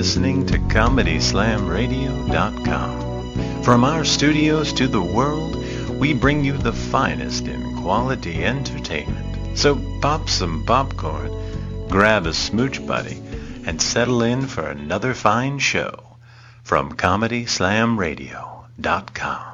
listening to ComedySlamRadio.com. From our studios to the world, we bring you the finest in quality entertainment. So pop some popcorn, grab a smooch buddy, and settle in for another fine show from ComedySlamRadio.com.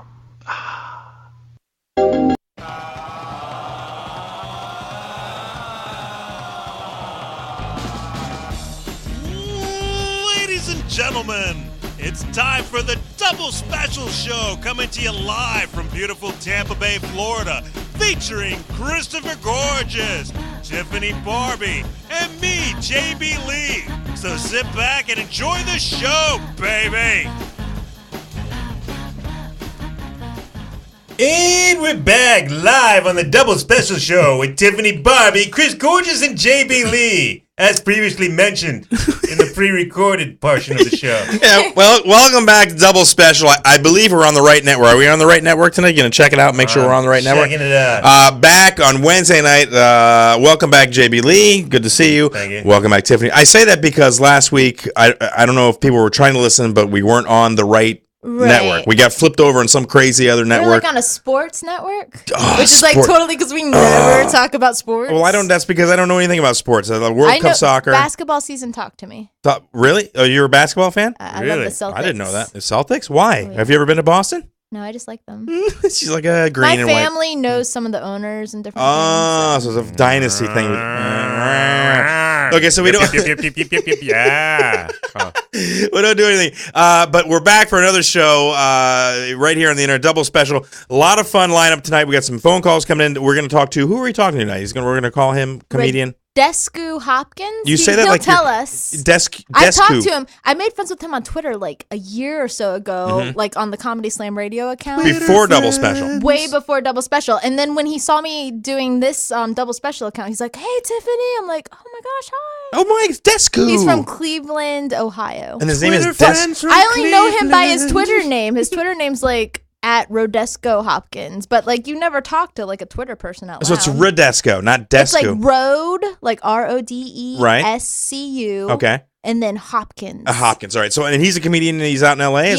Ladies and gentlemen, it's time for the Double Special Show coming to you live from beautiful Tampa Bay, Florida, featuring Christopher Gorges, Tiffany Barbee, and me, JB Lee. So sit back and enjoy the show, baby. And we're back live on the Double Special Show with Tiffany Barbee, Chris Gorges, and JB Lee, as previously mentioned in the pre-recorded portion of the show. Yeah, well, welcome back to Double Special. I believe we're on the right network. Are we on the right network tonight? You gonna check it out, make sure we're on the right network? Checking it out. Back on Wednesday night. Welcome back, JB Lee. Good to see you. Thank you. Welcome back, Tiffany. I say that because last week, I don't know if people were trying to listen, but we weren't on the right network. We got flipped over in some crazy other network. We're like on a sports network, which is like totally because we never talk about sports. Well, that's because I don't know anything about sports. World Cup soccer. Basketball season, talk to me. Really? Oh, you're a basketball fan? I love the Celtics. I didn't know that. The Celtics? Why? Oh, yeah. Have you ever been to Boston? No, I just like them. She's like a green and white. My family knows some of the owners and different things. So it's a dynasty thing. Okay, so we don't... Yeah. We don't do anything. But we're back for another show right here on the Internet Double Special. A lot of fun lineup tonight. We got some phone calls coming in. We're going to talk to... Who are we talking to tonight? We're going to call him comedian. Rodescu Hopkins. You say that he'll like tell us. Descu. I talked to him. I made friends with him on Twitter like a year or so ago, like on the Comedy Slam Radio account. Before Double Special. Way before Double Special. And then when he saw me doing this Double Special account, he's like, "Hey, Tiffany." I'm like, "Oh my gosh, hi." Oh my, it's Descu. He's from Cleveland, Ohio. And his name is Descu. I only know him by his Twitter name. His Twitter name's like at Rodescu Hopkins, but like you never talk to like a Twitter person out loud. So it's Rodescu, not Descu. It's like Rode, like RODESCU. Okay. And then Hopkins. Hopkins, all right. So and he's a comedian and he's out in LA?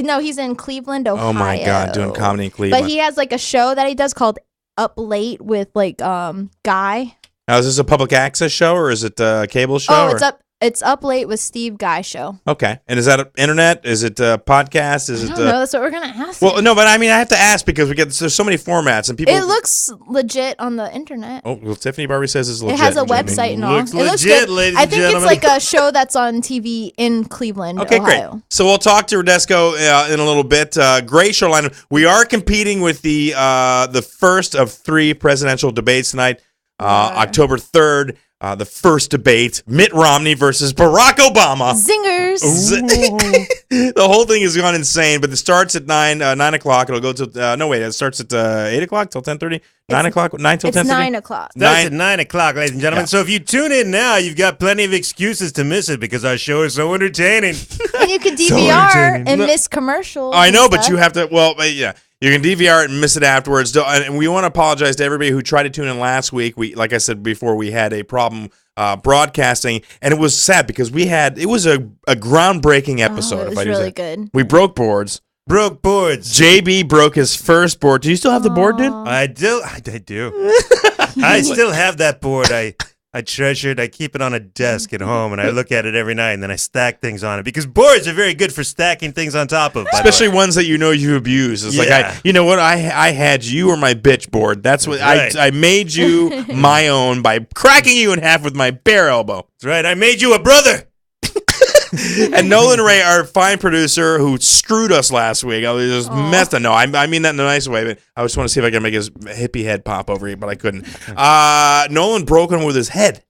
No, he's in Cleveland, Ohio. Oh my God, doing comedy in Cleveland. But he has like a show that he does called Up Late with like Guy. Now is this a public access show or is it a cable show? It's Up Late with Steve Guy show. Okay. And is that internet? Is it a podcast? I don't know. That's what we're going to ask. Well, no, but I mean, I have to ask because there's so many formats and people. It looks legit on the internet. Oh, well, Tiffany Barbee says it's legit. It has a website and all. Looks legit, ladies and gentlemen. I think it's like a show that's on TV in Cleveland, Ohio. Great. So we'll talk to Rodescu in a little bit. Great show lineup. We are competing with the first of 3 presidential debates tonight, October 3rd. The first debate, Mitt Romney versus Barack Obama. Zingers. The whole thing has gone insane, but it starts at 9 o'clock. It'll go till, it starts at 8 o'clock till 10:30? 9 o'clock? 9 till 10:30? It's 9 o'clock. Starts at 9 o'clock, ladies and gentlemen. Yeah. So if you tune in now, you've got plenty of excuses to miss it because our show is so entertaining. And you can DVR and miss commercials. I know, but you have to, yeah. You can DVR it and miss it afterwards. And we want to apologize to everybody who tried to tune in last week. Like I said before, we had a problem broadcasting, and it was sad because it was a groundbreaking episode. It was really good. We broke boards. JB broke his first board. Do you still have the board, dude? I do. I still have that board. I treasure it. I keep it on a desk at home, and I look at it every night, and then I stack things on it because boards are very good for stacking things on top of. Especially ones that you know you abuse. It's like, you know what? I had you or my bitch board. That's what I made you my own by cracking you in half with my bare elbow. That's right. I made you a brother. And Nolan Ray, our fine producer, who screwed us last week. I was just messed up. No, I mean that in a nice way. But I just want to see if I can make his hippie head pop over here, but I couldn't. Nolan broke him with his head.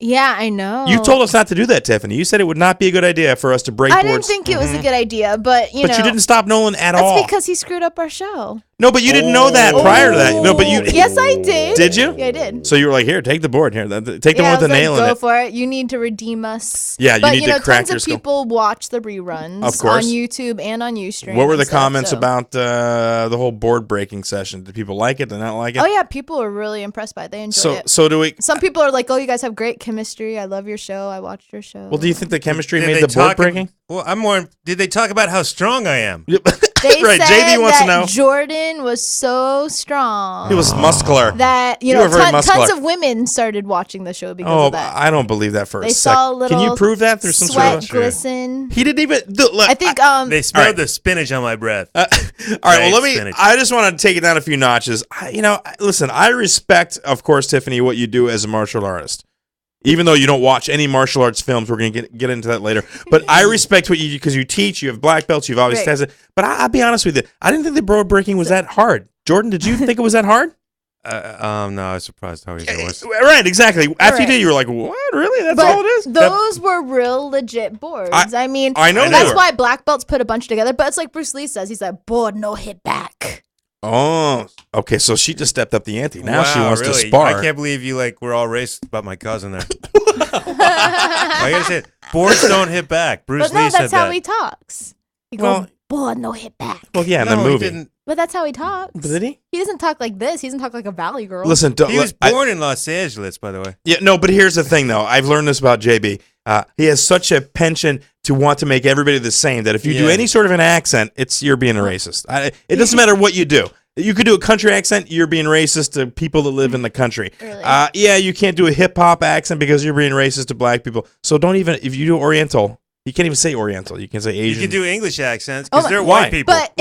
Yeah, I know. You told us not to do that, Tiffany. You said it would not be a good idea for us to break boards. I didn't think it was a good idea, but you know. But you didn't stop Nolan at all. That's because he screwed up our show. No, but you didn't know that prior to that. No, but you. Yes, I did. Did you? Yeah, I did. So you were like, here, take the board. Here, take the one with the nail in it. Go for it. You need to redeem us. Yeah, you need to crack your tons of people watch the reruns of course. on YouTube and on Ustream. What were the comments about the whole board breaking session? Did people like it? Did not like it? Oh yeah, people were really impressed by it. They enjoyed it. So do we? Some people are like, "Oh, you guys have great chemistry. I love your show. I watched your show." Well, do you think the chemistry made the board breaking? Well, I'm more. Did they talk about how strong I am? They right, said JD wants to that know. Jordan was so strong. He was muscular. That You were very muscular. tons of women started watching the show because of that. I don't believe that for a They second. saw a little Can you prove that through some sweat sort of? glisten. He didn't even. I think They smelled the spinach on my breath. All right, well, Spinach. I just want to take it down a few notches. Listen, I respect, of course, Tiffany, what you do as a martial artist. Even though you don't watch any martial arts films, we're going to get into that later. But I respect what you do because you teach, you have black belts, you've always tested. But I'll be honest with you, I didn't think the board breaking was that hard. Jordan, did you think it was that hard? No, I was surprised how easy it was. Right, exactly. After you did, you were like, "What? Really? That's all it is?" Those were real legit boards. I mean, I know that's they were. why black belts put a bunch together. But it's like Bruce Lee says, he's like, board no hit back. Oh, okay. So she just stepped up the ante. Now she wants really? to spar. I can't believe you were all racist about my cousin there. I gotta say, boards don't hit back. Bruce But no, Lee said that's how that. he talks. He Well- goes, board no hit back. Well, yeah, in No, the he movie. didn't. But that's how he talks. Did he? He doesn't talk like this. He doesn't talk like a valley girl. Listen, He was born in Los Angeles, by the way. Yeah, no, but here's the thing, though. I've learned this about JB. He has such a penchant to want to make everybody the same that if you do any sort of an accent, you're being a racist. It doesn't matter what you do. You could do a country accent, you're being racist to people that live in the country. Really? Yeah, you can't do a hip-hop accent because you're being racist to black people. So don't even, if you do Oriental, you can't even say Oriental. You can say Asian. You can do English accents because they're why? white people. But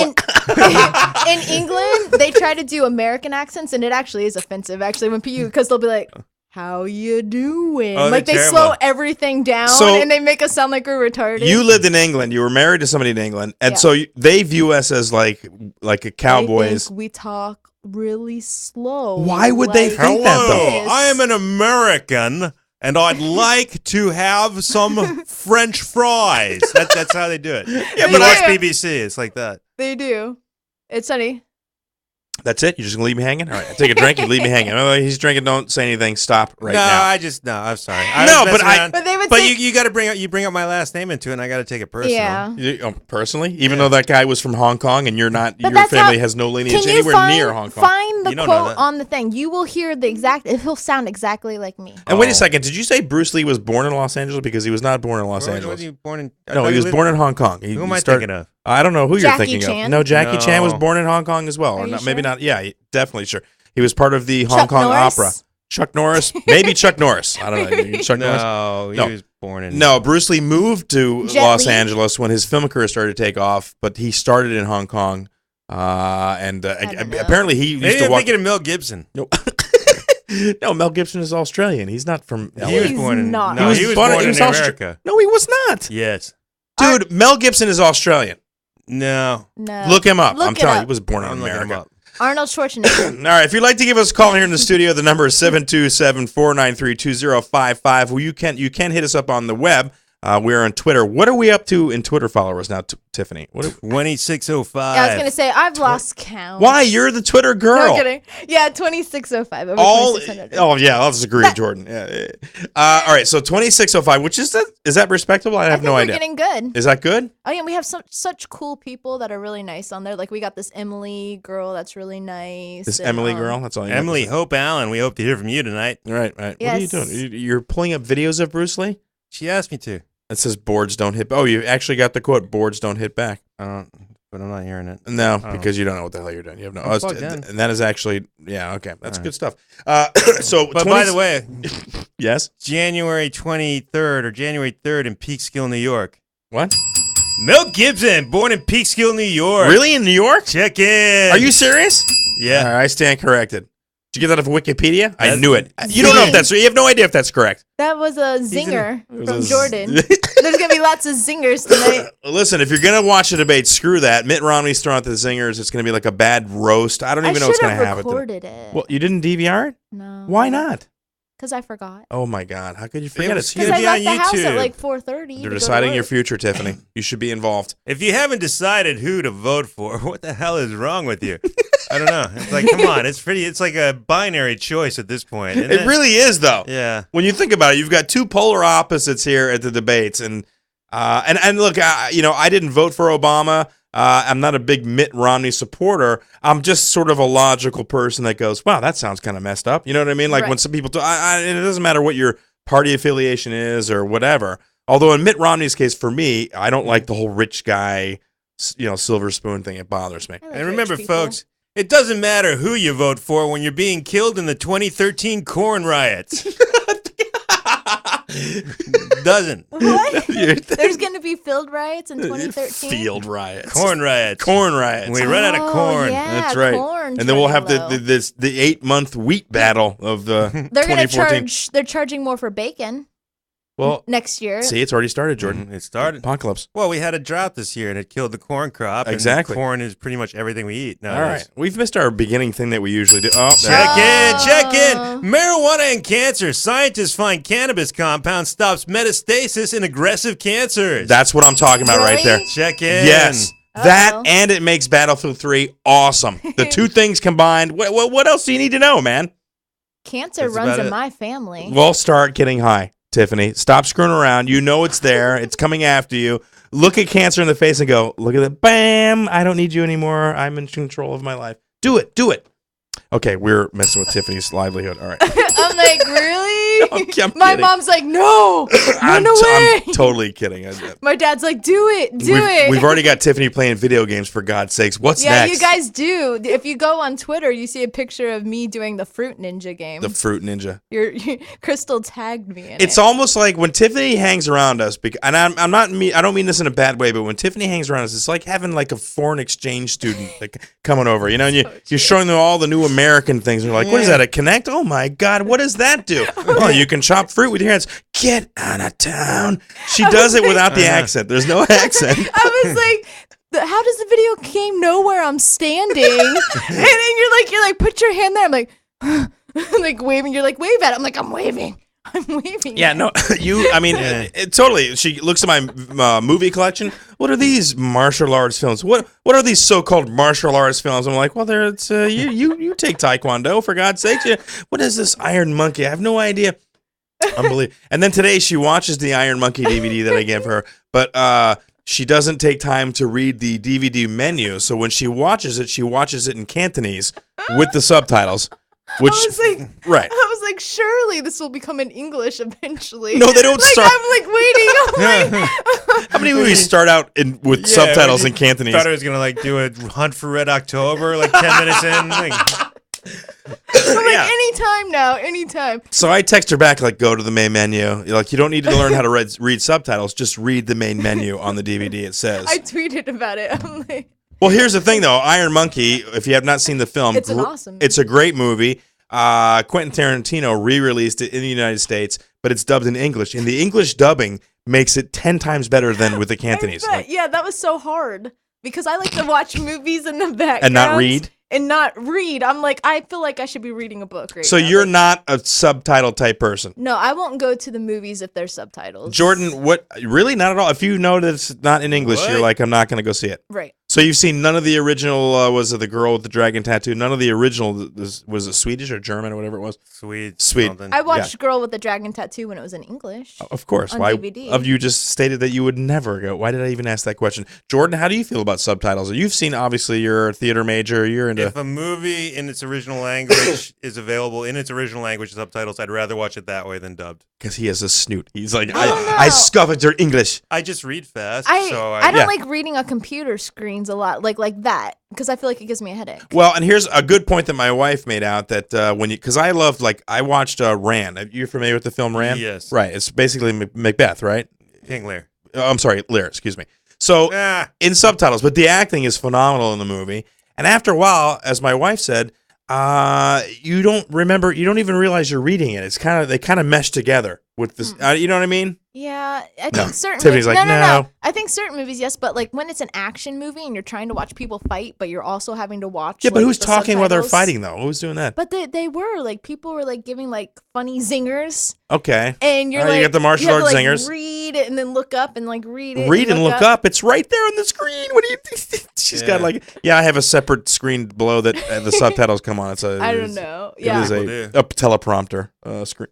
in England, they try to do American accents, and it actually is offensive. Actually, when because they'll be like, "How you doing?" Oh, like they they're slow terrible. everything down, So- and they make us sound like we're retarded. You lived in England. You were married to somebody in England. And Yeah. so they view us as like a They cowboys. think we talk really slow. Why would they like think that, though? this. I am an American, and I'd like to have some French fries. That's how they do it. Yeah, They but watch do. BBC. It's like that. They do. It's funny. That's it? You're just going to leave me hanging? All right, take a drink and leave me hanging. Oh, he's drinking. Don't say anything. Stop right now. I'm sorry. No, but But they would But say, you got to bring up my last name into it, and I got to take it personal. yeah. Personally? Even though that guy was from Hong Kong and you're not, But your that's family how- has no lineage Can you anywhere near Hong Kong. find the You don't know quote that. on the thing? You will hear the exact. He'll sound exactly like me. And wait a second. Did you say Bruce Lee was born in Los Angeles? Because he was not born in Los Where Angeles. was he born in? I No, thought he was lived- born in Hong Kong. Who am I thinking of? I don't know who you're Jackie thinking Chan? of. No, Jackie Chan was No. born in Hong Kong as well. Are Or you not, maybe sure? not. Yeah, definitely sure. He was part of the Hong Chuck Kong Norris? Opera. Chuck Norris? Maybe Chuck Norris. I don't know. Chuck Norris? No, No. he was born in. No, Bruce Lee moved to Jet Los Li? Angeles when his film career started to take off, but he started in Hong Kong. And don't know. apparently he used Maybe to I'm walk. thinking of Mel Gibson. No, Mel Gibson is Australian. He's not from LA. He was He's born in. not. No, he was born in Austra- America. No, he was not. Yes. Dude, Mel Gibson is Australian. No. No. Look him up. Look I'm it telling you, up. he was born in I'm looking him America. up. Arnold Schwarzenegger. All right, if you'd like to give us a call here in the studio, the number is 727-493-2055. Well, you can hit us up on the web. We're on Twitter. What are we up to in Twitter followers now, Tiffany? What 2605. Yeah, I was gonna say I've lost count. why? You're the Twitter girl. No kidding. Yeah, 2605. Over All 2600. I'll disagree with Jordan. Yeah. All right, so 2605, which is that respectable? I have think no we're idea. getting good. Is that good? Oh yeah, we have such cool people that are really nice on there. Like we got this Emily girl that's really nice. This and, Emily girl? That's all you have to Emily say. Hope Allen, we hope to hear from you tonight. Right. What are you Yes. doing? You're pulling up videos of Bruce Lee? She asked me to. It says boards don't hit. Oh, you actually got the quote, boards don't hit back. But I'm not hearing it. No, Oh. because you don't know what the hell you're doing. You have no. I'm plugged in. And that is actually, yeah, okay. That's All good stuff. So, But by the way, yes? January 23rd or January 3rd in Peekskill, New York. What? Mel Gibson, born in Peekskill, New York. Really? In New York? Check in. Are you serious? Yeah. All right, I stand corrected. Did you get that off of Wikipedia? I That's- knew it. You don't know if that's, you have no idea if that's correct. That was a zinger It was from a Jordan. There's gonna be lots of zingers tonight. Listen, if you're going to watch a debate, screw that. Mitt Romney's throwing out the zingers. It's going to be like a bad roast. I don't even know what's going to happen. recorded it. Well, you didn't DVR it? No. Why not? Because I forgot. Oh my God! How could you forget? It's Because huge. I left the house YouTube. at like 4:30. They're deciding your future, Tiffany. You should be involved. If you haven't decided who to vote for, what the hell is wrong with you? I don't know. It's like, come on. It's like a binary choice at this point. Isn't It really is, though. Yeah. When you think about it, you've got two polar opposites here at the debates, and look, I didn't vote for Obama. I'm not a big Mitt Romney supporter. I'm just sort of a logical person that goes, wow, that sounds kind of messed up. You know what I mean? Like when some people, and it doesn't matter what your party affiliation is or whatever. Although in Mitt Romney's case, for me, I don't like the whole rich guy, silver spoon thing. It bothers me. And remember, folks, it doesn't matter who you vote for when you're being killed in the 2013 corn riots. Doesn't. What? There's going to be field riots in 2013? Field riots. Corn riots. Corn riots. We run out of corn. Yeah, That's right. corn's And then we'll have running the 8-month wheat battle of the They're going to 2014. they're charging more for bacon next year. See, it's already started, Jordan. It started. Apocalypse. Well, we had a drought this year, and it killed the corn crop. and Exactly. Corn is pretty much everything we eat nowadays. All right. We've missed our beginning thing that we usually do. Oh, there. Check in. Marijuana and cancer. Scientists find cannabis compound stops metastasis in aggressive cancers. That's what I'm talking about right there. Check in. Yes. That and it makes Battlefield 3 awesome. The two things combined. What else do you need to know, man? Cancer That's runs about in it. my family. Well, start getting high, Tiffany. Stop screwing around. You know it's there. It's coming after you. Look at cancer in the face and go, look at it. Bam. I don't need you anymore. I'm in control of my life. Do it. Do it. Okay, we're messing with Tiffany's livelihood. All right. I'm like, really? I'm My kidding. mom's like, no, run away. I'm totally kidding. My dad's like, do it, do it. We've already got Tiffany playing video games, for God's sakes. What's yeah, next? you guys do. If you go on Twitter, you see a picture of me doing the Fruit Ninja game. The Fruit Ninja. Crystal tagged me in It's it. almost like when Tiffany hangs around us, and I don't mean this in a bad way, but when Tiffany hangs around us, it's like having like a foreign exchange student like coming over, and you're showing them all the new American things. They're like, what is that, a Connect? Oh my God, what does that do? Oh, you can chop fruit with your hands. Get out of town. She does it without the accent. There's no accent. I was like, how does the video game know where I'm standing? and you're like, put your hand there. I'm like, like waving. You're like, wave at it. I'm like, I'm waving. Yeah, no, totally. She looks at my movie collection. What are these martial arts films? What are these so-called martial arts films? I'm like, well, you take Taekwondo, for God's sake. What is this Iron Monkey? I have no idea. Unbelievable. And then today she watches the Iron Monkey DVD that I gave her, but she doesn't take time to read the DVD menu. So when she watches it in Cantonese with the subtitles. Which, I was like, right. I was like, surely this will become in English eventually. No, they don't start. I'm like waiting. How many movies start out with subtitles in Cantonese? Thought I was gonna like do a Hunt for Red October, like 10 minutes in. Like, I'm like, anytime now, anytime. So I text her back, like, go to the main menu. You're like, you don't need to learn how to read subtitles. Just read the main menu on the DVD. It says. I tweeted about it. I'm like, well, here's the thing, though. Iron Monkey, if you have not seen the film, It's an awesome movie. It's a great movie. Quentin Tarantino re-released it in the United States, but it's dubbed in English. And the English dubbing makes it 10 times better than with the Cantonese. yeah, that was so hard because I like to watch movies in the background And not read? And not read. I'm like, I feel like I should be reading a book right So now. you're Like, not a subtitle type person. No, I won't go to the movies if there's subtitles. Jordan, what? Really? Not at all? If you know that it's not in English, What? you're like, I'm not going to go see it. Right. So you've seen none of the original, was it the girl with the dragon tattoo? None of the original, was it Swedish or German or whatever it was? Sweet. Sweet. I watched Girl with the Dragon Tattoo when it was in English. Of course. On Why? DVD. You just stated that you would never go. Why did I even ask that question? Jordan, how do you feel about subtitles? You've seen, obviously, you're a theater major. You're into... If a movie in its original language is available in its original language subtitles, I'd rather watch it that way than dubbed. Because he has a snoot. He's like, I don't know. I scoff at your English. I just read fast, I so don't like reading on computer screens a lot, like that, because I feel like it gives me a headache. Well, and here's a good point that my wife made out that because I loved, like, I watched Ran. Are you familiar with the film Ran? Yes. Right. It's basically Macbeth, right? King Lear. I'm sorry, Lear, excuse me. So in subtitles, but the acting is phenomenal in the movie. And after a while, as my wife said, you don't even realize you're reading it. It's they kind of mesh together with this. You know what I mean? Yeah, I think No. certain Tiffany's movies. like, no. no. I think certain movies, yes, but like when it's an action movie and you're trying to watch people fight, but you're also having to watch. Yeah, but like, who's the talking while they're subtitles. fighting though? Who's doing that? But they were like people were like giving like funny zingers, Okay. and you're All right, like you got the martial you have arts to, like, zingers. Read it and then look up and like read it. Read and look up. It's right there on the screen. What do you think? She's got like, I have a separate screen below that the subtitles come on. I don't know. It Yeah. is a teleprompter screen.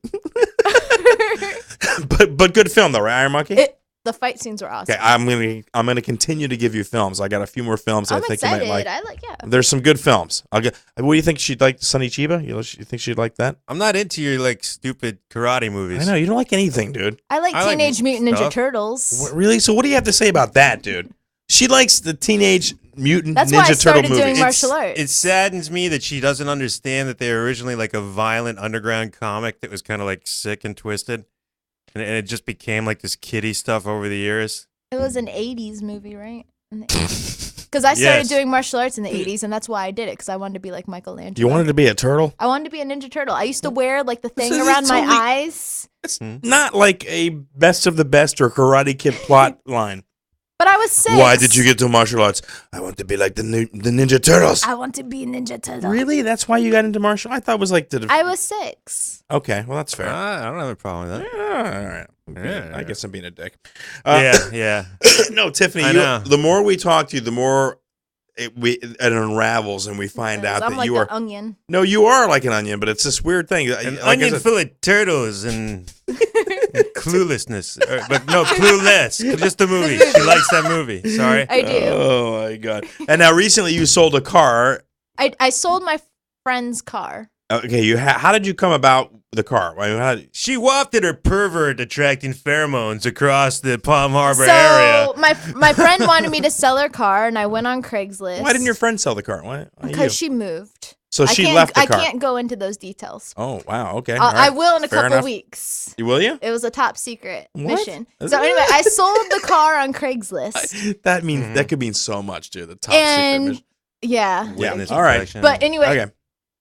but good film though, right, Iron Monkey? The fight scenes were awesome. Okay, I'm gonna continue to give you films. I got a few more films I'm I think excited. you might like. I like, yeah. There's some good films. What do you think she'd like? Sonny Chiba? You think she'd like that? I'm not into your like stupid karate movies. I know you don't like anything, dude. I like Teenage Mutant Ninja stuff. Turtles. What, really? So what do you have to say about that, dude? She likes the Teenage Mutant That's why I Ninja Turtle started movies. doing martial arts. It saddens me that she doesn't understand that they were originally like a violent underground comic that was kind of like sick and twisted, and it just became like this kiddie stuff over the years. It was an 80s movie, right? Because I started Yes. doing martial arts in the 80s, and that's why I did it, because I wanted to be like Michelangelo. You wanted to be a turtle? I wanted to be a Ninja Turtle. I used to wear like the thing This is- around it's my only- eyes, It's not like a Best of the Best or Karate Kid plot line. but I was 6. Why did you get to martial arts? I want to be like the Ninja Turtles. I want to be a Ninja Turtle. Really? That's why you got into martial? I thought it was like I was 6. Okay, well that's fair. I don't have a problem with that. Yeah, all right. Yeah. I guess I'm being a dick. Yeah. No, Tiffany. I know. The more we talk to you, the more it unravels, and we find out I'm that like you are. the onion. No, you are like an onion, but it's this weird thing. An Like I onion said- full of turtles and cluelessness. But no, Clueless. Just the movie. She likes that movie. Sorry. I do. Oh my god! And now recently you sold a car. I sold my friend's car. Okay, how did you come about the car? She wafted her pervert attracting pheromones across the Palm Harbor So area. my friend wanted me to sell her car, and I went on Craigslist. Why didn't your friend sell the car? Why you? Because she moved. So she can't- left the car. I can't go into those details. Oh wow! Okay, I will in a Fair couple enough. weeks. Will you? It was a top secret What? mission. So anyway, I sold the car on Craigslist. That means that could mean so much, dude. The top And- secret mission. Yeah. Witness all right. protection. But anyway, Okay.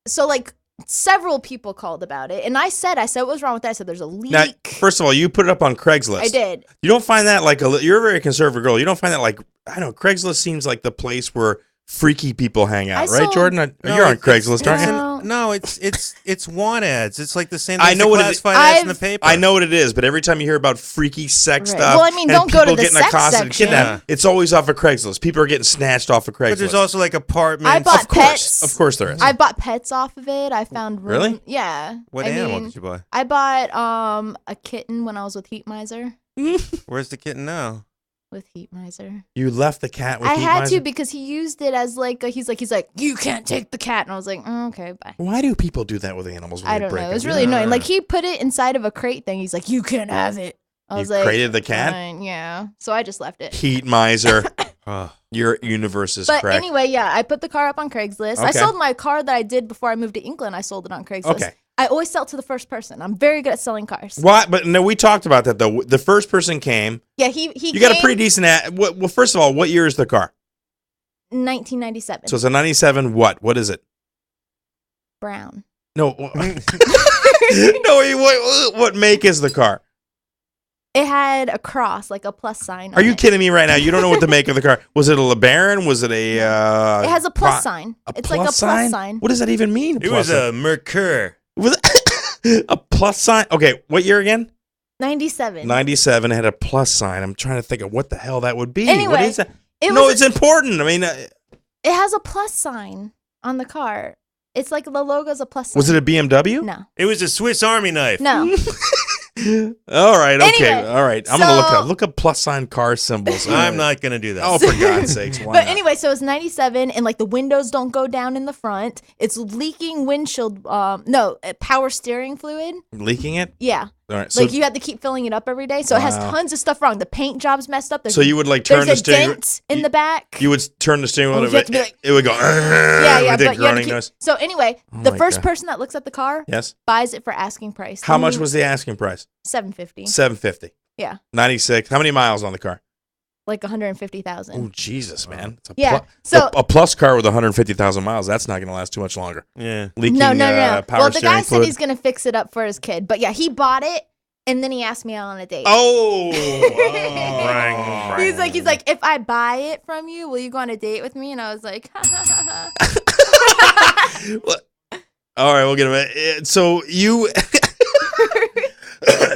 so like several people called about it, and I said what was wrong with that? I said there's a leak. Now, first of all, you put it up on Craigslist. I did. You don't find that like you're a very conservative girl. You don't find that like I don't know. Craigslist seems like the place where freaky people hang out, I right, sold- Jordan? No, You're on it's- Craigslist, aren't you? No. No, it's want ads. It's like the same I thing know as what the it is. classified ads in the I've- paper. I know what it is, but every time you hear about freaky sex Right. stuff, Well, I mean, and don't go to people the getting sex accosted and section. kidnapped, it's always off of Craigslist. People are getting snatched off of Craigslist. But there's also like apartments. I bought of course, pets. of course there is. I bought pets off of it. I found room. Really? Yeah. What I animal mean, did you buy? I bought a kitten when I was with Heat Miser. Where's the kitten now? With Heat Miser. You left the cat with I Heat had Miser? to because he used it as like he's like you can't take the cat, and I was like okay bye. Why do people do that with animals? When I they don't break know. It was them? really annoying. Like he put it inside of a crate thing. He's like you can't have it. I was You like created the cat? fine, yeah. So I just left it. Heat Miser. Oh, Your universe is But cracked. anyway, yeah, I put the car up on Craigslist. I Okay. sold my car that I did before I moved to England. I sold it on Craigslist. Okay. I always sell to the first person. I'm very good at selling cars. What? But no, we talked about that though. The first person came. Yeah, he You got a pretty decent. Well, first of all, what year is the car? 1997. So it's a '97. What is it? Brown. No. No. What make is the car? It had a cross, like a plus sign. Are on you it. kidding me right now? You don't know what the make of the car. Was it a LeBaron? Was it a? It has a plus sign. It's like a plus sign. What does that even mean? it was a Mercure. Was it a plus sign? Okay, what year again? 97. 97 had a plus sign. I'm trying to think of what the hell that would be. Anyway, what is that? It No, was, it's important. I mean, it has a plus sign on the car. It's like the logo's a plus sign. was it a BMW? No. It was a Swiss Army knife. No. All right, okay, Anyway, all right. I'm gonna so- look up plus sign car symbols. I'm not gonna do that. Oh, for God's sakes! Why But not? anyway, so it's 97, and like the windows don't go down in the front. It's leaking windshield, power steering fluid. Leaking it. Yeah. All right. So, Like you have to keep filling it up every day. So it has Wow. tons of stuff wrong. The paint job's messed up. There's, so you would like turn there's the a steering. dent in the back. You would turn the steering wheel. Oh, you have to be like- It would go. yeah, with the but you have to groaning keep. noise. So anyway, Oh the my first God. person that looks at the car Yes. buys it for asking price. How much was the asking price? $750? $750. Yeah, 96. How many miles on the car? like 150,000. Oh Jesus, man! It's a Yeah, plu- so- a plus car with 150,000 miles. That's not going to last too much longer. Yeah. Leaking No. power Well, the steering guy said fluid. he's gonna fix it up for his kid, but yeah, he bought it And then he asked me out on a date. Oh. He's like, if I buy it from you, will you go on a date with me? And I was like, ha ha ha ha. All right, we'll get him. So you.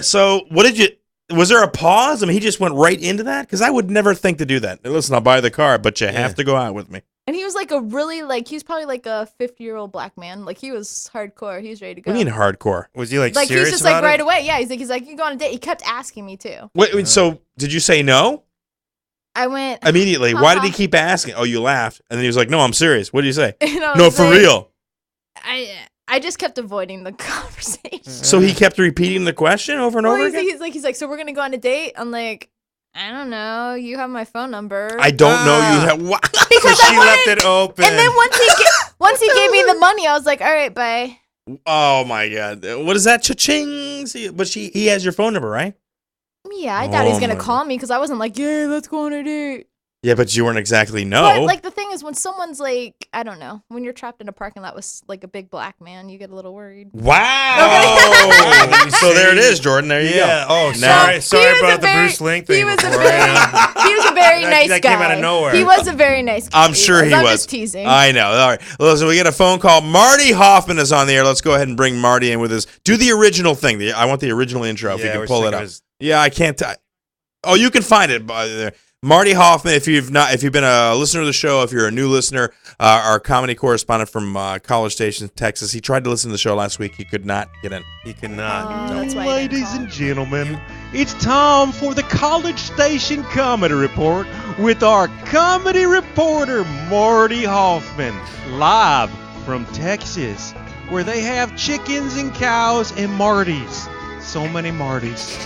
So what did you? Was there a pause? I mean, he just went right into that because I would never think to do that. Listen, I'll buy the car, but you have to go out with me. And he was like he was probably like a 50-year-old black man. Like he was hardcore. He was ready to go. What do you mean hardcore? Was he like serious serious he's just about like right it? away. Yeah, he's like, you can go on a date. He kept asking me too. Wait, so did you say no? I went Immediately. Why did he keep asking? Oh, you laughed. And then he was like, no, I'm serious. What did you say? No, for real. I just kept avoiding the conversation. So he kept repeating the question over and over again? He's like, so we're going to go on a date? I'm like, I don't know. You have my phone number. I don't know you have. What? Because she left it open. And then once he gave me the money, I was like, all right, bye. Oh, my God. What is that? Cha-ching. But he has your phone number, right? Yeah, I thought he was going to call me because I wasn't like, yeah, let's go on a date. Yeah, but you weren't exactly no. But like the thing is, when someone's like, I don't know, when you're trapped in a parking lot with like a big black man, you get a little worried. Wow! So there it is, Jordan. There you go. Oh, Now- sorry about the Bruce Ling thing. He was before. a very nice that guy. came out of nowhere. He was a very nice guy. I'm sure he I'm was. just teasing. I know. All right. Well, so we get a phone call. Marty Hoffman is on the air. Let's go ahead and bring Marty in with us. Do the original thing. I want the original intro if you can pull it up. Yeah, I can't. Oh, you can find it by there. Marty Hoffman, if you've been a listener to the show, if you're a new listener, our comedy correspondent from College Station, Texas, he tried to listen to the show last week. He could not get in. He cannot. That's why Ladies and gentlemen, it's time for the College Station Comedy Report with our comedy reporter, Marty Hoffman, live from Texas, where they have chickens and cows and Martys. So many Martys.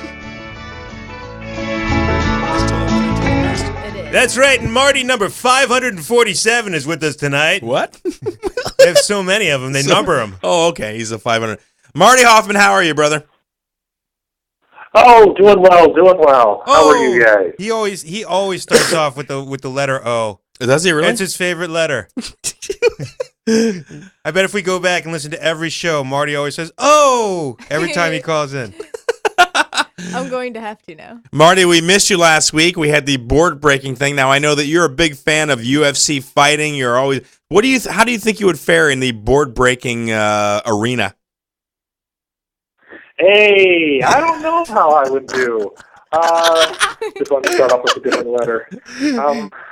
That's right, and Marty number 547 is with us tonight. What? They have so many of them, they number them. Oh, okay. He's a 500. Marty Hoffman, how are you, brother? Oh, doing well. How are you guys? He always starts off with the letter O. Does he really? That's his favorite letter. I bet if we go back and listen to every show, Marty always says, "Oh," every time he calls in. I'm going to have to now. Marty, we missed you last week. We had the board breaking thing. Now I know that you're a big fan of UFC fighting. You're always. How do you think you would fare in the board breaking arena? Hey, I don't know how I would do. Just want to start off with a different letter.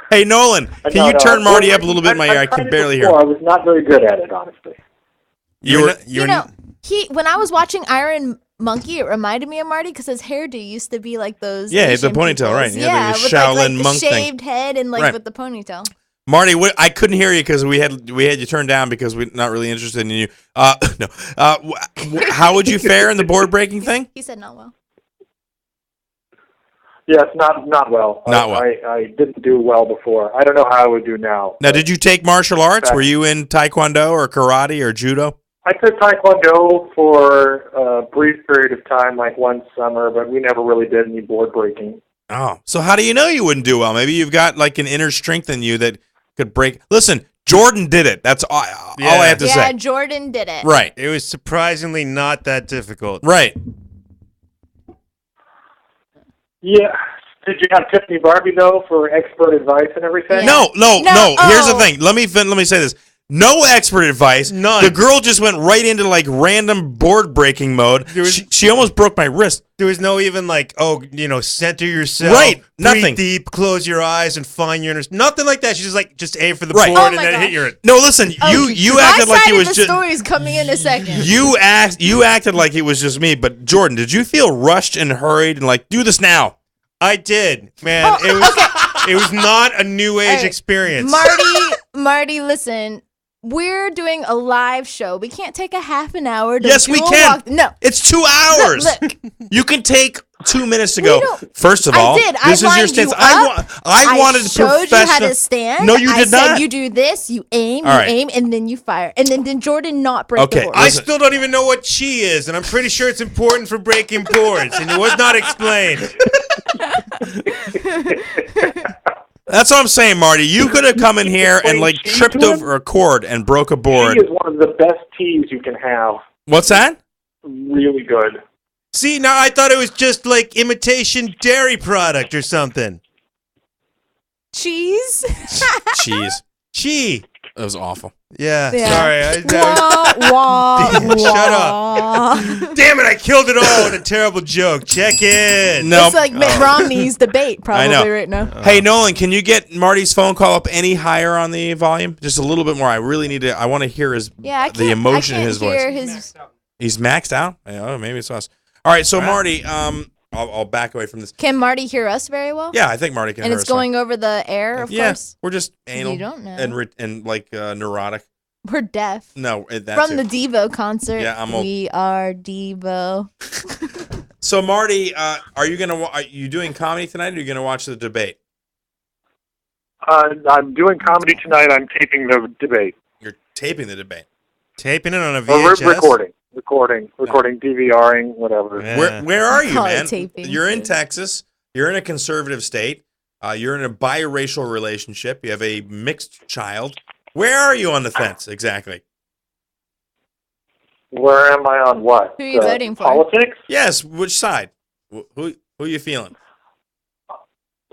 Hey, Nolan, can you turn Marty up a little bit in my ear? I can barely hear. I was not very good at it, honestly. When I was watching Iron Monkey, it reminded me of Marty because his hairdo used to be like those. Yeah, the Asian ponytail, people's. right? Yeah, the with Shaolin like the monk shaved thing. head and like Right. with the ponytail. Marty, I couldn't hear you because we had you turned down because we're not really interested in you. No. How would you fare in the board breaking thing? He said not well. Yes, not well. Not well. I didn't do well before. I don't know how I would do now. Now, did you take martial arts? Were you in taekwondo or karate or judo? I took taekwondo for a brief period of time, like one summer, but we never really did any board breaking. Oh, so how do you know you wouldn't do well? Maybe you've got like an inner strength in you that could break. Listen, Jordan did it. That's all I have to say. Yeah, Jordan did it. Right. It was surprisingly not that difficult. Right. Yeah. Did you have Tiffany Barbee, though, for expert advice and everything? No. No. Here's the thing. Let me say this. No expert advice. None. The girl just went right into like random board breaking mode. She almost broke my wrist. There was no even like, center yourself. Right. Breathe Nothing. deep, close your eyes, and find your inner. Nothing like that. She's just like, just aim for the Right. board Oh and my then gosh. hit your. No, listen. You acted like it was the just. story's coming in a second. You acted like it was just me. But Jordan, did you feel rushed and hurried and like do this now? I did, man. It was not a new age right. experience. Marty, listen. We're doing a live show. We can't take a half an hour to Yes, do we a can. walk. No. It's 2 hours. Look. You can take 2 minutes to go. don't- First of I all, did. this I is your lined stance. you I wanted showed you how professional. to stand. No, you I did said not. you do this, you aim, All right. and then you fire. And then did Jordan not break Okay, the board? I Listen. still don't even know what chi is, and I'm pretty sure it's important for breaking boards, and it was not explained. That's what I'm saying, Marty. You could have come in here and like tripped over a cord and broke a board. Tea is one of the best teas you can have. What's that? Really good. See, now I thought it was just like imitation dairy product or something. Cheese? Cheese. Gee. That was awful. Yeah. Yeah. Sorry. Shut up. Damn it, I killed it all with a terrible joke. Check in. No. It's like Mitt Romney's debate probably right now. Hey, Nolan, can you get Marty's phone call up any higher on the volume? Just a little bit more. I really need to. I want to hear the emotion in his voice. He's maxed out? Oh, maybe it's us. All right, so Marty, I'll back away from this. Can Marty hear us very well? Yeah, I think Marty can hear us. And it's going over the air, of course? We're just anal You don't know. and like neurotic. We're deaf. No, that's From the Devo concert. Yeah, I'm old. We are Devo. So, Marty, are you doing comedy tonight, or are you gonna watch the debate? I'm doing comedy tonight. I'm taping the debate. You're taping the debate. Taping it on a Or VHS? recording, DVRing, whatever. Yeah. Where are you, Call it man? taping. You're in Texas. You're in a conservative state. You're in a biracial relationship. You have a mixed child. Where are you on the fence exactly? Where am I on what? Who are you voting for? Politics? Yes. Which side? Who are you feeling?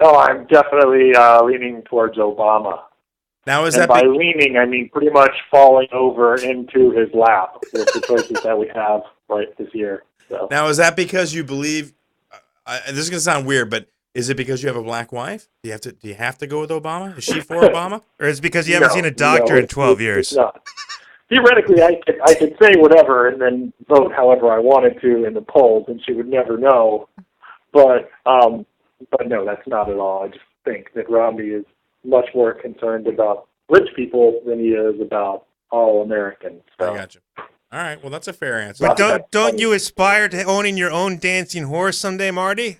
Oh, I'm definitely leaning towards Obama. Now is And that by leaning, I mean pretty much falling over into his lap with the choices that we have right this year. So. Now is that because you believe? This is gonna sound weird, but is it because you have a black wife? Do you have to go with Obama? Is she for Obama? Or is it because you haven't seen a doctor in 12 years? It's not. Theoretically, I could say whatever and then vote however I wanted to in the polls, and she would never know. But no, that's not at all. I just think that Romney is much more concerned about rich people than he is about all Americans. So. I got you. All right. Well, that's a fair answer. But don't you aspire to owning your own dancing horse someday, Marty?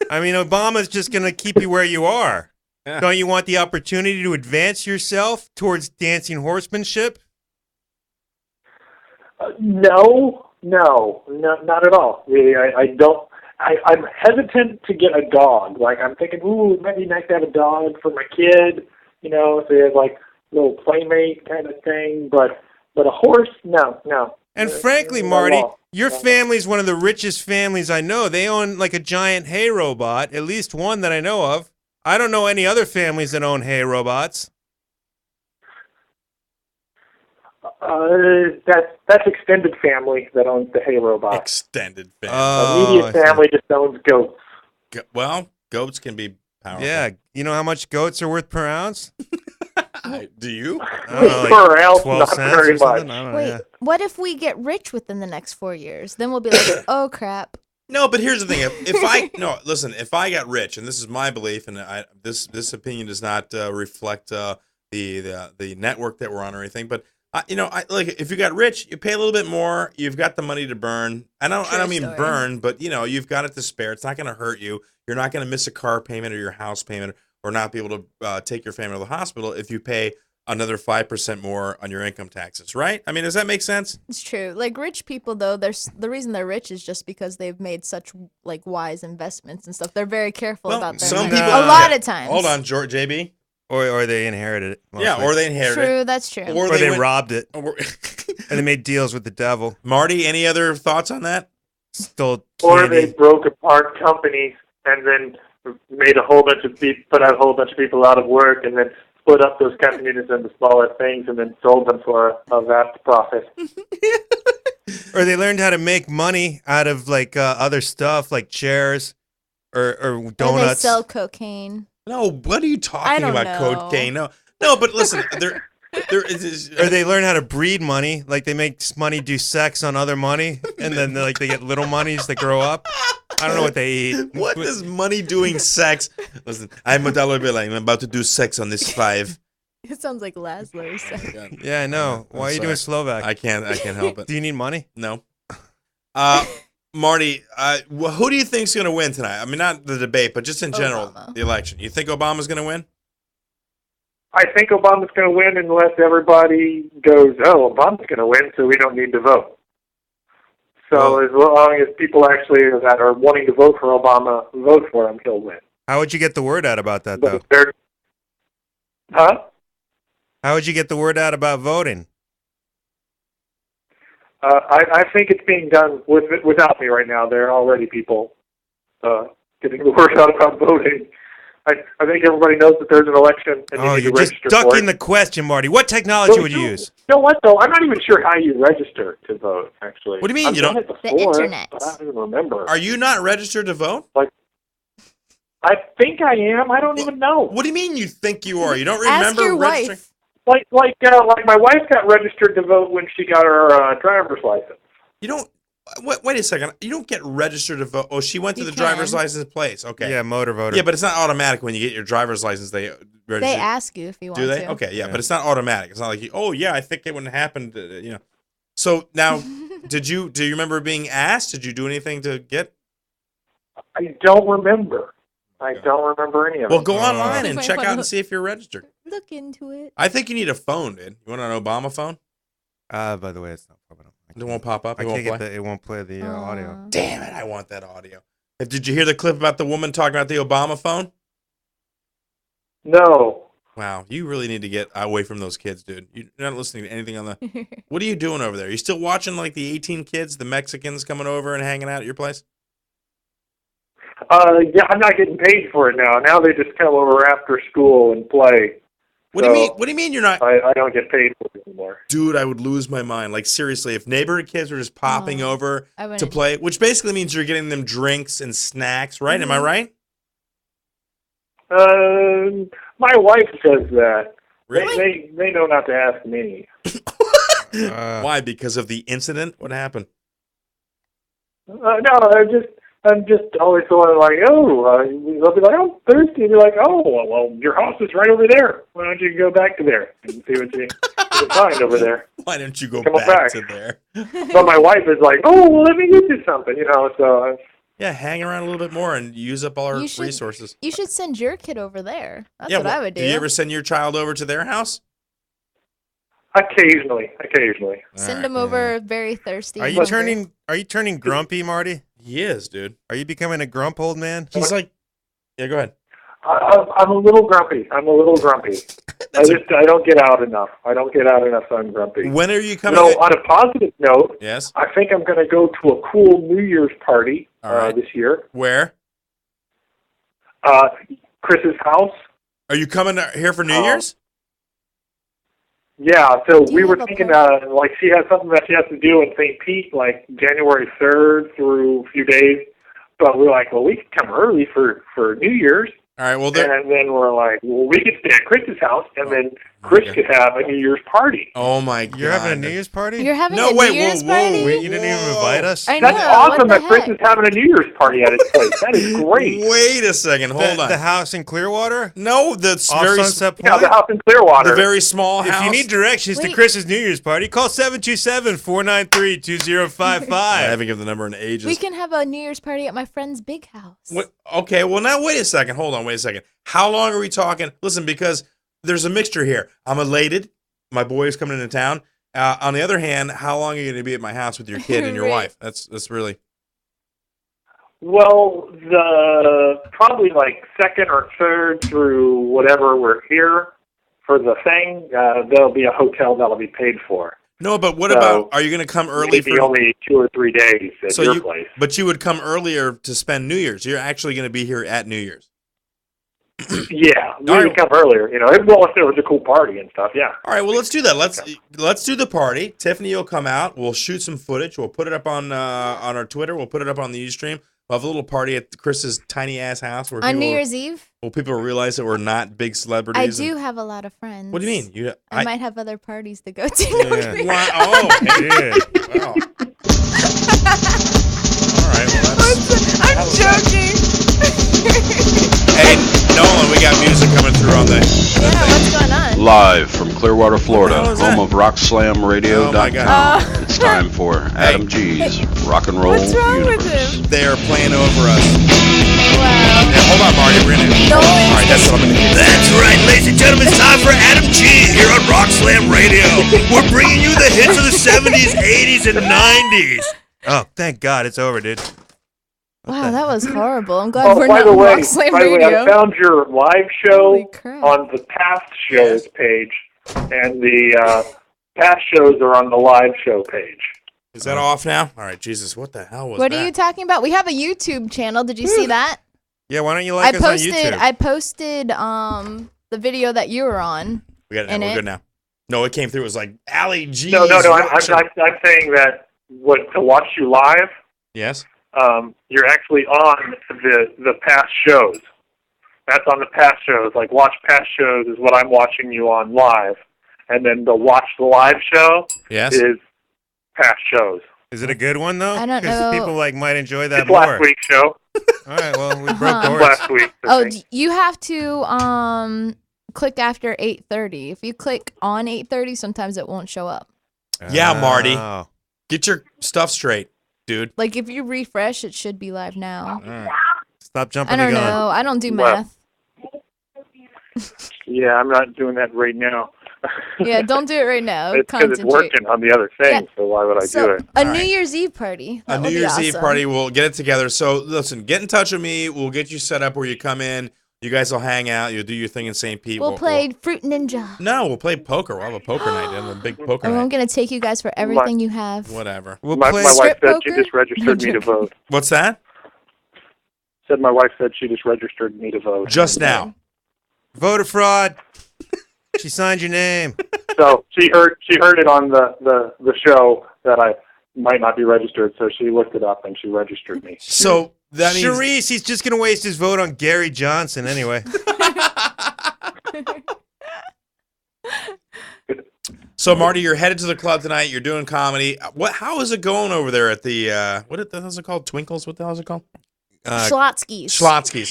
I mean, Obama's just going to keep you where you are. Yeah. Don't you want the opportunity to advance yourself towards dancing horsemanship? No, not at all. Really, I don't. I'm hesitant to get a dog. Like, I'm thinking, ooh, it might be nice to have a dog for my kid, if they have, like, a little playmate kind of thing. But a horse, no. And frankly, Marty, your family's one of the richest families I know. They own, like, a giant hay robot, at least one that I know of. I don't know any other families that own hay robots. That's extended family that owns the hay robot. Extended family. Immediate family just owns goats. Well, goats can be powerful. Yeah. You know how much goats are worth per ounce? Do you? I don't know, like Per ounce, 12 not cents very or something? much. I don't know, Wait, yeah. what if we get rich within the next 4 years? Then we'll be like, oh, crap. No, but here's the thing. If I got rich, and this is my belief, and this opinion does not reflect the network that we're on or anything, but if you got rich, you pay a little bit more. You've got the money to burn. I don't mean story. burn, but you've got it to spare. It's not going to hurt you. You're not going to miss a car payment or your house payment, or not be able to take your family to the hospital if you pay another 5% more on your income taxes, right? I mean, does that make sense? It's true. Like, rich people, though, the reason they're rich is just because they've made such, like, wise investments and stuff. They're very careful about their money. people- A lot of times. Hold on, JB. Or they inherited it. Mostly. Yeah, or they inherited it. True, that's true. Or they went- robbed it. or- And they made deals with the devil. Marty, any other thoughts on that? Stole Or candy. they broke apart companies and then made put out a whole bunch of people out of work, and then split up those companies into smaller things, and then sold them for a vast profit. Or they learned how to make money out of like other stuff, like chairs or Or they donuts. sell cocaine. No, what are you I talking don't about? know. Cocaine? No, but listen, there is. Or they learn how to breed money, like they make money do sex on other money, and then they get little monies that grow up. I don't know what they eat. What is money doing sex? Listen, I'm a dollar bill. I'm about to do sex on this 5. It sounds like Laszlo said. Yeah, I know. Why are you doing Slovak? I can't help it. Do you need money? No. Marty, who do you think's going to win tonight? I mean, not the debate, but just in general, Obama. the election. You think Obama's going to win? I think Obama's going to win unless everybody goes, oh, Obama's going to win, so we don't need to vote. So as long as people actually that are wanting to vote for Obama vote for him, he'll win. How would you get the word out about that, though? Huh? How would you get the word out about voting? I think it's being done without me right now. There are already people getting the word out about voting. I think everybody knows that there's an election, and you need you're to just register for ducking it. the question, Marty. What technology would you use? You know what, though? I'm not even sure how you register to vote, actually. What do you mean? I've You done don't? it before, The internet. but I don't even remember. Are you not registered to vote? I think I am. I don't even know. What do you mean you think you are? You don't Ask remember your registering? wife. Like my wife got registered to vote when she got her driver's license. You don't. Wait a second. You don't get registered to vote. Oh, she went to You the driver's can. license place. Okay. Yeah, motor voter. Yeah, but it's not automatic when you get your driver's license. They register. They ask you if you want Do they? to. Okay, yeah, but it's not automatic. It's not like oh yeah, I think it wouldn't happen. So now, do you remember being asked? Did you do anything to get? I don't remember. I don't remember any of it. Well, go online You and might check wanna out and see if you're registered. Look into it. I think you need a phone, dude. You want an Obama phone? By the way, it's not popping up. It won't pop up. I It won't can't play. get it won't play the audio. Aw. Damn it! I want that audio. Did you hear the clip about the woman talking about the Obama phone? No. Wow, you really need to get away from those kids, dude. You're not listening to anything on the. What are you doing over there? You still watching like the 18 kids, the Mexicans coming over and hanging out at your place? Yeah, I'm not getting paid for it now. Now they just come over after school and play. What do you mean? What do you mean you're not? I don't get paid for it anymore. Dude, I would lose my mind. Like seriously, if neighborhood kids were just popping over I to wouldn't. play, which basically means you're getting them drinks and snacks, right? Am I right? My wife says that. Really? They know not to ask me. Why? Because of the incident? What happened? No, I'm just always sort of like, they'll be like, oh, thirsty. And you're like, oh, well, your house is right over there. Why don't you go back to there and see what you can find over there? Why don't you go Come on back back. to there? But my wife is like, oh, well, let me get you something, so. Yeah, hang around a little bit more and use up all our You should- resources. You should send your kid over there. That's Yeah, what I would do. Do you ever send your child over to their house? Occasionally. Send them over very thirsty. Are and you hungry. turning grumpy, Marty? He is, dude. Are you becoming a grump old man? He's like, yeah, go ahead. I'm a little grumpy. I don't get out enough. So I'm grumpy. When are you coming? On a positive note, Yes. I think I'm going to go to a cool New Year's party All right. this year. Where? Chris's house. Are you coming here for New Year's? Yeah, so Do we you were have a thinking, party? like she has something that she has to do in St. Pete, like January 3rd through a few days. But we're like, well, we could come early for New Year's. All right. Well, And then we're like, well, we could stay at Chris's house, and then Chris could have a New Year's party. oh my God. You're having a New Year's party? You're having No, a wait, New Year's whoa, whoa, party? Wait, you didn't even invite us? I know. That's awesome what the that Chris heck? is having a New Year's party at his place. That is great. Wait a second. Hold on. The house in Clearwater? No, that's Off very Sunset Yeah, Point? the house in Clearwater. the very small If house. you need directions to Wait. Chris's New Year's party, call 727-493-2055. I haven't given the number in ages. We can have a New Year's party at my friend's big house. What? Okay. Well, now wait a second. Hold on. Wait a second. How long are we talking? Listen, because there's a mixture here. I'm elated. My boy is coming into town. On the other hand, how long are you going to be at my house with your kid and your Right. wife? That's really. Well, the probably like second or third through whatever we're here for the thing, there'll be a hotel that'll be paid for. No, but what So, about? Are you going to come early Maybe for? only 2 or 3 days at your place. But you would come earlier to spend New Year's. You're actually going to be here at New Year's. Yeah, we All right. would come earlier. Well, if there was a cool party and stuff, yeah. All right, well, let's do that. Let's do the party. Tiffany will come out. We'll shoot some footage. We'll put it up on our Twitter. We'll put it up on the Ustream. We'll have a little party at Chris's tiny ass house where On New Year's Eve? people will realize that we're not big I celebrities. do have a lot of friends. What do you mean? I might have other parties to go to. No, Yeah. Wow. Oh, Yeah. wow. All right. Well, I'm joking. hey, Nolan, we got music coming through on the. Yeah, what's going on? Live from Clearwater, Florida, hell is home that? of RockSlamRadio.com. Oh, my God. It's time for Adam G's Rock and Roll What's wrong with Universe. him? They are playing over us. Wow. Yeah, hold on, Marty. We're gonna. No, All right, that's what I'm gonna do. That's right, ladies and gentlemen, it's time for Adam G here on Rock Slam Radio. We're bringing you the hits of the 70s, 80s, and 90s. Oh, thank God, it's over, dude. Wow, that was horrible. I'm glad Oh, we're by not the on way, Rock Slam I Radio. found your live show Holy crap. on the past shows page, and the past shows are on the live show page. Is that off now? All right, Jesus, what the hell was What that? are you talking about? We have a YouTube channel. Did you see that? Yeah, why don't you like us on YouTube? I posted the video that you were on. We got it now. We're good now. No, it came through. It was like, Allyn, geez. No. I'm saying that to watch you live, Yes? you're actually on the past shows. That's on the past shows. Like, watch past shows is what I'm watching you on live. And then the watch the live show Yes? is past shows. Is it a good one, though? I don't Because know. people might enjoy that It's more. last week's show. All right, well, we broke doors. Last week. You have to click after 8:30. If you click on 8:30, sometimes it won't show up. Yeah, Marty. Oh. Get your stuff straight, dude. Like if you refresh, it should be live now. All right. Stop jumping I don't the gun. know. I don't do Well. math. Yeah, I'm not doing that right now. Yeah, don't do it right now. It's because it's working on the other thing, Yeah. so why would I do it? A All New right. Year's Eve party. A New Year's Eve party. We'll get it together. So, listen, get in touch with me. We'll get you set up where you come in. You guys will hang out. You'll do your thing in St. Pete. We'll play Fruit Ninja. No, we'll play poker. We'll have a poker night. We'll have a big poker And I'm night. gonna take you guys for everything you have. Whatever. We'll My play wife strip said she poker? just registered me to vote. What's that? Said my wife said she just registered me to vote. Just now. voter fraud. She signed your name. So she heard it on the show that I might not be registered, so she looked it up and she registered me. So that means Charisse, he's just going to waste his vote on Gary Johnson anyway. So Marty, you're headed to the club tonight. You're doing comedy. How is it going over there at the what the hell is it called? Twinkles? What the hell is it called? Schlotsky's. Schlotsky's.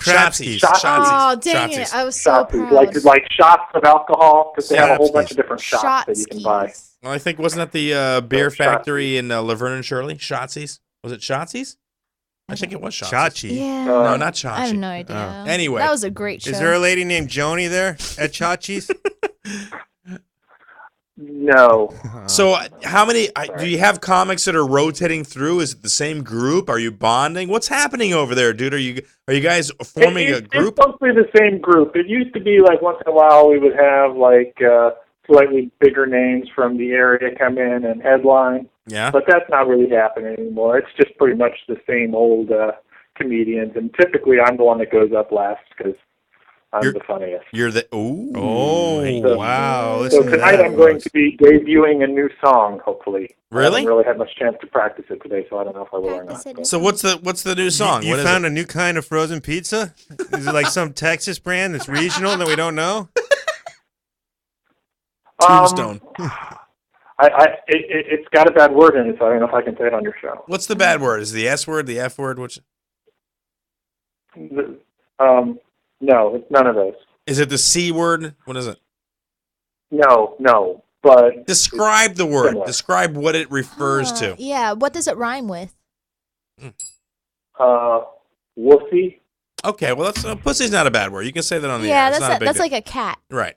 Crapski's. Oh, dang it. I was so Shots, proud. like shots of alcohol, because they have a whole bunch of different shots that you can buy. Shotskis. Well, I think wasn't that the beer Shotzi's. factory in Laverne and Shirley? Shotzi's? Was it Shotzi's? I think it was Shotzi's. Chachi. Yeah. No, not Chachi. I have no idea. Anyway. That was a great show. Is there a lady named Joni there at Chachi's? No. So how many do you have comics that are rotating through? Is it the same group? Are you bonding? What's happening over there, dude? Are you guys forming a group? It's mostly the same group. It used to be like once in a while we would have like slightly bigger names from the area come in and headline. Yeah. But that's not really happening anymore. It's just pretty much the same old comedians. And typically I'm the one that goes up last because I'm the funniest. You're the ooh. Oh, wow. So Listen to tonight that, I'm going folks. to be debuting a new song, hopefully. I Really? haven't really had much chance to practice it today, so I don't know if I will or not. but- So what's the new song? You What is found it? a new kind of frozen pizza? Is it like some Texas brand that's regional that we don't know? Tombstone. It's got a bad word in it, so I don't know if I can say it on your show. What's the bad word? Is it the S word, the F word? Which No, it's none of those. is it? The C word? What is it? No, but Describe the word. similar. Describe what it refers to. Yeah, what does it rhyme with? Woofy. Okay, well that's pussy's not a bad word. You can say that on the Yeah, air. It's not a big that's deal. like a cat. Right.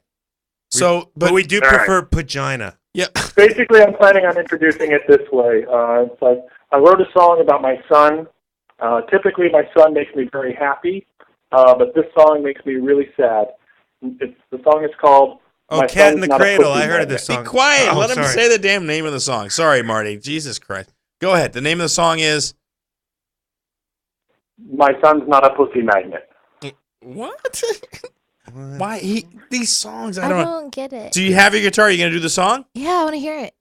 So, But we do All right. prefer pagina. yeah. Basically, I'm planning on introducing it this way. It's like I wrote a song about my son. Typically, my son makes me very happy, but this song makes me really sad. The song is called Oh, My Cat Son's in the Not a Cradle. Pussy I heard of Magnet. this song. Be quiet. Oh, Let him sorry. say the damn name of the song. Sorry, Marty. Jesus Christ. Go ahead. The name of the song is My Son's Not a Pussy Magnet. what? Why these songs? I I don't know. don't get it. Do you have your guitar? Are you gonna do the song? Yeah, I want to hear it.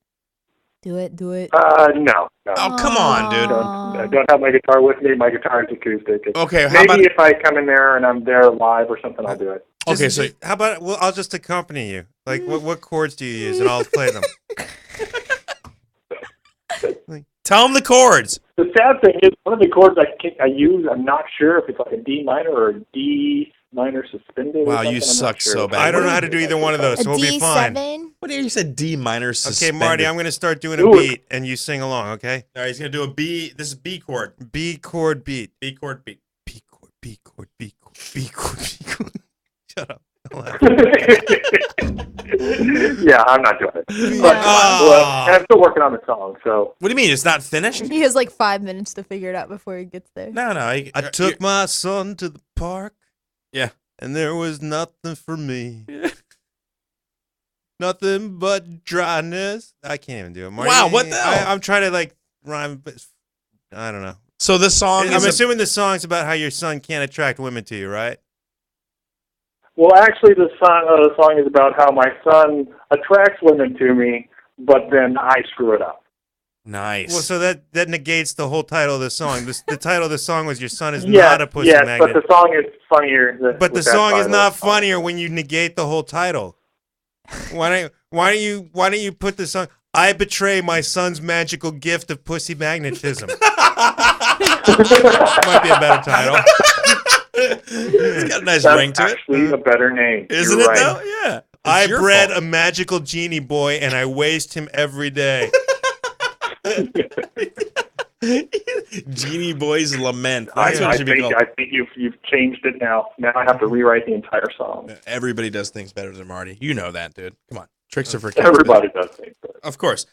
Do it. No. Oh, come on, dude. I don't have my guitar with me. My guitar is acoustic. Okay, how Maybe about if I come in there and I'm there live or something, I'll do it. okay? So How about, well, I'll just accompany you. Like, what chords do you use? And I'll play them. tell him the chords. The sad thing is, one of the chords I use, I'm not sure if it's like a D minor or a D minor suspended. Wow, or you something. I'm not suck sure. so bad. I don't know how to do either one of those, A so we'll be fine. D7. What do you said? D minor Okay, suspended. Marty, I'm going to start doing a Do it. beat, and you sing along, okay? All right, he's gonna do a B. This is B chord. B chord beat. B chord beat. B chord, B chord, B chord, B chord, B chord. Shut up. Don't laugh. Yeah, I'm not doing it. But, and I'm still working on the song, so What do you mean? It's not finished? He has like 5 minutes to figure it out before he gets there. No. I took my son to the park. Yeah. And there was nothing for me. Nothing but dryness. I can't even do it. Marty, Wow, what the hell? I'm trying to like rhyme, but I don't know. So this song I'm assuming the song's about how your son can't attract women to you, right? Well, actually, the song is about how my son attracts women to me, but then I screw it up. Nice. Well, so that negates the whole title of the song. The title of the song was "Your son is not a pussy magnet." Yes, but the song is funnier. But the song is not funnier when you negate the whole title. Why don't you put the song? I betray my son's magical gift of pussy magnetism. Might be a better title. It's got a nice That's ring to it. actually a better name. Isn't You're it, right. though? Yeah. I It's your bred fault. a magical genie boy, and I waste him every day. Genie Boy's Lament. I That's what it should be called. think you've changed it now. Now I have to rewrite the entire song. Everybody does things better than Marty. You know that, dude. Come on. Tricks are for kids. Everybody does think that. Of course.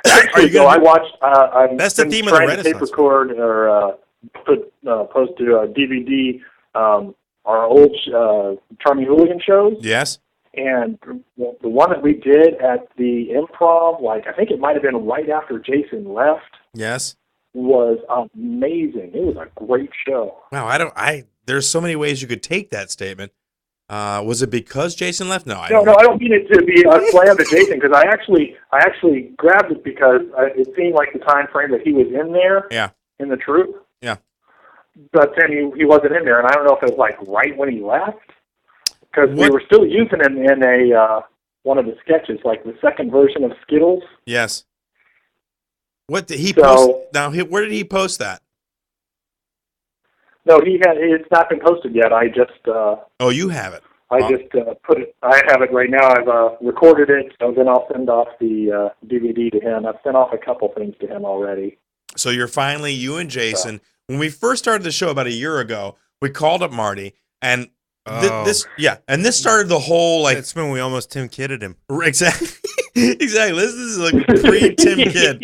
Actually, so I watched. I've That's the been theme of the trying to tape Renaissance. record or post to a DVD our old Charming Hooligan shows. Yes. And the one that we did at the Improv, like I think it might have been right after Jason left, Yes. was amazing. It was a great show. Wow. There's so many ways you could take that statement. Was it because Jason left? No, I don't mean it to be a slam to Jason because I actually grabbed it because it seemed like the time frame that he was in there. Yeah. In the troupe. Yeah. But then he wasn't in there, and I don't know if it was like right when he left because we were still using him in a one of the sketches, like the second version of Skittles. Yes. What did he post? Now, where did he post that? No, it's not been posted yet. I just Oh, you have it. I just put it. I have it right now. I've recorded it, so then I'll send off the DVD to him. I've sent off a couple things to him already. So you're finally, you and Jason, when we first started the show about a year ago, we called up Marty, and this started the whole, like... That's when we almost Tim Kidded him. Exactly. Exactly. This is like pre-Tim Kidd.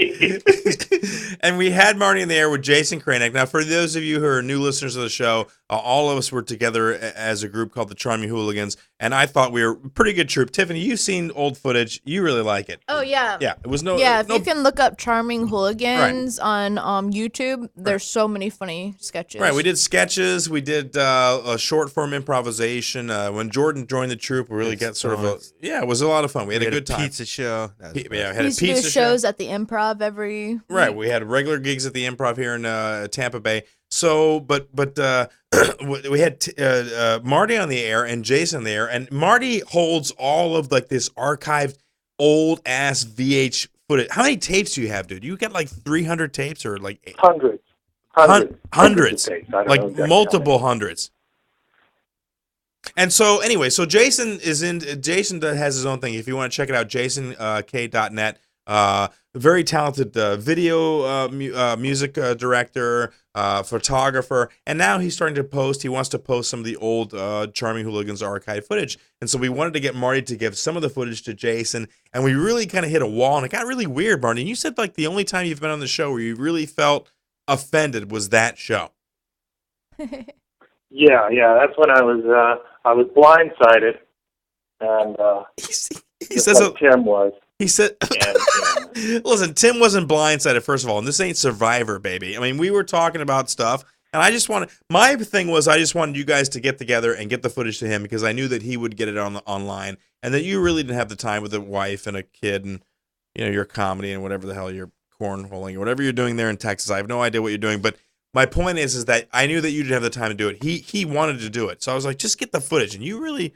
And we had Marty in the air with Jason Kranick. Now, for those of you who are new listeners of the show, all of us were together as a group called the Charming Hooligans, and I thought we were a pretty good troupe. Tiffany, you've seen old footage. You really like it. Oh, yeah. Yeah. It was no... Yeah, if no, you can look up Charming Hooligans on YouTube, there's so many funny sketches. Right, we did sketches. We did a short form improvisation. When Jordan joined the troupe, we really got sort of a... Yeah, it was a lot of fun. We had a good time. Pizza show. We had We a used to do pizza shows show. at the Improv every Right, week. we had regular gigs at the Improv here in Tampa Bay. So, but we had Marty on the air and Jason there, and Marty holds all of like this archived old ass VH footage. How many tapes do you have, dude? You got like 300 tapes or like Hundreds. Hundreds, of tapes. I don't know like exactly multiple hundreds. And so anyway, so Jason has his own thing. If you want to check it out, jasonk.net. Very talented video music director, photographer, and now he's starting to post. He wants to post some of the old Charming Hooligans archive footage. And so we wanted to get Marty to give some of the footage to Jason, and we really kind of hit a wall, and it got really weird, Marty. And you said like the only time you've been on the show where you really felt offended was that show. Yeah, that's when I was blindsided, and He says like Tim was. He said, And, listen, Tim wasn't blindsided, first of all, and this ain't Survivor, baby. I mean, we were talking about stuff, and my thing was I just wanted you guys to get together and get the footage to him because I knew that he would get it online, and that you really didn't have the time with a wife and a kid and, your comedy and whatever the hell you're cornholing or whatever you're doing there in Texas. I have no idea what you're doing, but my point is that I knew that you didn't have the time to do it. He wanted to do it, so I was like, just get the footage, and you really,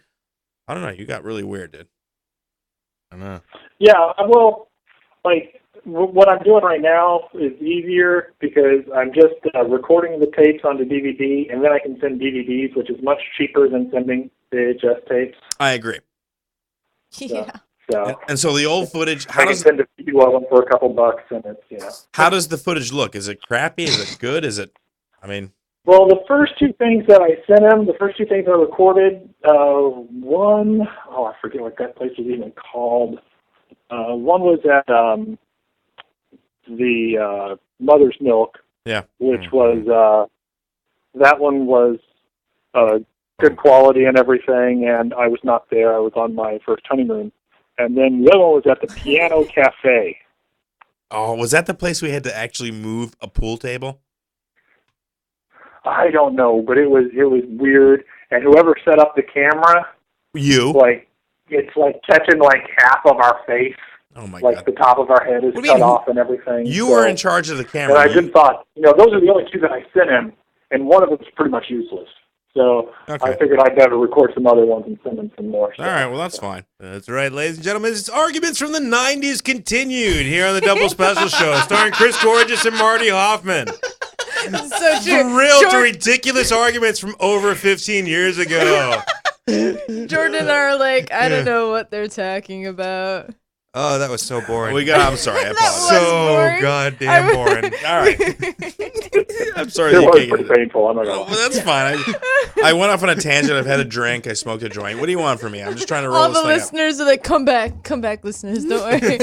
I don't know, you got really weird, dude. I don't know. yeah, well, like what I'm doing right now is easier because I'm just recording the tapes onto DVD, and then I can send DVDs, which is much cheaper than sending VHS tapes. I agree. Yeah. So And so the old footage, I can send a few of them for a couple bucks, and it's how does the footage look? Is it crappy? Is it good? Is it, I mean... Well, the first two things that I sent him, the first two things I recorded, one, I forget what that place was even called. One was at the Mother's Milk, Yeah. which was, that one was good quality and everything, and I was not there. I was on my first honeymoon. and then the other one was at the Piano Cafe. Oh, was that the place we had to actually move a pool table? I don't know, but it was weird. And whoever set up the camera, You? it's like catching like half of our face. Oh my Like God. the top of our head is What do you cut mean? off and everything. You so, were in charge of the And camera. I just thought, those are the only two that I sent him, and one of them's pretty much useless. So Okay. I figured I'd better record some other ones and send him some more. All right, well, that's fine. That's right, ladies and gentlemen. It's Arguments from the 90s continued here on the Double Special Show, starring Chris Gorges and Marty Hoffman. So true. Thrilled to ridiculous arguments from over 15 years ago. Jordan and I are like, I don't know what they're talking about. Oh, that was so boring. I'm sorry. I That apologize. was so boring. goddamn boring. All right. I'm sorry It that you was can't pretty get it. painful. I'm not Oh, gonna well, that's fine. I went off on a tangent. I've had a drink. I smoked a joint. What do you want from me? I'm just trying to roll All this the thing up. listeners are like, come back, listeners. Don't worry.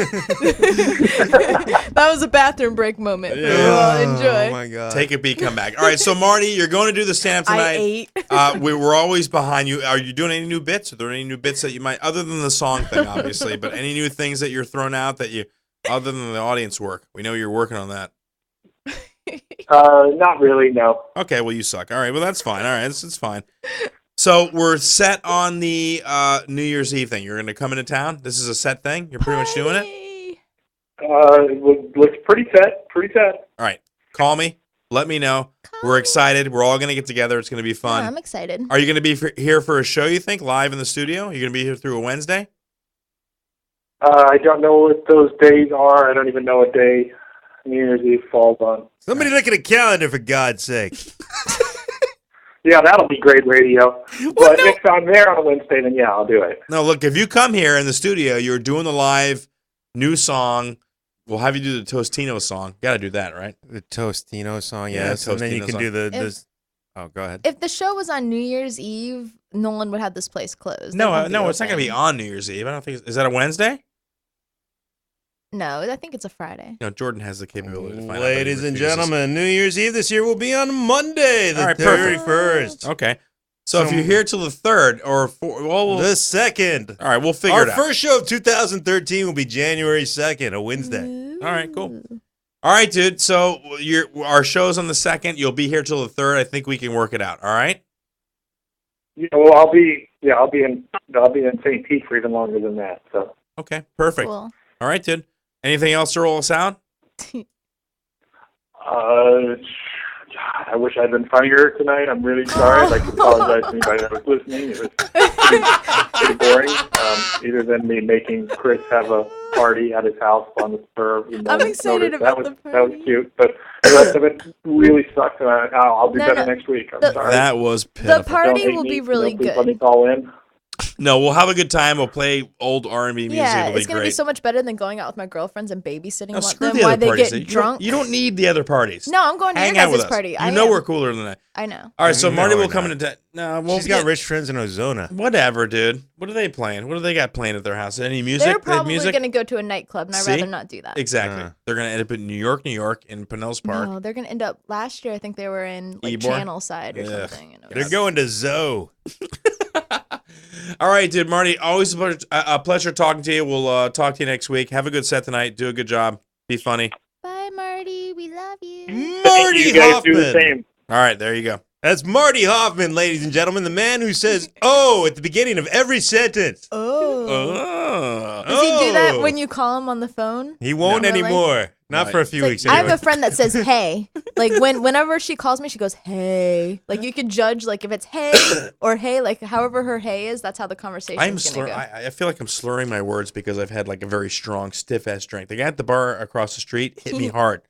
That was a bathroom break moment for you all. Enjoy. Oh, my God. Take a beat, come back. All right, so Marty, you're going to do the stand-up tonight. I ate. We're always behind you. Are you doing any new bits? Are there any new bits that you might, other than the song thing, obviously, but any new things that you're throwing out that you, other than the audience work? We know you're working on that. Not really, no. Okay, well, you suck. All right, well, that's fine. All right, it's fine. So we're set on the New Year's Eve thing. You're going to come into town? This is a set thing? You're pretty much doing it? It looks pretty set. All right, call me. Let me know. We're excited. We're all going to get together. It's going to be fun. Yeah, I'm excited. Are you going to be here for a show, you think, live in the studio? You're going to be here through a Wednesday? I don't know what those days are. I don't even know what day New Year's Eve falls on. Somebody look at a calendar, for God's sake. Yeah, that'll be great radio. But if I'm there on a Wednesday, then yeah, I'll do it. No, look, if you come here in the studio, you're doing the live new song. We'll have you do the Tostino song. Got to do that, right? The Tostino song, Yeah, yes. And then you Tostino can song. do the... If- Oh, go ahead. If the show was on New Year's Eve, Nolan would have this place closed. They No, wouldn't be it's not going to be open. on New Year's Eve. I don't think. Is that a Wednesday? No, I think it's a Friday. No, Jordan has the capability to find out. but he Ladies and refuses. gentlemen, New Year's Eve this year will be on Monday, the All right, perfect. 31st. Okay. So if you're here till the 3rd or 4th, well, The 2nd. all right, we'll figure Our it out. first show of 2013 will be January 2nd, a Wednesday. All right, cool. All right, dude. So our show's on the 2nd. You'll be here till the 3rd. I think we can work it out. All right. Well, I'll be in St. Pete for even longer than that. So Okay. Perfect. Cool. All right, dude. Anything else to roll us out? I wish I'd been funnier tonight. I'm really sorry. I'd like to apologize to anybody that was listening. It was pretty boring. Either than me making Chris have a party at his house on the spur. I'm excited about the That was party. cute, but the rest of it really sucked. And I'll do No, better no. next week. I'm The- sorry. That was The pitiful. Don't party hate will me. be really Please Let me good. call in. No, we'll have a good time. We'll play old R&B music. Yeah, It'll be it's gonna great. be so much better than going out with my girlfriends and babysitting No, them screw the while other they parties. get You don't- drunk. You don't need the other parties. No, I'm going to Hang your out with guys' us. party. You I know am. we're cooler than that. I know. All right, so No, Marty will we're come not. into. No, we'll She's got rich friends in Ozona. Whatever, dude. What are they playing? What do they got playing at their house? Any music? They're They have probably music? going to go to a nightclub, and I'd See? rather not do that. Exactly. Uh. They're gonna end up in New York, in Pinellas Park. No, they're going to end up. Last year, I think they were in like Ybor? Channel Side or Ugh. something. And it They're was- going to Zoe. All right, dude. Marty, always a pleasure talking to you. We'll talk to you next week. Have a good set tonight. Do a good job. Be funny. Bye, Marty. We love you. Marty You guys do the Hoffman. same. All right, there you go. That's Marty Hoffman, ladies and gentlemen, the man who says "oh" at the beginning of every sentence. Oh. Oh. Does he do that Oh. when you call him on the phone? He won't No. anymore. Not No. for a few It's weeks like, I anyway. have a friend that says "hey." Like whenever she calls me, she goes "hey." Like you could judge like if it's "hey" or "hey," like however her "hey" is. That's how the conversation I'm is gonna slur- go. I feel like I'm slurring my words because I've had like a very strong, stiff ass drink. The guy at the bar across the street hit me hard.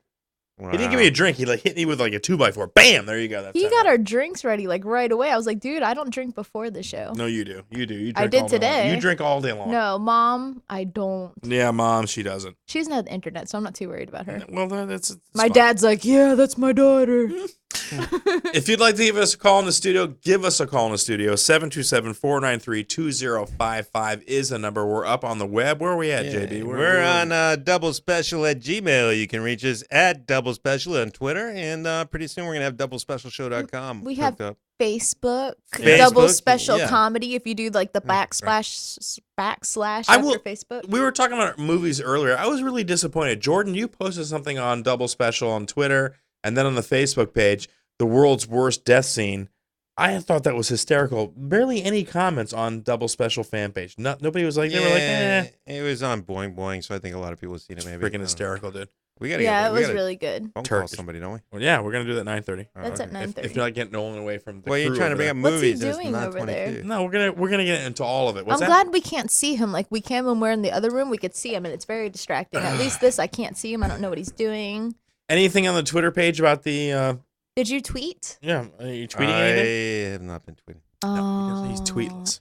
He didn't give me a drink. He like hit me with like a 2x4. Bam! There you go. That's He how got it- our drinks ready like right away. I was like, dude, I don't drink before the show. No, you do. You do. You drink I did all day long. today. You drink all day long. No, Mom, I don't. Yeah, Mom, she doesn't. She doesn't have the internet, so I'm not too worried about her. Well, that's My fine. dad's like, yeah, that's my daughter. If you'd like to give us a call in the studio, give us a call in the studio. 727-493-2055 is the number. We're up on the web. Where are we at, JB? We're on Double Special at Gmail. You can reach us at Double Special on Twitter, and pretty soon we're gonna have doublespecialshow.com. We have hooked up. Facebook, Facebook, double special yeah. comedy. If you do like the backslash I after will- Facebook. We were talking about movies earlier. I was really disappointed. Jordan, you posted something on Double Special on Twitter and then on the Facebook page, the world's worst death scene. I thought that was hysterical. Barely any comments on Double Special fan page. Nobody was like, they were like, It was on Boing Boing, so I think a lot of people have seen it. Maybe freaking hysterical, dude. We gotta Yeah, get, it we was gotta really good. phone call Turkish. somebody, don't we? Well, yeah, we're gonna do that at 9:30. That's at 9:30. If you're not getting Nolan away from the Well, you're crew trying to over bring there. up What's he movies. and it's doing not over there? 22. No, we're gonna get into all of it. What's I'm that? glad we can't see him like we can when we're in the other room. We could see him, and it's very distracting. At least this, I can't see him. I don't know what he's doing. Anything on the Twitter page about the? Did you tweet? Yeah, are you tweeting anything? I have not been tweeting. No, because he's tweetless.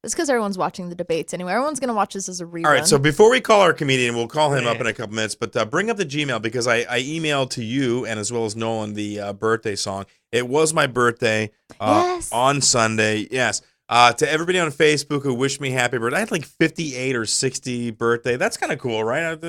It's because everyone's watching the debates anyway. Everyone's gonna watch this as a rerun. All right, so before we call our comedian, we'll call him up in a couple minutes, but bring up the Gmail because I emailed to you and as well as Nolan the birthday song. It was my birthday Yes. on Sunday. Yes. To everybody on Facebook who wished me happy birthday. I had like 58 or 60 birthday. That's kind of cool, right?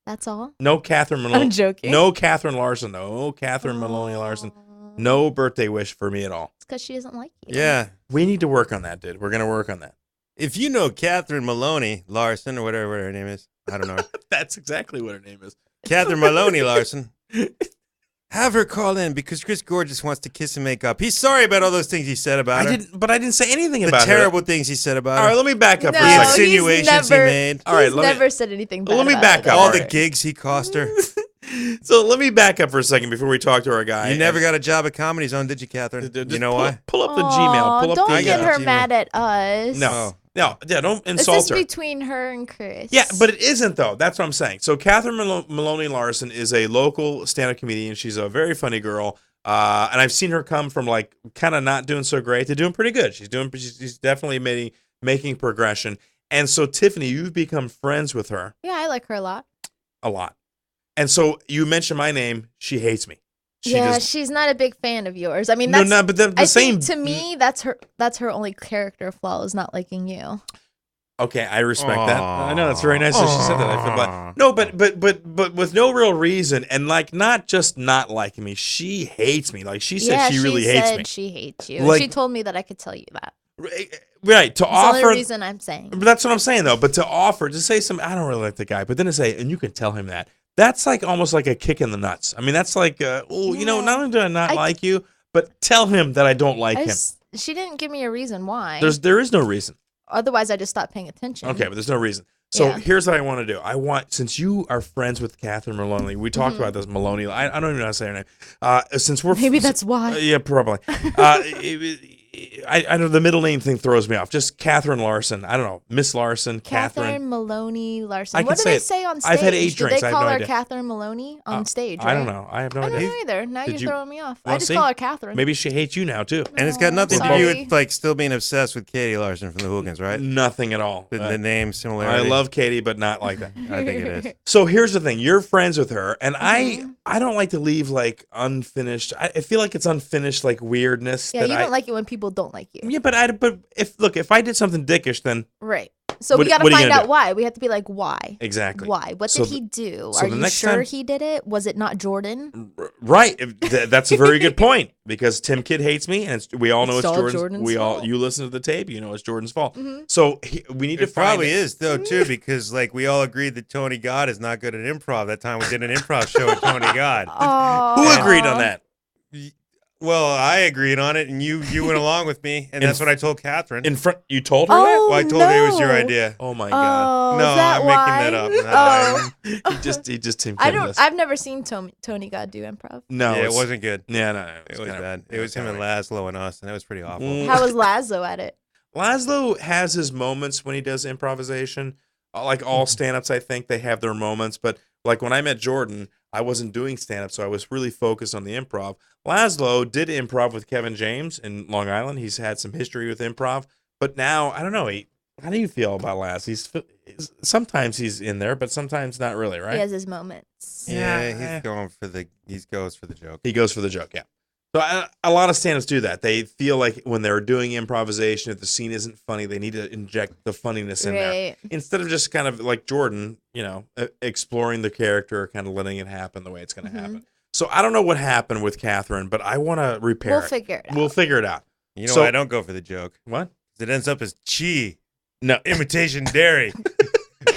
That's all. No Catherine Maloney. I'm joking. No Catherine Larson. No Catherine Maloney Larson. No birthday wish for me at all. It's because she doesn't like you. Yeah. We need to work on that, dude. We're going to work on that. If you know Catherine Maloney Larson or whatever her name is, I don't know. That's exactly what her name is. Catherine Maloney Larson. Have her call in because Chris Gorges wants to kiss and make up. He's sorry about all those things he said about her. I didn't say anything The about terrible things he said about All her. right, let me back up No, for a the second. insinuations he made. All right, He's let me- never said anything bad let me about back her. up. All All the right. gigs he cost her. So let me back up for a second before we talk to our guy. You never got a job at Comedy Zone, did you, Catherine? Just You know pull, why? Pull up the Aw, Gmail. Pull up don't the get got her Gmail. mad at us. No, Oh. no, yeah, don't This insult is her. between her and Chris. Yeah, but it isn't though. That's what I'm saying. So Catherine Maloney Larson is a local stand-up comedian. She's a very funny girl, and I've seen her come from like kind of not doing so great to doing pretty good. She's definitely making progression. And so Tiffany, you've become friends with her Yeah, I like her a lot. a lot. And so you mentioned my name. She hates me. She's not a big fan of yours. I mean, No, that's no, but the I same. think to me, that's her only character flaw is not liking you. Okay, I respect that. Aw. I know that's very nice that she said that. I feel bad. No, but with no real reason, and like not just not liking me, she hates me. Like she said, she really hates me. She hates you. Like- She told me that I could tell you that. Right to That's the only offer. reason I'm saying. But that's what I'm saying though. But to offer to say some, I don't really like the guy, but then to say, and you can tell him that. That's like almost like a kick in the nuts. I mean, that's like, not only do I not like you, but tell him that I don't like him. She didn't give me a reason why. There is no reason. Otherwise, I just stopped paying attention. Okay, but there's no reason. So Yeah. here's what I want to do. Since you are friends with Catherine Maloney, we talked about this Maloney. I don't even know how to say her name. Since we're Maybe that's why. yeah, probably. I know the middle name thing throws me off. Just Catherine Larson. I don't know, Miss Larson, Catherine. Maloney Larson. I What can do say they it. say on stage? I've had 8 drinks. Do I they have call no her idea. Catherine Maloney on stage? I don't right? know. I have no I don't idea. know either. Now Did you're you- throwing me off. Well, I just see? call her Catherine. Maybe she hates you now too. And it's got nothing to do sorry. with like still being obsessed with Katie Larson from the Hooligans, right? Nothing at all. The name I similarity. love Katie, but not like that. I think it is. So here's the thing: you're friends with her, and Mm-hmm. I don't like to leave like unfinished. I feel like it's unfinished, like weirdness. Yeah, that you don't like it when people don't like you. Yeah, but if I did something dickish, then Right. So What- we got to what are you find gonna out do? why. We have to be like, why? exactly Why? What So did he do? so Are the you next sure time- he did it? Was it not Jordan? Right. That's a very good point because Tim Kidd hates me, and we all know It's it's all Jordan's. Jordan's We all fault. you listen to the tape, you know it's Jordan's fault. Mhm. So we need to It probably find is though too, because like we all agreed that Tony God is not good at improv. That time we did an improv show with Tony God. Who agreed on that? Well, I agreed on it, and you went along with me, and In- that's what I told Catherine. In front, you told her Oh, that? Well, I told her it was your no. idea. Oh my god! Oh, No, is that I'm why? making that up. Oh, He just Tim I Kidd don't. us. I've never seen Tony God do improv. No, Yeah, it it's- wasn't good. Yeah, no, It was kinda- bad. It was him and Laszlo and us, and it was pretty awful. Mm. How was Lazo at it? Laszlo has his moments when he does improvisation. Like all stand-ups, I think they have their moments. But like when I met Jordan, I wasn't doing stand-up, so I was really focused on the improv. Laszlo did improv with Kevin James in Long Island. He's had some history with improv. But now, I don't know. How do you feel about Laz? Sometimes he's in there, but sometimes not really, right? He has his moments. Yeah, he goes for the joke. He goes for the joke, yeah. So a lot of stand-ups do that. They feel like when they're doing improvisation, if the scene isn't funny, they need to inject the funniness in there. Right. Instead of just kind of like Jordan, exploring the character, kind of letting it happen the way it's going to happen. So I don't know what happened with Catherine, but I want to repair We'll it. figure it out. We'll figure it out. You know So- why I don't go for the joke? What? It ends up as chi, No. imitation dairy.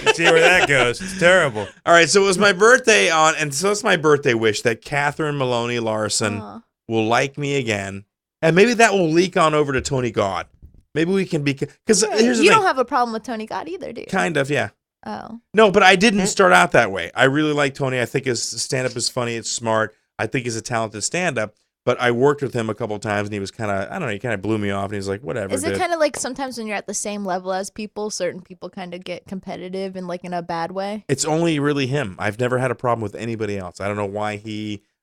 You see where that goes. It's terrible. All right, so it was my birthday and so it's my birthday wish that Catherine Maloney Larson will like me again. And maybe that will leak on over to Tony God. Maybe we can be, because here's the You thing. don't have a problem with Tony God either, do you? Kind of, yeah. Oh. No, but I didn't start out that way. I really like Tony. I think his stand-up is funny. It's smart. I think he's a talented stand-up. But I worked with him a couple of times, and he was kind of, I don't know, he kind of blew me off, and he's like, whatever, Is it dude. kind of like sometimes when you're at the same level as people, certain people kind of get competitive and like in a bad way? It's only really him. I've never had a problem with anybody else. I don't know why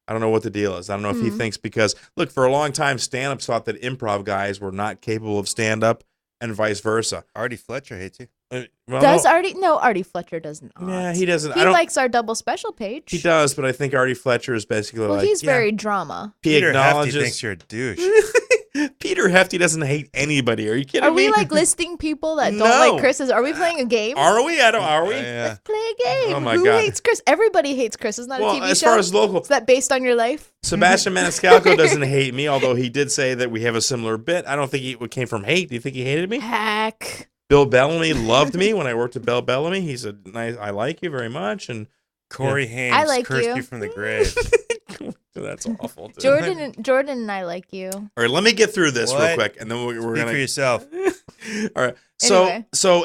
I don't know what the deal is. I don't know if he thinks because, look, for a long time, stand-ups thought that improv guys were not capable of stand-up and vice versa. Artie Fletcher hates you. Artie Fletcher does not. Yeah, he doesn't. He likes our double special page. He does, but I think Artie Fletcher is basically Well, like, he's very drama. He Peter acknowledges. Hefty thinks you're a douche. Peter Hefty doesn't hate anybody. Are you kidding Are me? we like listing people that don't No. like Chris's? Are we playing a game? Are we? Are we? Yeah. Play a game. Oh my Who God. hates Chris? Everybody hates Chris. It's not a Well, TV as show. far as local, Is that based on your life? Sebastian Maniscalco doesn't hate me, although he did say that we have a similar bit. I don't think it came from hate. Do you think he hated me? Heck. Bill Bellamy loved me when I worked at Bill Bellamy. He said, "Nice, I like you very much." And Corey Haim I like cursed you. you from the grave. that's awful. Dude. Jordan and I like you. All right, let me get through this real What? quick, and then we're Speak gonna. for yourself. All right.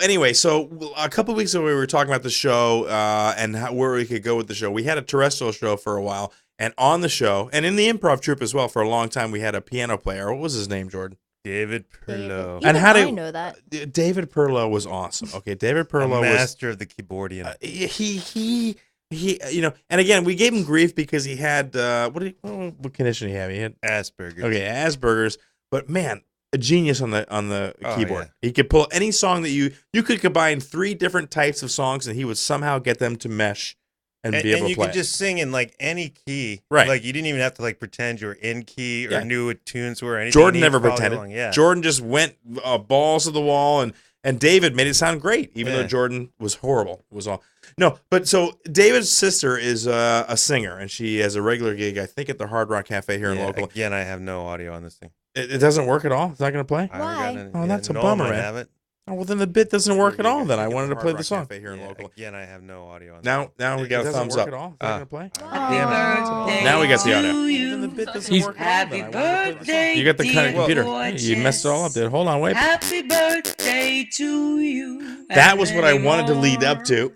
Anyway, so a couple weeks ago we were talking about the show and where we could go with the show. We had a terrestrial show for a while, and on the show, and in the improv troupe as well, for a long time, we had a piano player. What was his name, Jordan? David Perlow. And how I know that. David Perlow was awesome. Okay, David Perlow was master of the keyboardian. he you know, and again, we gave him grief because he had what condition did he have? He had Asperger's. Okay, Asperger's. But man, a genius on the keyboard. Yeah. He could pull any song that you could combine 3 different types of songs, and he would somehow get them to mesh and be able to play. And you could just sing in like any key. Right. Like you didn't even have to like pretend you were in key or Yeah. knew what tunes were or anything. Jordan You never followed pretended. along. Yeah. Jordan just went balls to the wall, and David made it sound great, even though Yeah. Jordan was horrible. Was all no, but so David's sister is a singer, and she has a regular gig, I think, at the Hard Rock Cafe here in local. Again, I have no audio on this thing. It doesn't work at all. It's not going to play. I haven't Why? gotten Oh, that's a Noel bummer, might man. have it. Oh, well, then the bit doesn't work at all. Then I wanted to play the song. Here in local. Again, I have no audio on Now we got a thumbs up. At all. Is that going to play? Aw. Now we got the audio. you. Then the bit doesn't work at all. Happy Then I wanted to play the song. birthday, You got the kind of dear computer. gorgeous. You messed it all up, dude. Hold on, wait. Happy birthday to you. That and was what I many wanted to lead up more. to.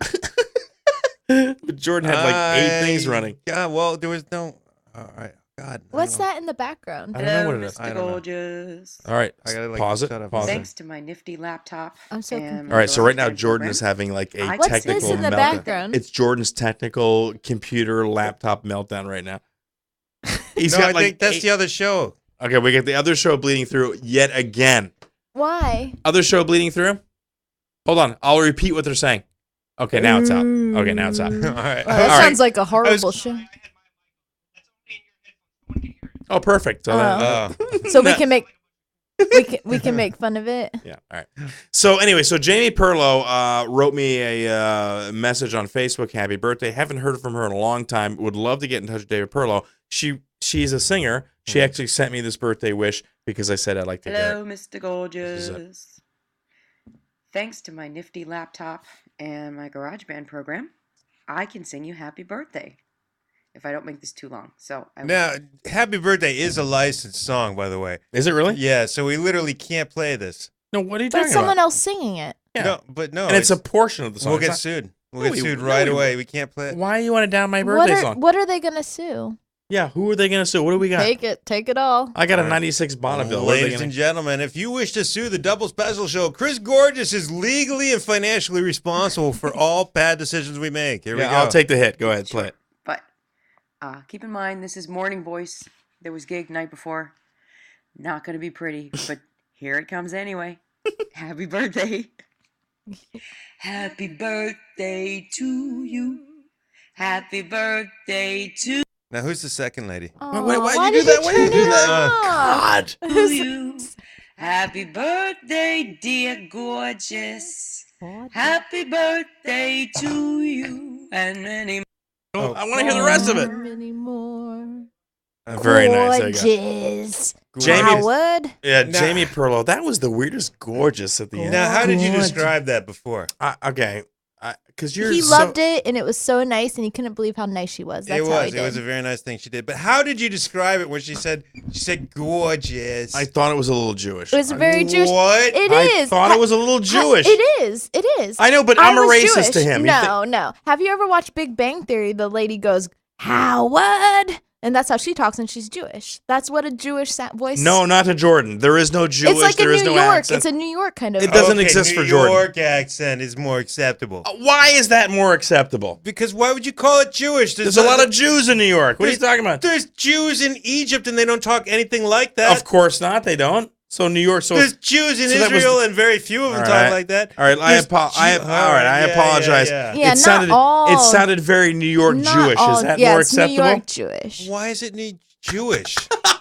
But Jordan had like 8 things running. Yeah, well, there was no. All right. God. I What's don't know. that in the background? I don't know Hello, what it is. I Mr. don't know. Gorges. All right, I gotta, like, pause it. shut up. Pause it. Thanks to my nifty laptop. I'm so and confused. my All right, so right now GarageBand Jordan program. is having like a What's technical this in the meltdown. background? It's Jordan's technical computer laptop meltdown right now. He's No, got I like think that's 8 the other show. Okay, we got the other show bleeding through yet again. Why? Other show bleeding through? Hold on, I'll repeat what they're saying. Okay, now it's out. Okay, now it's out. All right. Well, that All right. sounds like a horrible show. Oh, perfect. So Oh. So we can make we can make fun of it. Yeah. All right. So anyway, so Jamie Perlow wrote me a message on Facebook. Happy birthday. Haven't heard from her in a long time. Would love to get in touch with David Perlow. She's a singer. She actually sent me this birthday wish because I said I'd like to hear Hello, it. Mr. Gorges. Thanks to my nifty laptop and my GarageBand program, I can sing you happy birthday. If I don't make this too long. So I will. Now, Happy Birthday is a licensed song, by the way. Is it really? Yeah, so we literally can't play this. No. What are you But talking someone about? else singing it. Yeah. No, but no. And it's a portion of the song. We'll It's get not- sued. We'll No, get we- sued no, right we- away. We can't play it. Why you want to down my birthday song? What are they gonna sue? Yeah. Who are they gonna sue? What do we got? Take it all. I got a '96 Bonneville. What are they Ladies gonna- and gentlemen, if you wish to sue the Double Special Show, Chris Gorges is legally and financially responsible for all bad decisions we make. Here we Yeah, go. I'll take the hit. Go ahead, play it. But keep in mind, this is Morning Voice. There was gig night before. Not going to be pretty, but here it comes anyway. Happy birthday. Happy birthday to you. Happy birthday to Now, who's the second lady? wait, why'd Why you do did that? Why'd you turn do it that? off? God. you. Happy birthday, dear gorgeous. Happy birthday to you and many more. I want to hear the rest of it. Many more. Very nice. There you go. Gorgeous. Howard. Yeah, Now- Jamie Perlow. That was the weirdest gorgeous at the end. Now, how did you describe that before? Okay. Because you're He loved it, and it was so nice, and he couldn't believe how nice she was. That's It how he was. did. It was a very nice thing she did. But how did you describe it when she said gorgeous? I thought it was a little Jewish. It was very Jewish. What? It I is. thought it was a little Jewish. It is. It is. I know, but I I'm a was racist Jewish. to him. No. Have you ever watched Big Bang Theory? The lady goes, Howard. And that's how she talks, and she's Jewish. That's what a Jewish voice. No, not to Jordan. There is no Jewish. It's like there a is New no York. accent. It's a New York kind of. It doesn't exist for Jordan. New York accent is more acceptable. Why is that more acceptable? Because why would you call it Jewish? There's a lot of Jews in New York. What are you talking about? There's Jews in Egypt, and they don't talk anything like that. Of course not. They don't. So New York. So There's Jews in so that Israel, was- and very few of them All talk right. like that. All right, I apologize. Yeah. Yeah, it sounded not all. it sounded very New York Not Jewish. all- Is that yeah, more it's acceptable? New York Jewish. Why is it Jewish?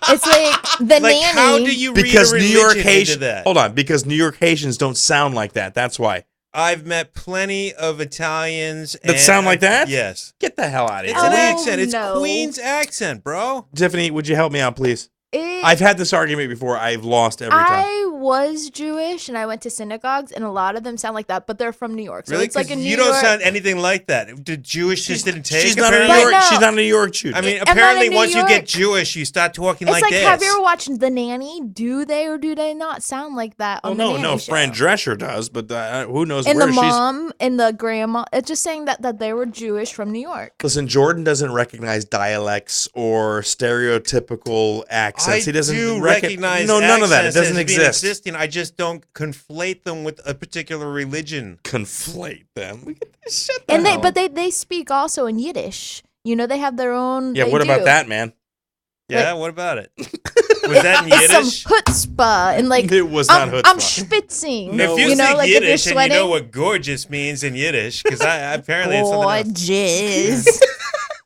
It's like the Like, nanny. how do you Because read a New York religion into Haitians. that? Hold on, because New York Haitians don't sound like that. That's why. I've met plenty of Italians That sound like that? Yes. Get the hell out of here. It's an Oh, accent. It's no. Queen's accent, bro. Tiffany, would you help me out, please? It- I've had this argument before. I've lost every time. I was Jewish, and I went to synagogues, and a lot of them sound like that, but they're from New York. So Really? it's like a 'Cause New you York. don't sound anything like that. The Jewish just didn't take. She's not a New apparently? York. But no. She's not a New York Jew. I mean, I'm not apparently, in New once you York. get Jewish, you start talking It's like like, this. have you ever watched The Nanny? Do they or do they not sound like that Oh on the no, Nanny no. show? Fran Drescher does, but who knows And where the she's. mom and the grandma. It's just saying that they were Jewish from New York. Listen, Jordan doesn't recognize dialects or stereotypical accents. He doesn't do recognize. recognize No, none of that. It accents doesn't as being exist. existing. I just don't conflate them with a particular religion. Conflate them. Shut the And hell up. they speak also in Yiddish. You know, they have their own. Yeah, they what about do. that, man? Yeah, what about it? Was that in It's some Yiddish? chutzpah and like It was not I'm chutzpah. schwitzing. No. If you, you know, speak like Yiddish if you're and you know sweating. what gorgeous means in Yiddish, because apparently it's something else. Gorgeous.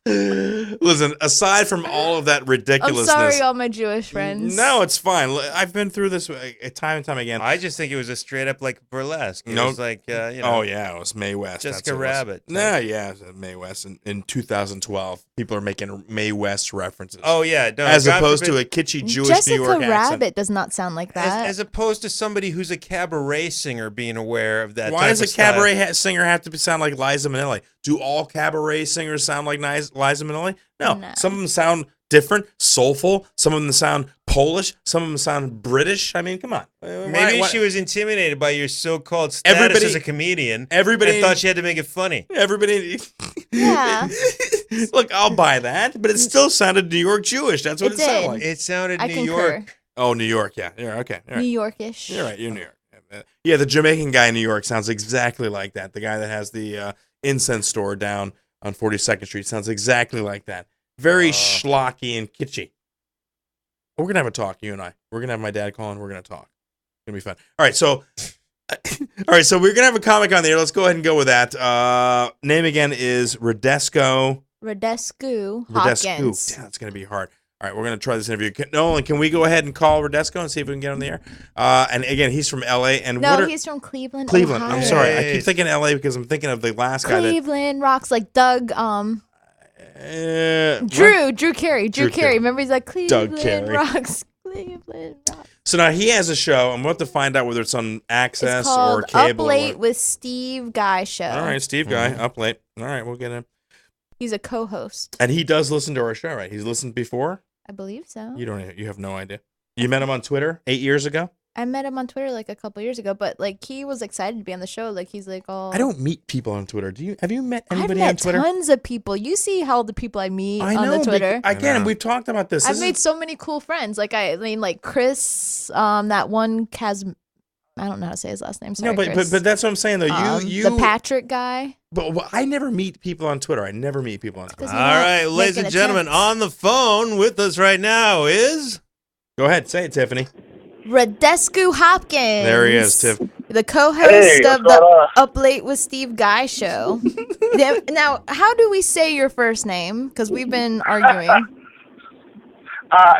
Listen, aside from all of that I'm ridiculousness. sorry, all my Jewish friends. No, it's fine. I've been through this time and time again. I just think it was a straight up like burlesque. It No. was like, you know. Oh yeah, it was Mae West. Jessica That's what it was. Rabbit. Nah, yeah, it was Mae West in 2012. People are making Mae West references. Oh yeah, no, as God opposed forbid- to a kitschy Jewish Jessica New York Rabbit accent. does not sound like that. as opposed to somebody who's a cabaret singer being aware of that. Why type does a of style. cabaret singer have to sound like Liza Minnelli? Do all cabaret singers sound like Liza Minnelli? No. No. Some of them sound different, soulful. Some of them sound Polish. Some of them sound British. I mean, come on. Maybe she was intimidated by your so-called status Everybody- as a comedian. everybody- and thought she had to make it funny. Everybody. Yeah. Look, I'll buy that, but it still sounded New York Jewish. That's what It it, sounded did. like. It sounded I New concur. York. Oh, New York. Yeah. Yeah. Okay. All right. New Yorkish. You're right. You're New York. Yeah, the Jamaican guy in New York sounds exactly like that. The guy that has the incense store down on 42nd Street sounds exactly like that. Very schlocky and kitschy. We're gonna have a talk, you and I. We're gonna have my dad call and we're gonna talk. It's gonna be fun. All right, so we're gonna have a comic on there. Let's go ahead and go with that. Name again is Rodescu. Rodescu Hopkins. Damn, it's gonna be hard. All right, we're going to try this interview. Nolan, can we go ahead and call Rodescu and see if we can get on the air? And again, he's from L.A. And No, he's from Cleveland. Cleveland. Ohio. I'm sorry. I Hey. keep thinking L.A. because I'm thinking of the last guy that... Cleveland rocks like Doug. Drew Carey. Drew Carey. Drew Carey. Remember, he's like Cleveland Carey. rocks. Cleveland rocks. So now he has a show. I'm about to find out whether it's on Access It's called or cable. Up or Late what. with Steve Guy Show. All right, Steve Guy, Up Late. All right, we'll get him. He's a co-host. And he does listen to our show, right? He's listened before? I believe so. You have no idea. You met him on Twitter 8 years ago? I met him on Twitter like a couple years ago, but like he was excited to be on the show. Like he's like, oh, I don't meet people on Twitter. Have you met anybody I've on met Twitter? tons of people. You see how the people I meet I on know. the Twitter. Again, I know. we've talked about this. I've This made is- so many cool friends. Like I mean, like Chris, that one I don't know how to say his last name. Sorry, no, but Chris. that's what I'm saying though. You the Patrick guy. But I never meet people on Twitter. I never meet people on Twitter. Does All he not right, make ladies an and gentlemen, attempt? on the phone with us right now is... Go ahead, say it, Tiffany. Rodescu Hopkins. There he is, Tiff. The co-host Hey, what's of the going on? Up Late with Steve Guy show. Now, how do we say your first name? Because we've been arguing.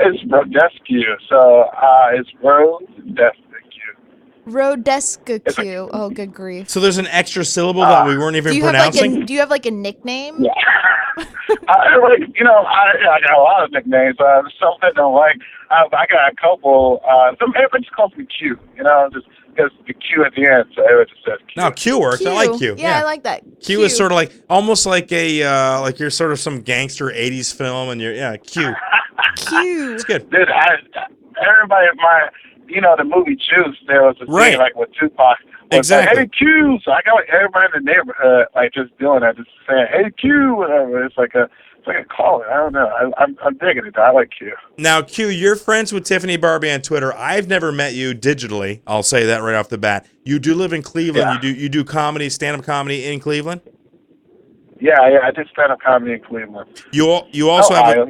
It's Rodescu, so it's Rodescu. Rodescu. Oh, good grief. So there's an extra syllable that we weren't even Do you have pronouncing. do you have like a nickname? Yeah. I got a lot of nicknames. Some I don't like. I got a couple. Everybody just calls me Q. Just because the Q at the end, so everybody just says Q. No, Q works. Q. I like Q. Yeah, I like that. Q is sort of like almost like a like you're sort of some gangster '80s film, and you're Q. Q. It's good. Dude, everybody at the movie Juice, there was a scene like with Tupac. Exactly. Like, hey Q. So I got like everybody in the neighborhood like just doing that, just saying, hey Q, whatever. It's like a caller. I don't know. I'm digging it. I like Q. Now, Q, you're friends with Tiffany Barbee on Twitter. I've never met you digitally. I'll say that right off the bat. You do live in Cleveland. Yeah. You do comedy, stand-up comedy in Cleveland? Yeah, I did stand-up comedy in Cleveland. You also Ohio,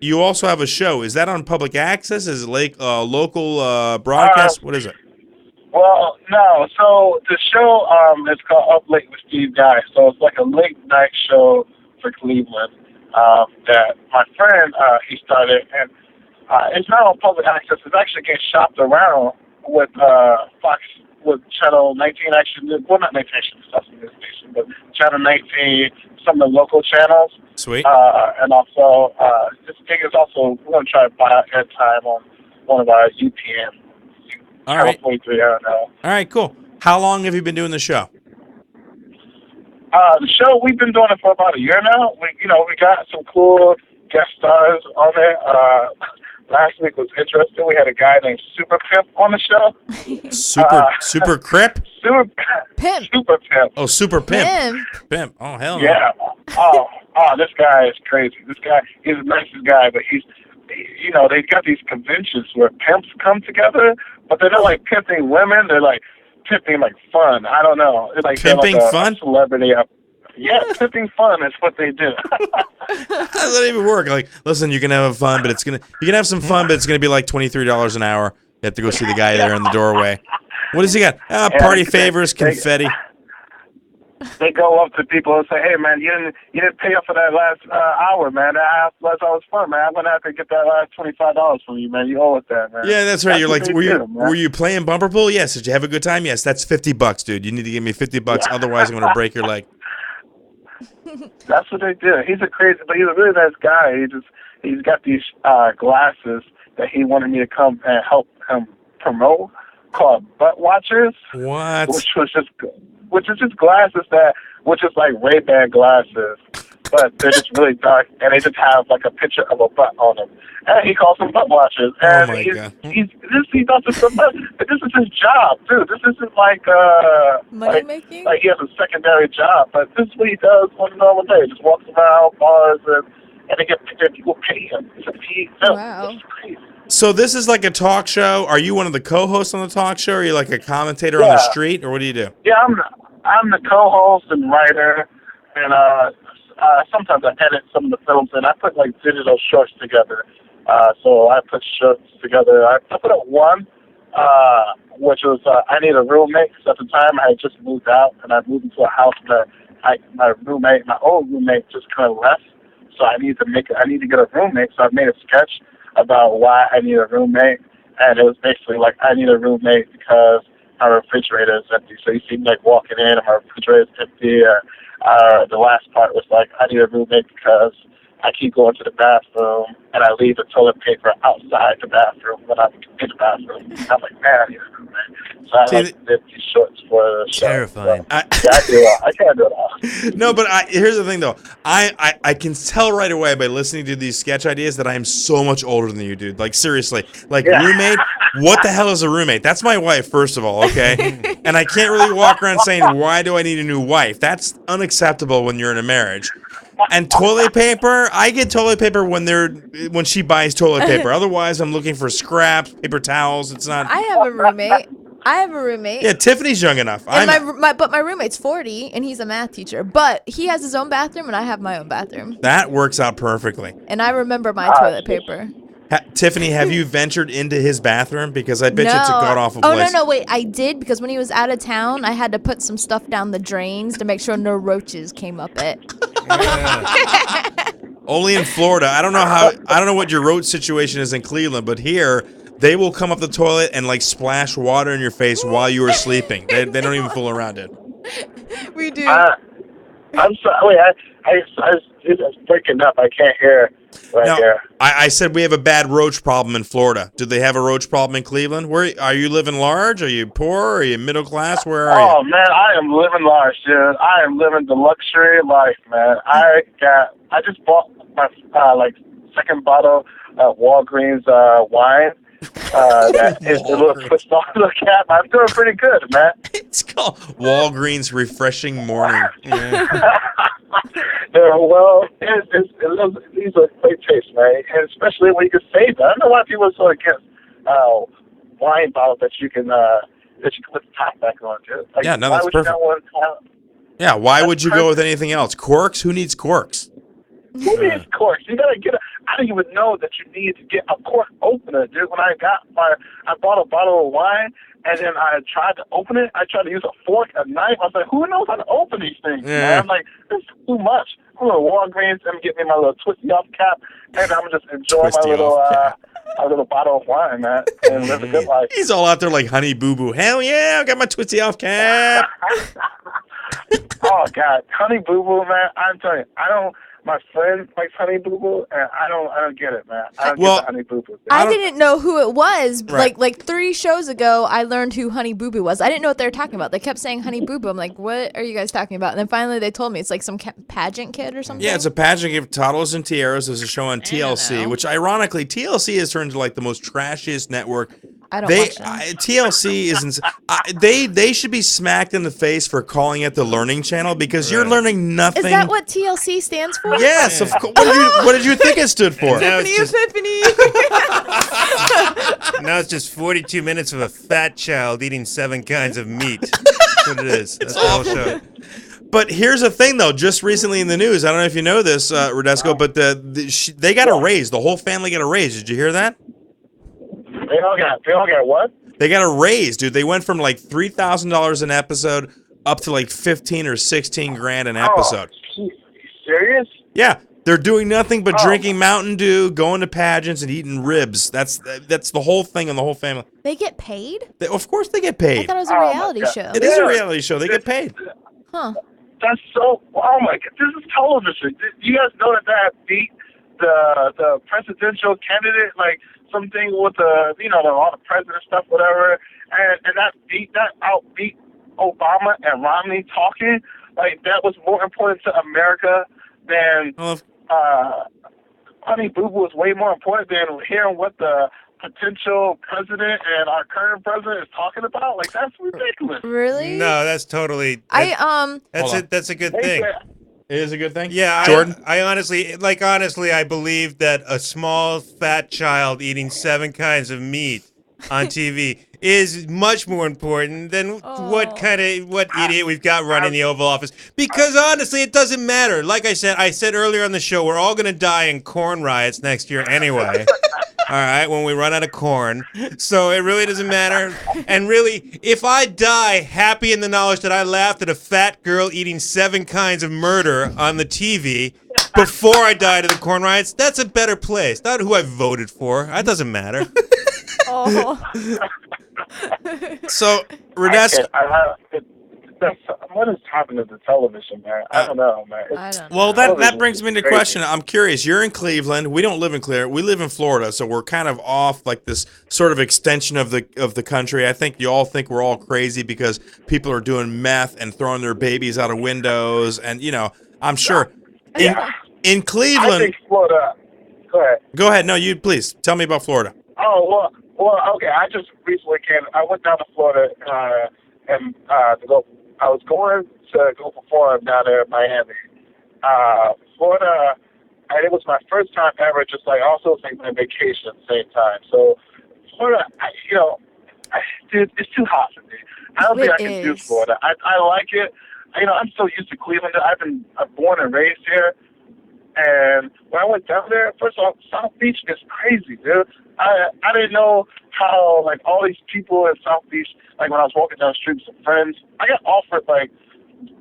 you also have a show. Is that on public access? Is it local broadcast? What is it? Well, no. So the show is called Up Late with Steve Guy. So it's like a late night show for Cleveland that my friend he started, and it's not on public access. It's actually getting shopped around with Fox, with Channel 19. Actually, well, not 19 actually, that's this station, but Channel 19, some of the local channels. Sweet. And also, this thing is also we're gonna try to buy airtime on one of our UPN. All right. 43, I don't know. All right, cool. How long have you been doing the show? The show, we've been doing it for about a year now. We got some cool guest stars on it. Last week was interesting. We had a guy named Super Pimp on the show. Super Crip? Super Pimp. Super Pimp. Oh, Super Pimp. Pimp. Oh, hell no. Yeah. This guy is crazy. This guy, he's the nicest guy, but they've got these conventions where pimps come together, but they're not like pimping women. They're like pimping like fun. I don't know. It's like pimping fun? Celebrity. Yeah, pimping fun is what they do. How does that even work? Like, listen, you can have fun, but you can have some fun, but it's gonna be like $23 an hour. You have to go see the guy there in the doorway. What does he got? Party favors, confetti. They go up to people and say, "Hey, man, you didn't pay up for that last hour, man. That last hour was fun, man. I'm gonna have to get that last $25 from you, man. You owe us that, man." Yeah, that's right. You're like, were you playing bumper pool? Yes. Did you have a good time? Yes. That's $50, dude. You need to give me $50, otherwise I'm gonna break your leg. That's what they do. He's a really nice guy. He's got these glasses that he wanted me to come and help him promote called Butt Watchers. What? Which is just glasses which is like Ray-Ban glasses, but they're just really dark, and they just have like a picture of a butt on them. And he calls them butt watchers. And oh my God. He does this so much. This is his job, dude. This isn't like money making. Like he has a secondary job, but this is what he does on a normal day. He just walks around bars and people pay him. It's a paid film. Wow. It's crazy. So this is like a talk show. Are you one of the co-hosts on the talk show? Or are you like a commentator on the street, or what do you do? Yeah, I'm the co-host and writer, and sometimes I edit some of the films, and I put like digital shorts together. So I put shorts together. I put up one, which was I Need a Roommate. Because at the time I had just moved out, and I moved into a house that my old roommate just kind of left. So I need to get a roommate. So I made a sketch about why I need a roommate, and it was basically like I need a roommate because my refrigerator is empty. So you see me like walking in and my refrigerator is empty. The last part was like I need a roommate because I keep going to the bathroom and I leave the toilet paper outside the bathroom when I'm in the bathroom. I'm like, man, I need a roommate. So I did these shorts for the show. Terrifying. So, I can't do it all. No, but here's the thing, though. I can tell right away by listening to these sketch ideas that I am so much older than you, dude. Like, seriously. Like, roommate? What the hell is a roommate? That's my wife, first of all, okay? And I can't really walk around saying, why do I need a new wife? That's unacceptable when you're in a marriage. And toilet paper, I get toilet paper when she buys toilet paper. Otherwise, I'm looking for scraps, paper towels. It's not. I have a roommate. Yeah, Tiffany's young enough. And my roommate's 40, and he's a math teacher. But he has his own bathroom, and I have my own bathroom. That works out perfectly. And I remember my toilet paper. Tiffany, have you ventured into his bathroom? Because I bet you it's a god-awful place. No, wait. I did, because when he was out of town, I had to put some stuff down the drains to make sure no roaches came up it. Only in Florida. I don't know what your road situation is in Cleveland, but here they will come up the toilet and like splash water in your face while you are sleeping. They don't even fool around it. We do. I'm sorry. Wait, it's breaking up. I can't hear now, here. I said we have a bad roach problem in Florida. Do they have a roach problem in Cleveland? Where are you living large? Are you poor? Are you middle class? Where are you? Oh man, I am living large, dude. I am living the luxury life, man. I just bought my second bottle of Walgreens wine. That is a little twist off the cap. I'm doing pretty good, man. It's called Walgreens Refreshing Morning. Yeah. Well, these are great taste, man, and especially when you can save that. I don't know why people are so against wine bottles that you can put the top back on, dude. Like, Yeah, no, why that's would perfect. You not want Yeah, why would you go with anything else? Corks? Who needs corks? Who needs corks? You gotta get I didn't even know that you need to get a cork opener, dude. When I bought a bottle of wine, and then I tried to open it. I tried to use a fork, a knife. I was like, who knows how to open these things, man? I'm like, this is too much. I'm going to Walgreens and get me my little twisty off cap, and I'm just enjoy my little bottle of wine, man, and live a good life. He's all out there like Honey Boo Boo. Hell yeah, I got my twisty off cap. Oh God, Honey Boo Boo, man. I'm telling you, my friend likes Honey Boo Boo, and I don't get it, man. I don't get the Honey Boo Boo thing. I didn't know who it was. Right. Like 3 shows ago, I learned who Honey Boo Boo was. I didn't know what they were talking about. They kept saying Honey Boo Boo. I'm like, what are you guys talking about? And then finally they told me it's like some pageant kid or something. Yeah, it's a pageant of Toddlers and Tiaras. There's a show on TLC, which ironically, TLC has turned into like the most trashiest network. I don't watch them. TLC isn't. They should be smacked in the face for calling it the Learning Channel because you're learning nothing. Is that what TLC stands for? Yes, of course. What did you think it stood for? Epiphany. Now it's just 42 minutes of a fat child eating 7 kinds of meat. That's what it is. That's the whole show. But here's the thing, though. Just recently in the news, I don't know if you know this, Rodescu, but they got a raise. The whole family got a raise. Did you hear that? They all got what? They got a raise, dude. They went from like $3,000 an episode up to like 15 or 16 grand an episode. Oh, you serious? Yeah, they're doing nothing but drinking Mountain Dew, going to pageants, and eating ribs. That's the whole thing on the whole family. They get paid? Of course they get paid. I thought it was a reality show. It is a reality show. They get paid. Huh. That's so. Oh my God! This is television. You guys know that beat the presidential candidate, like something with all the president stuff, whatever, and that outbeat Obama and Romney talking. Like that was more important to America than Honey Boo Boo was way more important than hearing what the potential president and our current president is talking about. Like that's ridiculous. Really? No, that's totally. That's a good thing. It is a good thing? Yeah, Jordan? I honestly, I believe that a small fat child eating 7 kinds of meat on TV is much more important than what idiot we've got running the Oval Office. Because honestly, it doesn't matter. Like I said earlier on the show, we're all going to die in corn riots next year anyway. All right, when we run out of corn. So it really doesn't matter. And really, if I die happy in the knowledge that I laughed at a fat girl eating 7 kinds of murder on the TV before I died of the corn riots, that's a better place. Not who I voted for. That doesn't matter. So, Rodescu. What is happening to television, man? I don't know, man. Well, that brings me to question. I'm curious. You're in Cleveland. We don't live in Cleveland. We live in Florida, so we're kind of off like this sort of extension of the country. I think you all think we're all crazy because people are doing meth and throwing their babies out of windows, and I'm sure in Cleveland. I think Florida. Go ahead. Go ahead. No, you please tell me about Florida. Oh well, okay. I just recently I went down to Florida and to go. I was going to go perform down there in Miami. Florida, and it was my first time ever, just like also like my vacation at the same time. So Florida, dude, it's too hot for me. I don't think I can do Florida. I like it. I'm so used to Cleveland. I'm born and raised here. And when I went down there, first of all, South Beach is crazy, dude. I didn't know how, like, all these people in South Beach, like, when I was walking down the street with some friends, I got offered, like,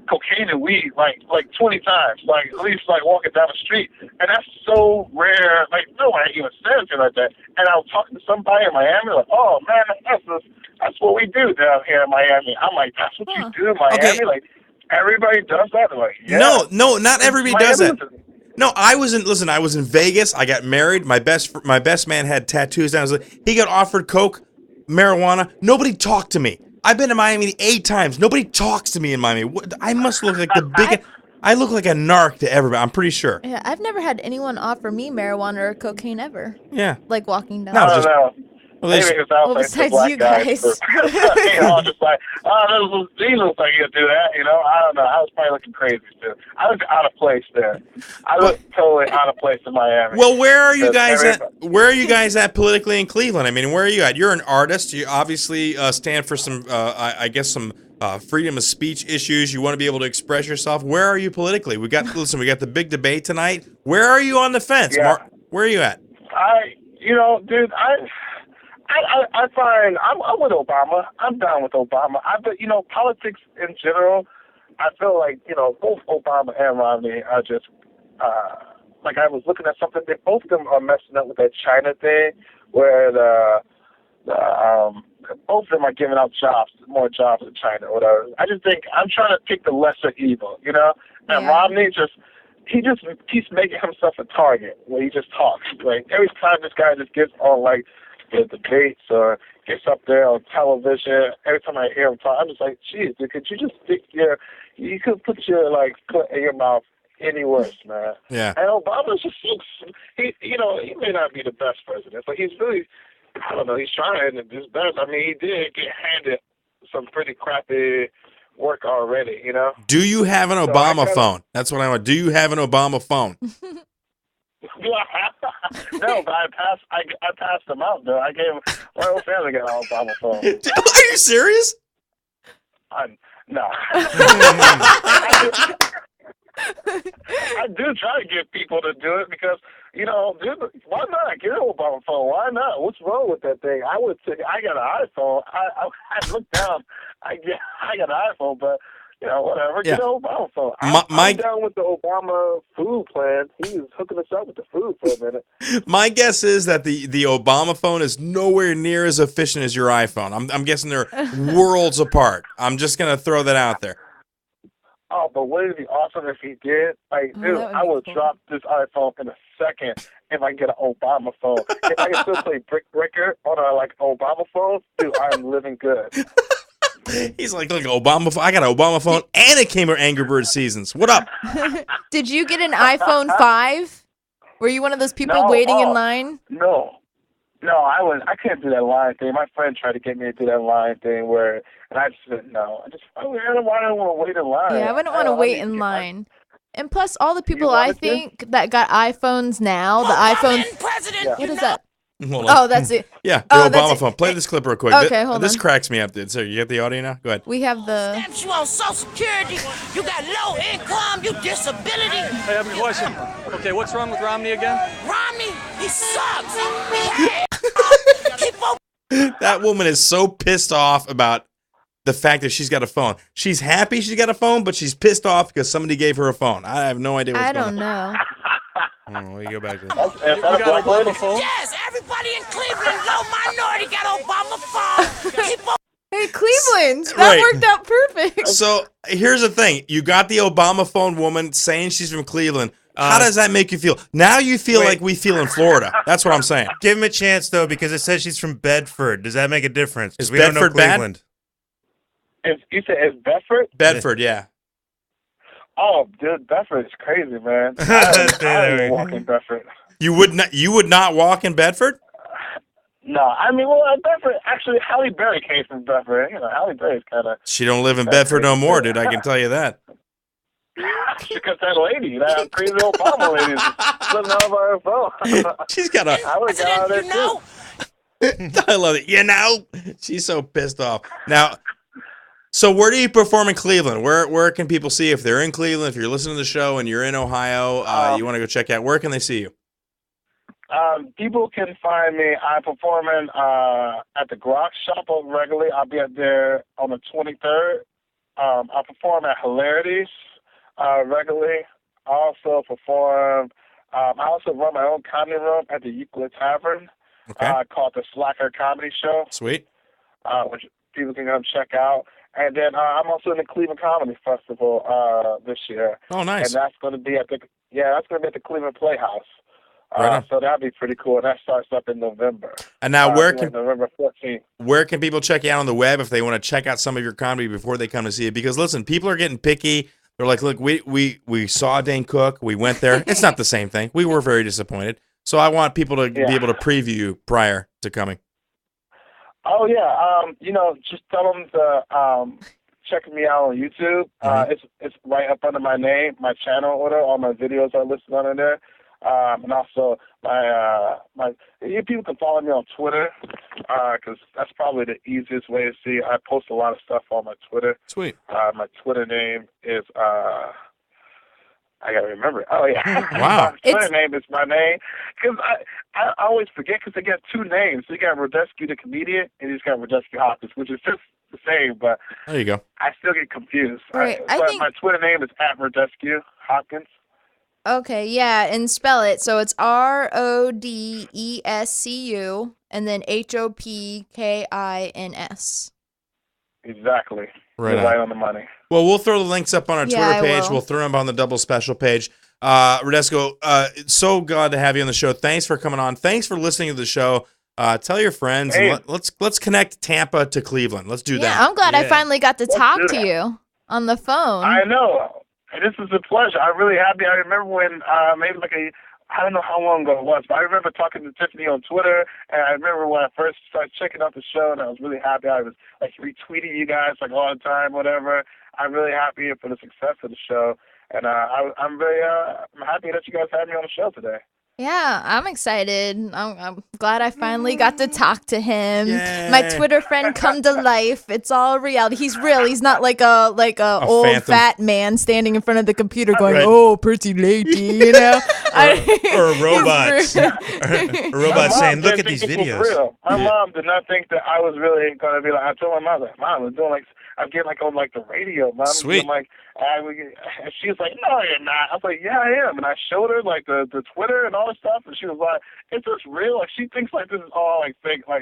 cocaine and weed, like 20 times, like, at least, like, walking down the street. And that's so rare. Like, no one even said anything like that. And I was talking to somebody in Miami, like, oh, man, that's what we do down here in Miami. I'm like, that's what you do in Miami? Okay. Like, Everybody does that? Like, yeah. No, not everybody does that. Miami- No, I was in Vegas. I got married. My best man had tattoos down his leg. He got offered coke, marijuana. Nobody talked to me. I've been to Miami 8 times. Nobody talks to me in Miami. I must look like the biggest. I look like a narc to everybody. I'm pretty sure. Yeah, I've never had anyone offer me marijuana or cocaine ever. Yeah. Like walking down. No, I don't just know. well, Maybe they- it's out Well, like the besides black you guys. guys. You know, just like, he looks like he'll do that. You know, I don't know. I was probably looking crazy too. I look out of place there. I look totally out of place in Miami. Well, where are you Because guys at? Where are you guys at politically in Cleveland? I mean, where are you at? You're an artist. You obviously stand for some, I guess, some freedom of speech issues. You want to be able to express yourself. Where are you politically? We got the big debate tonight. Where are you on the fence? Yeah. Where are you at? Dude, I find I'm with Obama. I'm down with Obama. But politics in general, I feel like both Obama and Romney are just like I was looking at something. Both of them are messing up with that China thing, where both of them are giving out more jobs in China or whatever. I just think I'm trying to pick the lesser evil, And Yeah. Romney he just keeps making himself a target where he just talks. Like every time this guy just gets on like the debates or gets up there on television, every time I hear him talk, I'm just like, geez, dude, could you just you could put your foot in your mouth any worse, man. Yeah. And Obama's just he may not be the best president, but he's really, I don't know, he's trying his best. I mean, he did get handed some pretty crappy work already, Do you have an Obama phone? That's what I want. Do you have an Obama phone? No, but I passed them out, though. I gave my whole family got an Obama phone. Are you serious? No. I do try to get people to do it because, dude, why not get an Obama phone? Why not? What's wrong with that thing? I got an iPhone. I look down. I got an iPhone, but whatever. Yeah. Get an Obama phone. I'm down with the Obama food plan. He was hooking us up with the food for a minute. My guess is that the Obama phone is nowhere near as efficient as your iPhone. I'm guessing they're worlds apart. I'm just gonna throw that out there. Oh, but wouldn't it be awesome if he did? Like, dude, I would drop this iPhone in a second if I can get an Obama phone. If I can still play Brick Breaker on a Obama phone, dude, I'm living good. He's like, look, Obama phone. I got an Obama phone, and it came with Angry Birds Seasons. What up? Did you get an iPhone 5? Were you one of those people waiting in line? No, I can't do that line thing. My friend tried to get me to do that line thing and I just said no. I don't want to wait in line. Yeah, I wouldn't want to wait in line. And plus, all the people I think that got iPhones now, the iPhone. What is that? Hold on. Oh, that's it. Yeah, the Obama phone. Play this clip real quick. Okay, hold on. This cracks me up, dude. So you get the audio now? Go ahead. We have the. Stamps you on Social Security. You got low income. You disability. Hey, I have a question. Okay, what's wrong with Romney again? Romney, he sucks. Hey, keep on. That woman is so pissed off about the fact that she's got a phone. She's happy she's got a phone, but she's pissed off because somebody gave her a phone. I have no idea what's I going don't know. on. We go back to You got an Obama phone? Yes, everybody in Cleveland, low minority, got Obama phone. Keep on. Hey, Cleveland, that Right. worked out perfect. So here's the thing. You got the Obama phone woman saying she's from Cleveland. How does that make you feel? Now you feel like we feel in Florida. That's what I'm saying. Give him a chance, though, because it says she's from Bedford. Does that make a difference? 'Cause Is we don't know Bedford bad? Cleveland. You said it's Bedford? Bedford, yeah. Oh, dude, Bedford is crazy, man. I don't even walk in Bedford. You would not walk in Bedford? No, I mean, Bedford, actually, Halle Berry came from Bedford. Halle Berry's kind of... She don't live in Bedford no more, dude. I can tell you that. Because that lady, that crazy Obama lady, is living all by her phone. She's got a... I would have got out of there, too. I love it. She's so pissed off. Now, so where do you perform in Cleveland? Where can people see if they're in Cleveland? If you're listening to the show and you're in Ohio, you want to go check out, where can they see you? People can find me. I'm performing at the Grok Shop regularly. I'll be up there on the 23rd. I perform at Hilarities regularly. I also perform. I also run my own comedy room at the Euclid Tavern called the Slacker Comedy Show. Sweet. Which people can come check out. And then I'm also in the Cleveland Comedy Festival this year. Oh, nice. And that's going to be at the Cleveland Playhouse. Right on. So that'd be pretty cool. That starts up in November. And now, November 14th. Where can people check you out on the web if they want to check out some of your comedy before they come to see it? Because listen, people are getting picky. They're like, look, we saw Dane Cook. We went there. It's not the same thing. We were very disappointed. So I want people to be able to preview prior to coming. Oh yeah. Just tell them to check me out on YouTube. It's right up under my name, my channel order. All my videos are listed under there. And also people can follow me on Twitter, because that's probably the easiest way to see. I post a lot of stuff on my Twitter. Sweet. My Twitter name is I gotta remember it. Oh yeah. Wow. My Twitter name is my name, because I always forget, because they got two names. So you got Rodescu the comedian, and you just got Rodescu Hopkins, which is just the same, but there you go. I still get confused. Right. But my Twitter name is @Rodescu Hopkins. Okay, yeah, and spell it. So it's Rodescu and then Hopkins. Exactly. Right You're right on the money. Well, we'll throw the links up on our Yeah, Twitter I page. will. We'll throw them on the double special page. Rodescu, so glad to have you on the show. Thanks for coming on. Thanks for listening to the show. Tell your friends. Hey. And let's connect Tampa to Cleveland. Let's do that. Yeah, I'm glad I finally got to talk do to that. you on the phone. I know. And this is a pleasure. I'm really happy. I remember when maybe I don't know how long ago it was, but I remember talking to Tiffany on Twitter, and I remember when I first started checking out the show, and I was really happy. I was retweeting you guys all the time, whatever. I'm really happy for the success of the show, and I'm happy that you guys had me on the show today. Yeah, I'm excited. I'm glad I finally got to talk to him. Yeah. My Twitter friend come to life. It's all reality. He's real. He's not like a old phantom. fat man standing in front of the computer going, Right. "Oh, pretty lady," you know. Or a robot. He's real. A robot saying, My mom look at didn't these think it was videos. real. My mom did not think that I was really going to be I told my mother, Mom, I'm getting on the radio, Mom. Sweet. And she was like, no, you're not. I was like, yeah, I am. And I showed her the Twitter and all this stuff, and she was like, is this real? She thinks this is all fake. I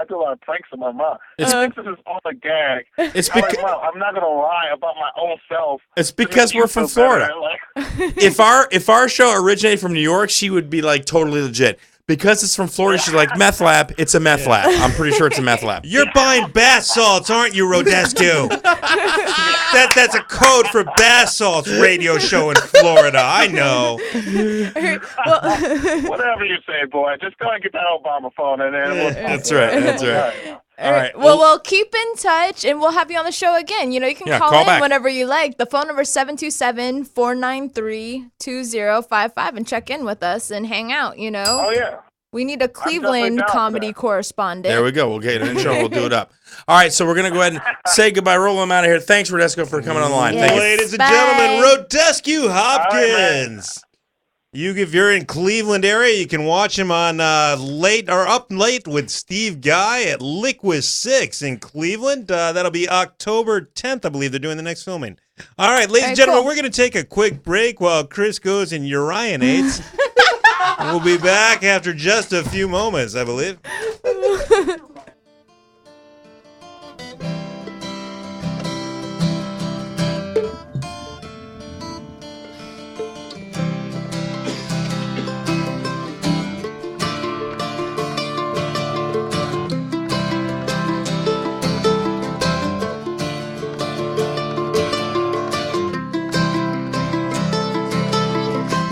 do a lot of pranks on my mom. She thinks this is all a gag. It's I'm like, Mom, I'm not going to lie about my own self. It's because we're from Florida. If our show originated from New York, she would be totally legit. Because it's from Florida, she's like, meth lab, it's a meth lab. I'm pretty sure it's a meth lab. You're buying bath salts, aren't you, Rodescu? That's a code for bath salts radio show in Florida. I know. Whatever you say, boy. Just go and get that Obama phone, and then That's right. All right. Well, we'll keep in touch, and we'll have you on the show again. You can call in back whenever you like. The phone number is 727-493-2055, and check in with us and hang out, Oh, yeah. We need a Cleveland down for comedy that. correspondent. There we go. We'll get an intro. We'll do it up. All right. So we're going to go ahead and say goodbye. Roll them out of here. Thanks, Rodescu, for coming on the line. Yes. Thank you. Ladies and Bye. gentlemen, Rodescu All Hopkins. If you're in Cleveland area, you can watch him on Up Late with Steve Guy at Liquid 6 in Cleveland. That'll be October 10th, I believe. They're doing the next filming. All right, ladies and gentlemen, cool. we're going to take a quick break while Chris goes and urinates. We'll be back after just a few moments, I believe.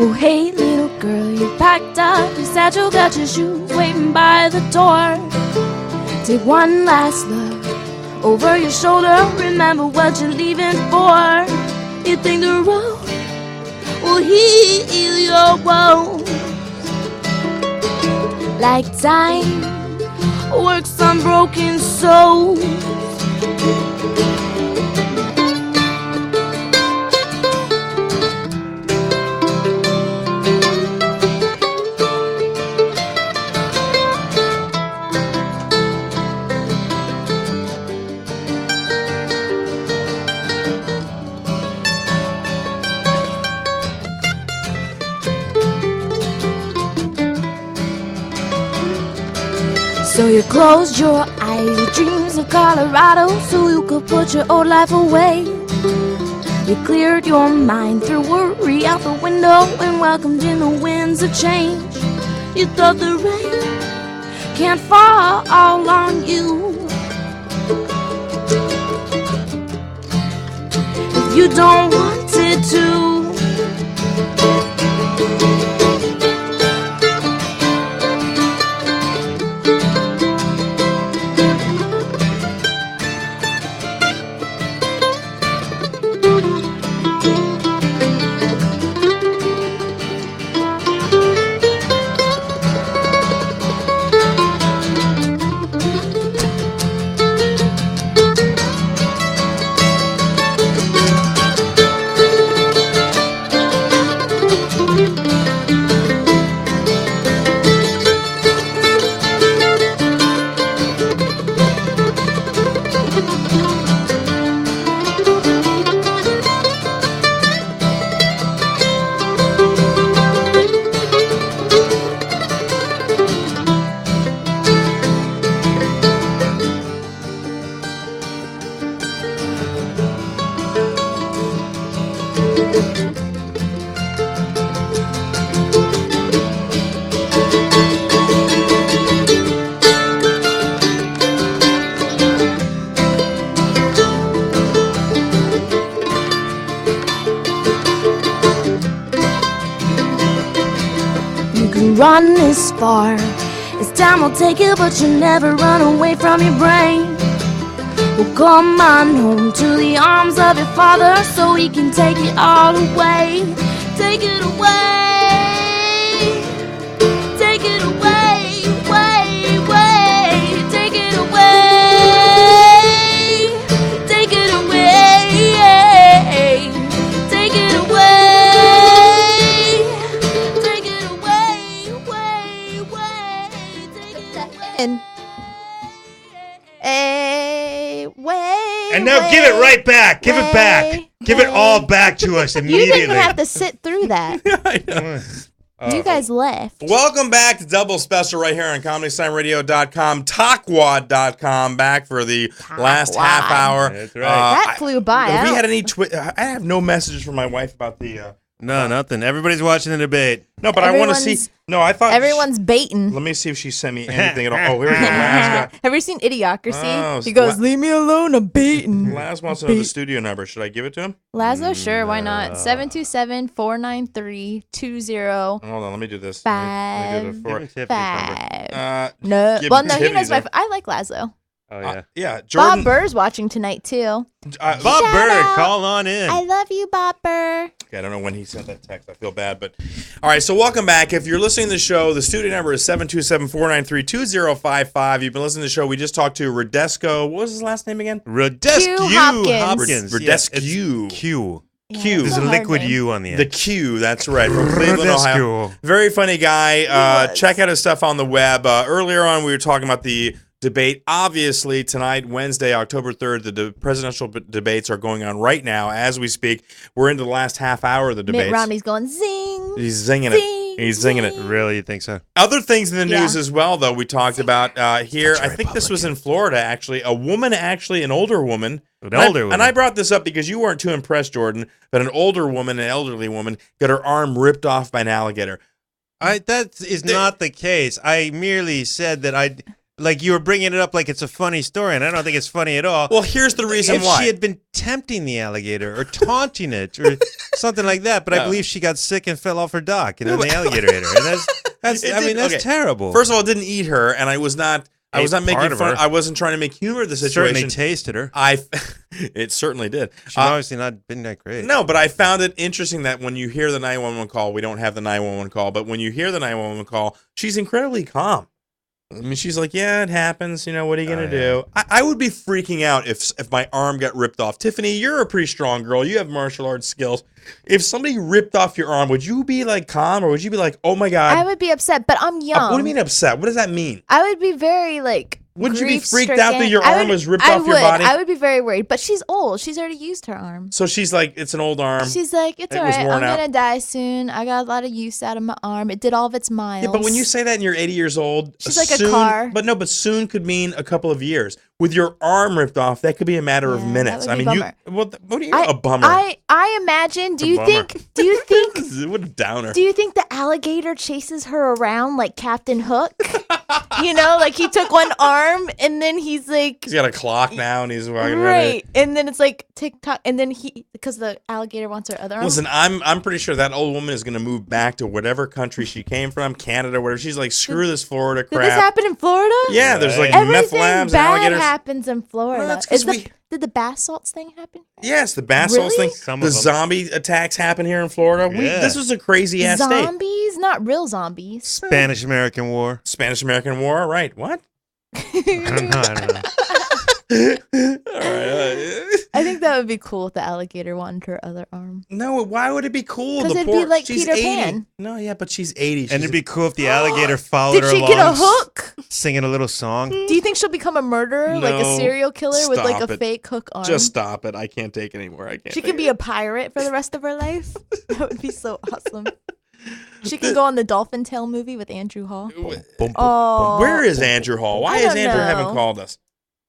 Oh, hey, little girl, you packed up your satchel, got your shoes waiting by the door. Take one last look over your shoulder, remember what you're leaving for. You think the road will heal your woes, like time works on broken souls. So you closed your eyes your dreams of Colorado so you could put your old life away. You cleared your mind, threw worry out the window and welcomed in the winds of change. You thought the rain can't fall all on you. If you don't want it to. Run as far as time will take you, but you never run away from your brain. Well, come on home to the arms of your father so he can take it all away. Take it away. Take it away, way, way. Take it away. Take it away. Take it away. And now give it right back. Give it back. Give it all back to us immediately. You didn't have to sit through that. I know. You guys left. Welcome back to Double Special right here on ComedySignRadio.com, TalkWad.com, back for the last half hour. That's right. That flew by. Have we had any I have no messages from my wife about the... No, nothing. Everybody's watching the debate. No, but I want to see... No, I thought... Everyone's baiting. Let me see if she sent me anything at all. Oh, here we go. Laz got... Have you seen Idiocracy? Oh, he goes, leave me alone, I'm baiting. Laz wants to know the studio number. Should I give it to him? Lazo, sure, why not? 727-493-20. Hold on, let me do this. Five. Let me do the No. Well, no, he knows my... I like Lazo. Oh, yeah. Yeah, Jordan... Bob Burr's watching tonight, too. Bob Burr, call on in. I love you, Bob Burr. Okay, I don't know when he sent that text. I feel bad, but... All right, so welcome back. If you're listening to the show, the studio number is 727-493-2055. You've been listening to the show. We just talked to Rodescu. What was his last name again? Rodescu Hopkins. Rodescu. Q. Q. There's a liquid U on the end. The Q, that's right, from Cleveland, Ohio. Very funny guy. Check out his stuff on the web. Earlier on, we were talking about the debate. Obviously, tonight, Wednesday, October 3rd, the presidential debates are going on right now as we speak. We're into the last half hour of the debates. Mitt Romney's going zing. He's zinging it. He's zinging it. Really? You think so? Other things in the news as well, though, we talked about here. I think this was in Florida, actually. A woman, an older woman. And I brought this up because you weren't too impressed, Jordan, but an older woman, an elderly woman, got her arm ripped off by an alligator. That is not the case. I merely said that like you were bringing it up like it's a funny story, and I don't think it's funny at all. Well, here's the reason why. If she had been tempting the alligator or taunting it or something like that, but I believe she got sick and fell off her dock, and then the alligator hit her. And that's terrible. First of all, it didn't eat her, and I was not making fun. I wasn't trying to make humor of the situation. Certainly tasted her. It certainly did. She's obviously not been that great. No, but I found it interesting that when you hear the 911 call, we don't have the 911 call, but when you hear the 911 call, she's incredibly calm. I mean, she's like, yeah, it happens. You know, what are you going to do? I would be freaking out if my arm got ripped off. Tiffany, you're a pretty strong girl. You have martial arts skills. If somebody ripped off your arm, would you be like calm or would you be like, oh my God? I would be upset, but I'm young. What do you mean upset? What does that mean? I would be very like, Wouldn't you be freaked grief-stricken. out that your arm was ripped off your body? I would be very worried. But she's old. She's already used her arm. So she's like, it's an old arm. She's like, it's It all was right. I'm worn out. going to die soon. I got a lot of use out of my arm. It did all of its miles. Yeah, but when you say that and you're 80 years old, She's like a soon, car. But soon could mean a couple of years. With your arm ripped off, that could be a matter of Yeah, minutes. that I would mean, be a what do you a bummer? I imagine. Do you bummer. think? What a downer. Do you think the alligator chases her around like Captain Hook? You know, like he took one arm and then he's like, He's got a clock now and he's walking around. right, and then it's like tick-tock, and then because the alligator wants her other arm. Listen, I'm pretty sure that old woman is going to move back to whatever country she came from, Canada, whatever. She's like, screw this Florida Did crap. this happen in Florida? Yeah, there's like Everything meth labs and bad alligators. happens in Florida. Well, that's 'cause Did the bath salts thing happen? Yes, the bath salts Really? thing. The zombie attacks happen here in Florida. Yeah. This was a crazy ass state. Zombies, not real zombies. Spanish-American War. Spanish-American War, right? What? I don't know. All right. I think that would be cool if the alligator wanted her other arm. No, why would it be cool? Because The it'd poor, be like she's Peter 80. Pan. No, yeah, but she's 80. And it'd be cool if the alligator followed Did her she along, get a hook? singing a little song. Do you think she'll become a murderer, like a No, serial killer with like stop a it. fake hook arm? Just stop it. I can't take it anymore. I can't. She take can be a pirate for the rest of her life. That would be so awesome. She can go on the Dolphin Tale movie with Andrew Hall. Oh, Where is Andrew Hall? Why I has don't Andrew know. haven't called us?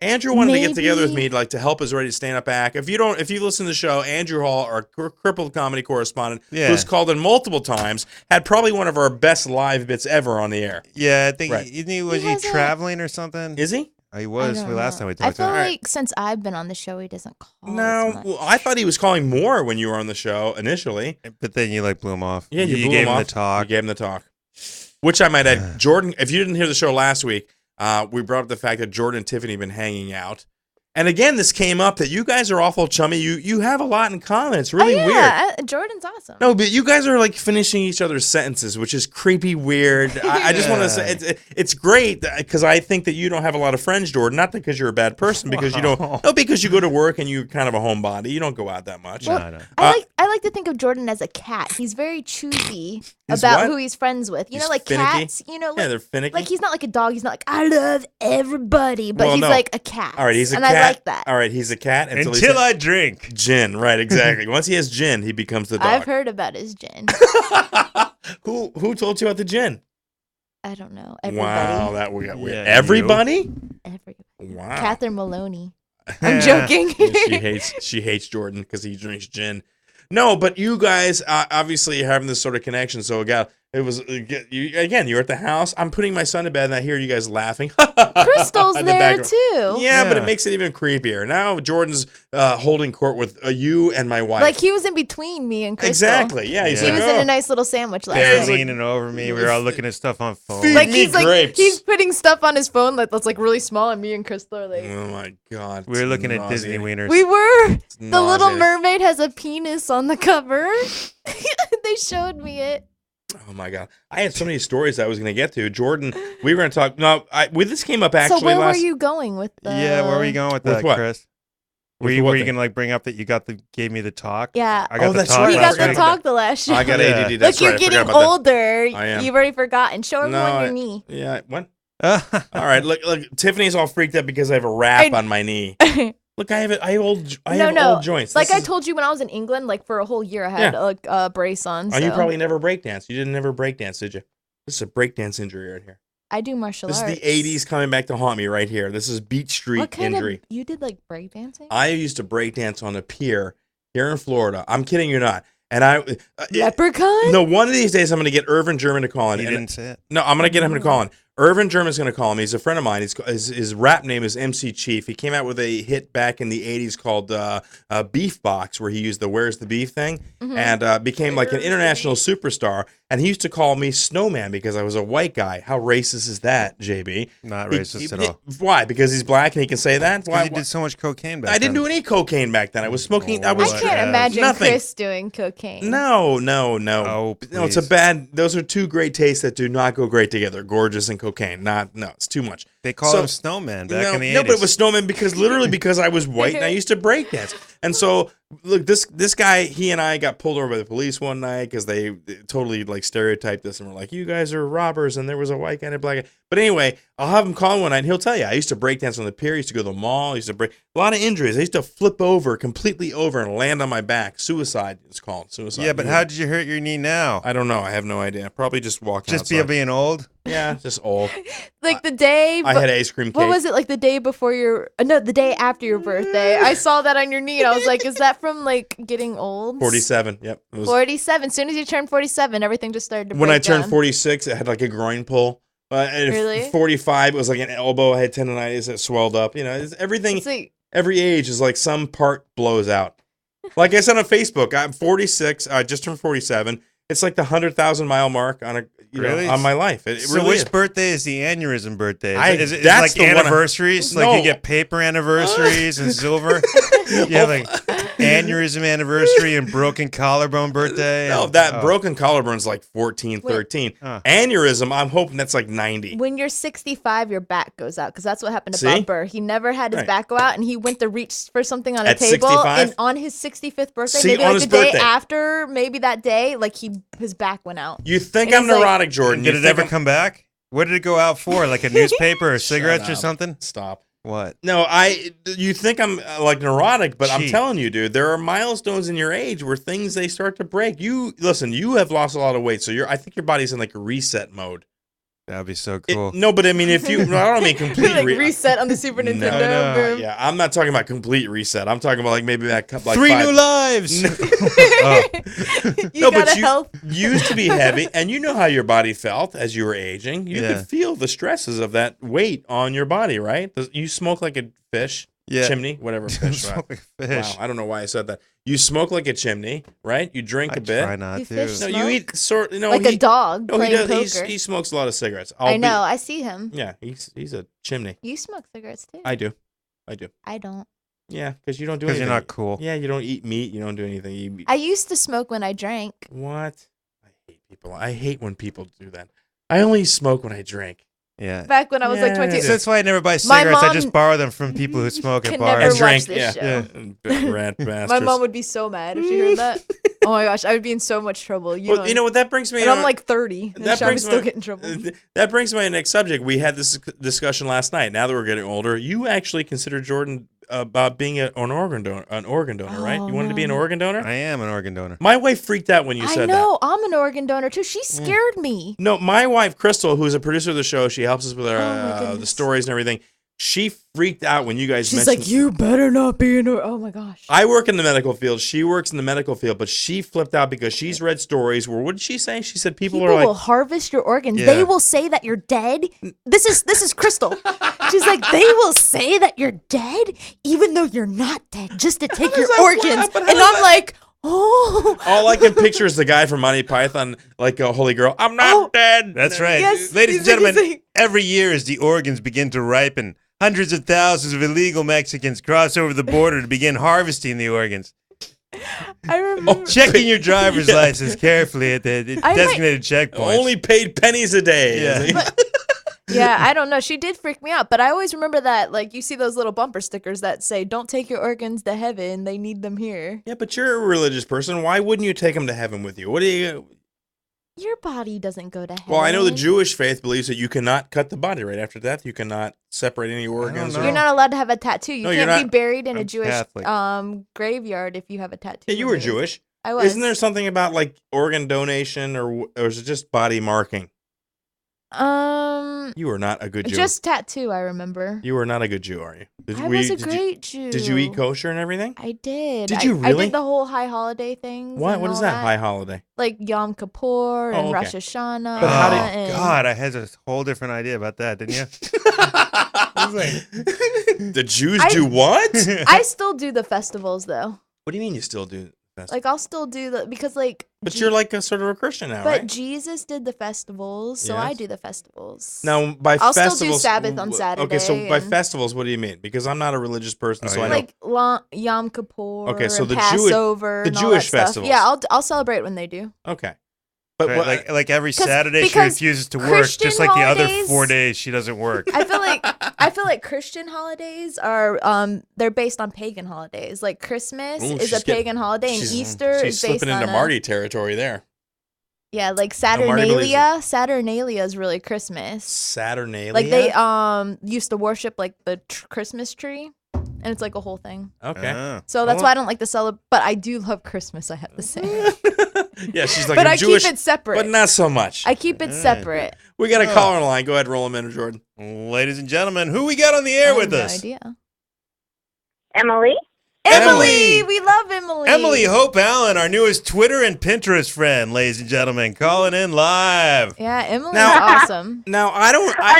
Andrew wanted to get together with Maybe. me, like to help his Ready to Stand Up act. If you listen to the show, Andrew Hall, our crippled comedy correspondent, Yeah. who's called in multiple times, had probably one of our best live bits ever on the air. Yeah, I think Right. was he hasn't- traveling or something? Is he? Oh, he was. I don't Last know. time we I talked feel to him. like since I've been on the show, he doesn't call. as No, much. well, I thought he was calling more when you were on the show initially. But then you like blew him off. Yeah, you blew gave him him off. the talk. You gave him the talk. Which I might add, Jordan, if you didn't hear the show last week, we brought up the fact that Jordan and Tiffany have been hanging out. And again, this came up that you guys are awful chummy. You have a lot in common. It's really weird. Yeah, Jordan's awesome. No, but you guys are like finishing each other's sentences, which is creepy weird. I just want to say it's great because I think that you don't have a lot of friends, Jordan. Not because you're a bad person, because you don't. No, because you go to work and you're kind of a homebody. You don't go out that much. Well, I like to think of Jordan as a cat. He's very choosy He's about what? who he's friends with. You He's know, like finicky? cats. You know, like, Yeah, they're finicky. Like he's not like a dog. He's not like I love everybody, but Well, he's no. like a cat. All right, he's a and cat. I like that. All right, he's a cat Until I drink. Gin, right? Exactly. Once he has gin, he becomes the dog. I've heard about his gin. Who told you about the gin? I don't know. Everybody. Wow, that we got weird. Yeah, Everybody? Everybody. Wow. Catherine Maloney. I'm joking. She hates Jordan because he drinks gin. No, but you guys obviously are having this sort of connection. So you're at the house. I'm putting my son to bed, and I hear you guys laughing. Crystal's in the there background. too. Yeah, but it makes it even creepier. Now Jordan's holding court with you and my wife. Like he was in between me and Crystal. Exactly. Yeah, he's He like, was in a nice little sandwich last They're night. leaning over me. We were all looking at stuff on phone. Feed Like me he's like grapes. he's putting stuff on his phone that's like really small, and me and Crystal are like. Oh my god. We were looking at Disney wieners. We were. The Little nauseating. Mermaid has a penis on the cover. They showed me it. Oh my god. I had so many stories I was going to get to. Jordan, we were going to talk. No, this came up actually So where last. were you going with the? Yeah, where were you going with With that, what? Chris? With Were what you thing? gonna like bring up that you gave me the talk? Yeah. I got the that's talk right. He last got the week. talk the last show. I got Yeah. ADD. Look, That's you're right. I forgot getting about that. older. I am. You've already forgotten. Show everyone No, your knee. Yeah. What? All right. Look. Tiffany's all freaked out because I have a wrap on my knee. Look, I have old joints. Like This I is- told you when I was in England, like for a whole year, I had like a brace on. Oh, you so- probably never breakdanced. You didn't never breakdance, did you? This is a breakdance injury right here. I do martial This arts. is the 80s coming back to haunt me right here. This is Beach Street What kind injury. of? You did like breakdancing? I used to breakdance on a pier here in Florida. I'm kidding you not. And Leprechaun? No, one of these days I'm going to get Irvin German to call in. He And- didn't say it. No, I'm going to get him to call in. Irvin German's going to call him. He's a friend of mine. His rap name is MC Chief. He came out with a hit back in the 80s called Beef Box, where he used the Where's the Beef thing, and became like an international superstar. And he used to call me Snowman because I was a white guy. How racist is that, JB? Not racist at all. Why? Because he's black and he can say that? Why? You did so much cocaine back I didn't then. do any cocaine back then. I was smoking. I I was. can't imagine nothing. Chris doing cocaine. No. Oh, No, it's a please. bad. Those are two great tastes that do not go great together. Gorgeous and cocaine. No, it's too much. They call him Snowman back in the 80s. No, but it was Snowman because I was white and I used to break dance. And so, look, this guy, he and I got pulled over by the police one night because they totally like stereotyped us and were like, you guys are robbers, and there was a white guy and a black guy. But anyway, I'll have him call one night and he'll tell you, I used to break dance on the pier, I used to go to the mall, I used to break a lot of injuries. I used to flip over, completely over, and land on my back. Suicide, it's called. Suicide. Yeah, but how did you hurt your knee now? I don't know. I have no idea. Probably just walking outside. Just being old? Yeah, just old. Like the day. I had ice cream cake. What was it, like the day before your? No, the day after your birthday. I saw that on your knee, and I was like, "Is that from like getting old?" 47. Yep. 47. As soon as you turned 47, everything just started to. When I break turned down. 46, it had like a groin pull. And Really? 45, it was like an elbow. I had tendonitis that swelled up. Everything. Every age is like some part blows out. Like I said on Facebook, I'm 46. I just turned 47. It's like the 100,000 mile mark on on my life. It so really which is. birthday is the aneurysm birthday? Is it that's like anniversaries? Like you get paper anniversaries and silver? You have like aneurysm anniversary and broken collarbone birthday? No, broken collarbone's like 14, 13. Aneurysm, I'm hoping that's like 90. When you're 65, your back goes out because that's what happened to See? Bob Burr. He never had his back go out, and he went to reach for something on a At table. 65? And on his 65th birthday, See, maybe on like his the day birthday. after, maybe that day, like his back went out. You think And I'm he's like- neurotic, Jordan. Did You it think ever I'm- come back? What did it go out for? Like a newspaper or cigarettes or up. something? Stop. What? No, you think I'm like neurotic, but I'm Gee. telling you, dude, there are milestones in your age where things, they start to break. You have lost a lot of weight, so I think your body's in like a reset mode. That'd be so cool. No, but I mean, if you, I don't mean complete like reset on the Super Nintendo. Boom. Yeah, I'm not talking about complete reset. I'm talking about like maybe that like 3 5 new lives. You got a health. You used to be heavy, and you know how your body felt as you were aging. You could feel the stresses of that weight on your body, right? You smoke like a fish. Yeah. Chimney, whatever fish. Smoke like a fish. Wow, I don't know why I said that. You smoke like a chimney, right? You drink a bit. Try not You to. fish No, smoke? you eat like a dog No, he playing does. poker. He smokes a lot of cigarettes. I know. I see him. Yeah, he's a chimney. You smoke cigarettes too. I do. I don't. Yeah, because you don't do 'Cause anything. you're not cool. Yeah, you don't eat meat. You don't do anything. You eat. I used to smoke when I drank. What? I hate people. I hate when people do that. I only smoke when I drink. Yeah. Back when I was like 22. So that's why I never buy My cigarettes. I mom just borrow them from people who smoke at can bars. never And drink, watch this show. Rat My bastards. mom would be so mad if she heard that. Oh my gosh, I would be in so much trouble. Well, you know what that brings me? And I'm like 30. And that I would brings still my- get in trouble. That brings me to my next subject. We had this discussion last night. Now that we're getting older, you actually consider Jordan about being an organ donor, right? You wanted to be an organ donor? I am an organ donor. My wife freaked out when you I said know. I'm an organ donor too. She scared me. No, my wife, Crystal, who's a producer of the show, she helps us with Oh our the stories and everything. She freaked out when you guys She's mentioned. like, you better not be an organ. Oh my gosh. I work in the medical field. She works in the medical field, but she flipped out because she's read stories where, what did she say? She said people are People like, will harvest your organs. Yeah. They will say that you're dead. This is Crystal. She's like, they will say that you're dead, even though you're not dead, just to take your organs. And I'm like, oh. all I can picture is the guy from Monty Python, like a holy girl. I'm not dead. That's right. Yes, Ladies and he's like- gentlemen, every year as the organs begin to ripen, hundreds of thousands of illegal Mexicans cross over the border to begin harvesting the organs. I remember. Checking your driver's license carefully at the designated checkpoints. Only paid pennies a day. Yeah. Yeah, I don't know. She did freak me out, but I always remember that, like, you see those little bumper stickers that say, don't take your organs to heaven. They need them here. Yeah, but you're a religious person. Why wouldn't you take them to heaven with you? What do you? Your body doesn't go to heaven. Well, I know the Jewish faith believes that you cannot cut the body right after death. You cannot separate any organs. You're not allowed to have a tattoo. You No, you're can't be not. buried in a I'm Jewish Catholic. graveyard if you have a tattoo. Yeah, you were Jewish. I was. Isn't there something about like organ donation or is it just body marking? You were not a good Jew. Just tattoo, I remember. You were not a good Jew, are you? I was a great Jew. Did you eat kosher and everything? I did. Did you I really? did the whole high holiday thing. What is that high holiday? Like Yom Kippur and okay. Rosh Hashanah. But how and- God, I had a whole different idea about that, didn't you? The Jews do what? I still do the festivals though. What do you mean you still do festivals? Like I'll still do the because like. But you're like a sort of a Christian now, But right? Jesus did the festivals, so I Yes. do the festivals. Now, by I'll festivals, still do Sabbath on Saturday. Okay, so by and, festivals, what do you mean? Because I'm not a religious person, so I know. like Yom Kippur. Okay, so and the Passover, the and all Jewish that stuff. festivals. Yeah, I'll celebrate when they do. Okay, But Right, like every Saturday she because refuses to work, Christian just like the other holidays- 4 days she doesn't work. I feel like Christian holidays are they're based on pagan holidays. Like Christmas Ooh, is a she's getting- pagan holiday, and she's- Easter She's is based slipping on into Marty territory there. Yeah, like Marty believes Saturnalia. Saturnalia is really Christmas. Saturnalia? Like they used to worship like the Christmas tree, and it's like a whole thing. Okay. So that's why I don't like to celebrate, but I do love Christmas. I have to say. Yeah, she's like, but I'm I Jewish, keep it separate. but not so much. I keep it separate. We got a caller on the line. Go ahead, roll him in, Jordan. Ladies and gentlemen, who we got on the air with no us? idea. Emily? Emily, we love Emily. Emily Hope Allyn, our newest Twitter and Pinterest friend, ladies and gentlemen, calling in live. Yeah, Emily's awesome. Now, I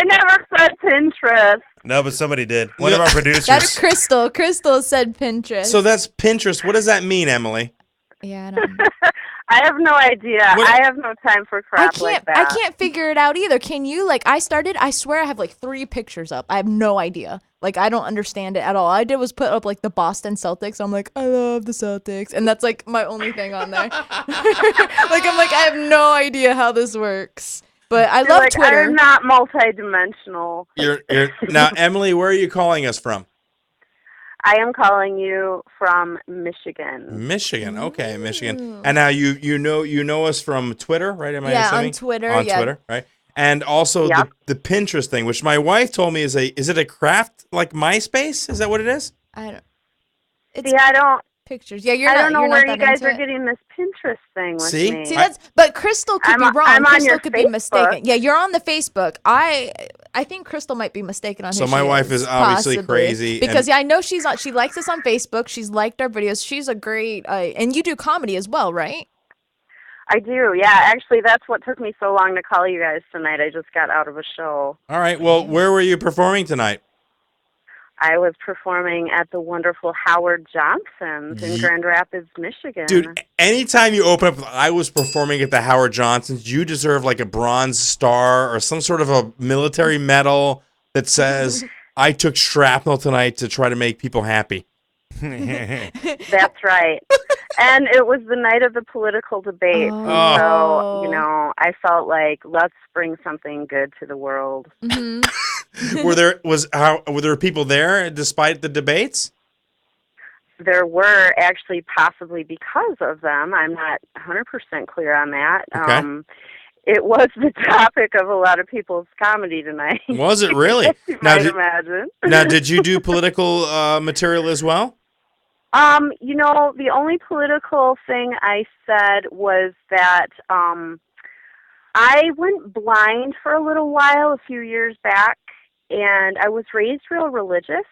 never said Pinterest. No, but somebody did. One of our producers. That's Crystal. Crystal said Pinterest. So that's Pinterest. What does that mean, Emily? Yeah, I don't know. I have no idea. What- I have no time for crap like that. I can't figure it out either. Can you? Like, I swear I have like 3 pictures up. I have no idea. Like, I don't understand it at all. All I did was put up like the Boston Celtics. I'm like, I love the Celtics. And that's like my only thing on there. Like, I'm like, I have no idea how this works. But I love like, Twitter. I'm not multidimensional. You're now, Emily, where are you calling us from? I am calling you from Michigan. Michigan. Okay, Michigan. And now you know us from Twitter, right? Am I Yeah, assuming? on Twitter, On yeah. Twitter, right? And also Yep. the Pinterest thing, which my wife told me is it a craft like MySpace? Is that what it is? I don't. It's See, I don't. pictures. Yeah, you're I not. don't know you're where not you that guys into are it. getting this Pinterest thing with See? me. See, but Crystal could be wrong. I'm on Crystal your could be Facebook. mistaken. Yeah, you're on the Facebook. I think Crystal might be mistaken on who So she my wife is obviously possibly. crazy, because and- I know she likes us on Facebook. She's liked our videos. She's a great and you do comedy as well, right? I do, yeah. Actually, that's what took me so long to call you guys tonight. I just got out of a show. All right. Well, where were you performing tonight? I was performing at the wonderful Howard Johnson's in Grand Rapids, Michigan. Dude, anytime you open up, I was performing at the Howard Johnson's, you deserve like a bronze star or some sort of a military medal that says, I took shrapnel tonight to try to make people happy. That's right. And it was the night of the political debate. Oh. So, I felt like, let's bring something good to the world. Were there people there despite the debates? There were actually possibly because of them. I'm not 100% clear on that. Okay. It was the topic of a lot of people's comedy tonight. Was it really? You Now, might imagine. Now, did you do political material as well? The only political thing I said was that I went blind for a little while a few years back, and I was raised real religious.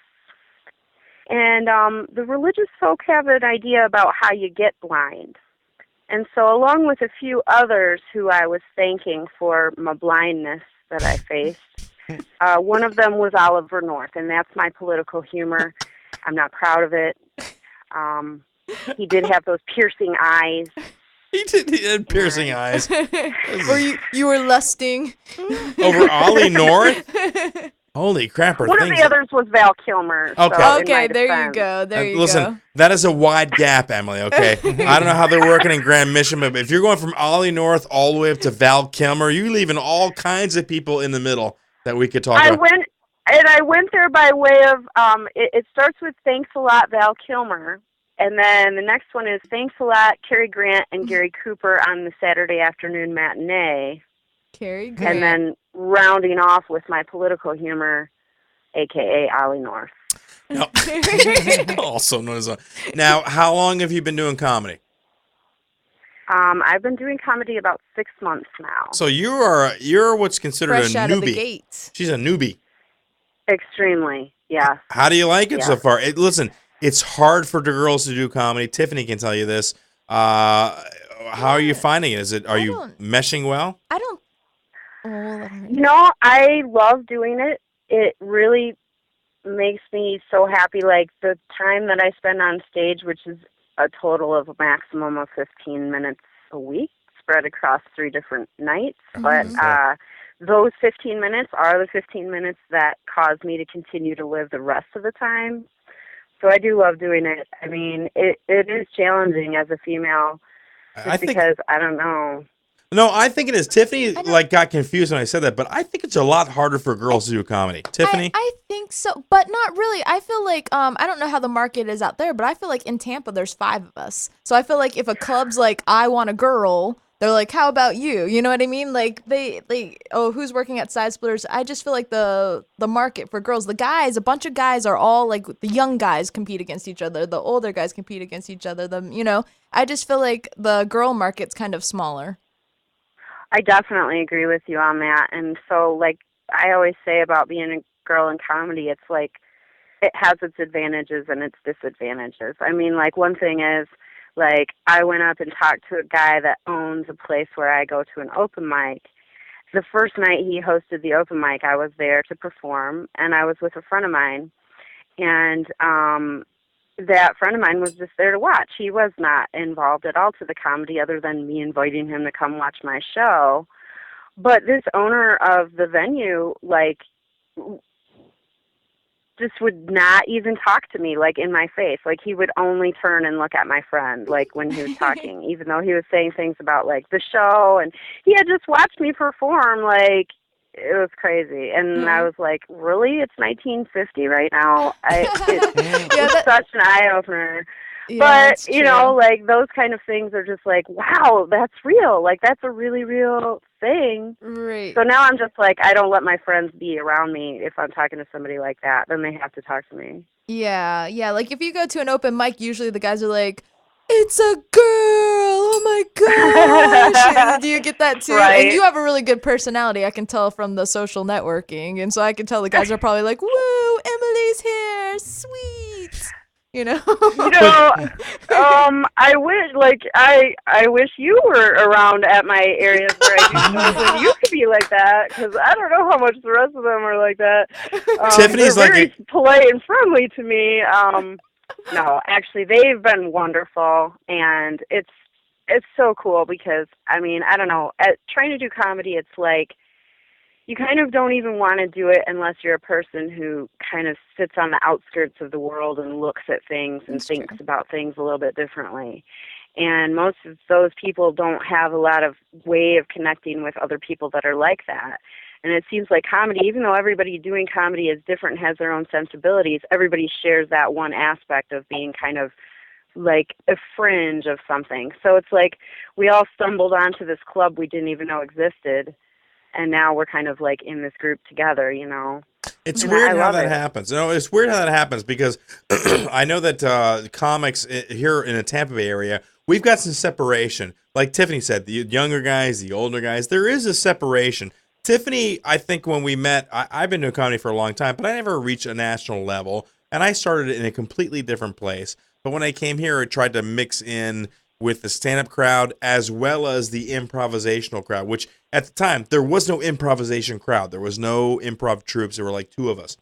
And the religious folk have an idea about how you get blind. And so along with a few others who I was thanking for my blindness that I faced, one of them was Oliver North, and that's my political humor. I'm not proud of it. He did have those piercing eyes. He had piercing eyes. Or you were lusting Over Ollie North? Holy crap. One of the others was Val Kilmer. Okay. So in my Okay, there you defense. go. There you Listen, go. that is a wide gap, Emily, okay? I don't know how they're working in Grand Mission, but if you're going from Ollie North all the way up to Val Kilmer, you're leaving all kinds of people in the middle that we could talk about. I went there by way of, it starts with thanks a lot, Val Kilmer. And then the next one is thanks a lot, Cary Grant and Gary Cooper on the Saturday afternoon matinee. Cary Grant. And then rounding off with my political humor, a.k.a. Ollie North. No. Also known as Now, how long have you been doing comedy? I've been doing comedy about 6 months now. So you're what's considered Fresh a out newbie. of the gates. She's a newbie. Extremely, yeah. How do you like it Yeah. so far? Listen, it's hard for the girls to do comedy. Tiffany can tell you this. How are you finding it? Are you meshing well? I don't. I love doing it. It really makes me so happy. Like the time that I spend on stage, which is a total of a maximum of 15 minutes a week, spread across 3 different nights. But those 15 minutes are the 15 minutes that cause me to continue to live the rest of the time. So I do love doing it. I mean, it is challenging as a female, just because I don't know. No, I think it is. Tiffany got confused when I said that, but I think it's a lot harder for girls to do comedy. Tiffany? I think so, but not really. I feel like I don't know how the market is out there, but I feel like in Tampa there's 5 of us. So I feel like if a club's like, I want a girl, they're like, how about you? You know what I mean? Like they who's working at Side Splitters? I just feel like the market for girls, the guys, a bunch of guys are all like the young guys compete against each other, the older guys compete against each other. I just feel like the girl market's kind of smaller. I definitely agree with you on that. And so, like I always say about being a girl in comedy, it's like it has its advantages and its disadvantages. I mean, like one thing is, like I went up and talked to a guy that owns a place where I go to an open mic. The first night he hosted the open mic, I was there to perform, and I was with a friend of mine. And that friend of mine was just there to watch. He was not involved at all to the comedy other than me inviting him to come watch my show. But this owner of the venue, like, just would not even talk to me, like, in my face. Like, he would only turn and look at my friend, like, when he was talking, even though he was saying things about, like, the show. And he had just watched me perform, like, it was crazy. And I was like, really? It's 1950 right now? It's such an eye-opener. Yeah, but, you know, like, those kind of things are just like, wow, that's real. Like, that's a really real thing. Right. So now I'm just like, I don't let my friends be around me if I'm talking to somebody like that. Then they have to talk to me. Yeah. Like, if you go to an open mic, usually the guys are like, it's a girl! Oh my gosh! Do you get that too? Right. And you have a really good personality, I can tell from the social networking. And so I can tell the guys are probably like, woo, Emily's here, sweet. You know? I wish, like, I wish you were around at my areas where I do shows, and you could be like that, because I don't know how much the rest of them are like that. Tiffany's they're like very polite and friendly to me. No, actually, they've been wonderful, and it's so cool because, I mean, I don't know, trying to do comedy, it's like, you kind of don't even want to do it unless you're a person who kind of sits on the outskirts of the world and looks at things and thinks about things a little bit differently. And most of those people don't have a lot of way of connecting with other people that are like that. And it seems like comedy, even though everybody doing comedy is different and has their own sensibilities, everybody shares that one aspect of being kind of like a fringe of something. So it's like we all stumbled onto this club we didn't even know existed, and now we're kind of like in this group together, you know. It's weird how that happens. No, it's weird how that happens because I know that comics here in the Tampa Bay area, we've got some separation. Like Tiffany said, the younger guys, the older guys, there is a separation. Tiffany, I think when we met, I've been doing comedy for a long time, but I never reached a national level, and I started in a completely different place. But when I came here, I tried to mix in with the stand-up crowd as well as the improvisational crowd, which at the time, there was no improvisation crowd. There was no improv troops. There were like 2 of us.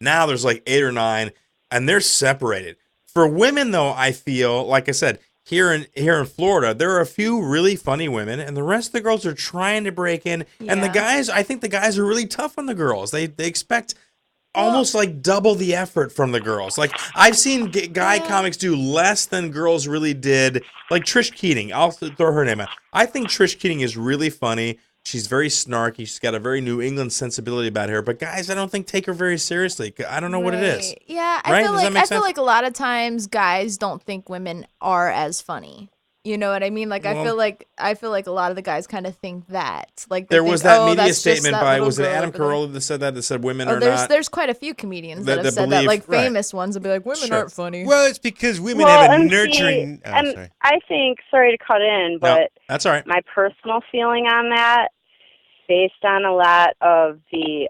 Now there's like 8 or 9, and they're separated. For women, though, I feel, like I said, here in Florida, there are a few really funny women, and the rest of the girls are trying to break in. Yeah. And the guys, I think the guys are really tough on the girls. They expect almost like double the effort from the girls. Like I've seen guy comics do less than girls really did. Like Trish Keating, I'll throw her name out. I think Trish Keating is really funny. She's very snarky. She's got a very New England sensibility about her. But guys, I don't think take her very seriously. I don't know what it is. Yeah, I feel like a lot of times guys don't think women are as funny. You know what I mean? Like I feel like a lot of the guys kind of think that. Like there was that media statement by was it Adam Carolla that said that said women are not. There's quite a few comedians that have said that. Like famous ones will be like women aren't funny. Well, it's because women have a nurturing. Sorry. I think sorry to cut in, but that's all right. My personal feeling on that, based on a lot of the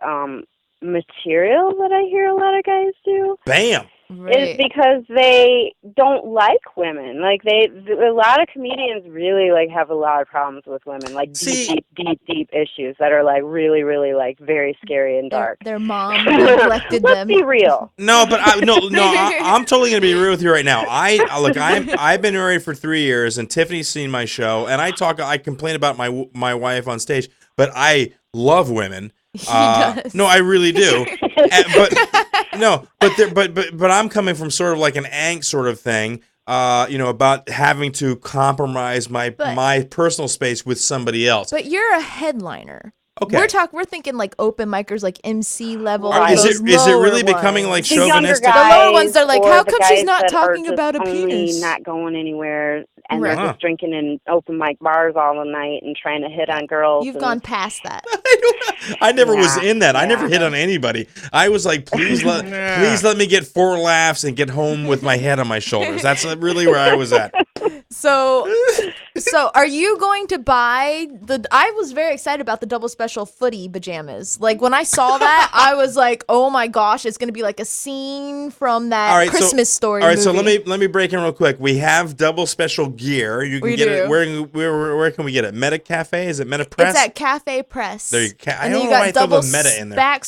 material that I hear a lot of guys do. Bam. Is because they don't like women. Like a lot of comedians really like have a lot of problems with women. Like deep issues that are like really, really like very scary and dark. Their mom neglected them. Let's be real. No, but I'm totally gonna be real with you right now. I've been married for 3 years, and Tiffany's seen my show, and I complain about my wife on stage, but I love women. No, I really do. But I'm coming from sort of like an angst sort of thing. about having to compromise my personal space with somebody else. But you're a headliner. Okay. We're thinking like open micers, like MC level. Is it really becoming like chauvinistic? The lower ones are like, or how the come she's guys not that are talking just about a only penis? not going anywhere, and Right. they're just drinking in open mic bars all the night and trying to hit on girls. You've gone past that. I never was Yeah, in that. I never yeah. hit on anybody. I was like, please let me get 4 laughs and get home with my head on my shoulders. That's really where I was at. So are you going to buy I was very excited about the double special footy pajamas. Like when I saw that, I was like, oh my gosh, it's going to be like a scene from that Christmas Story All right, movie. so let me break in real quick. We have double special gear. You can get it. Where can we get it? Meta Cafe? Is it Meta Press? It's at Cafe Press. There you go. And then you got double Meta in there.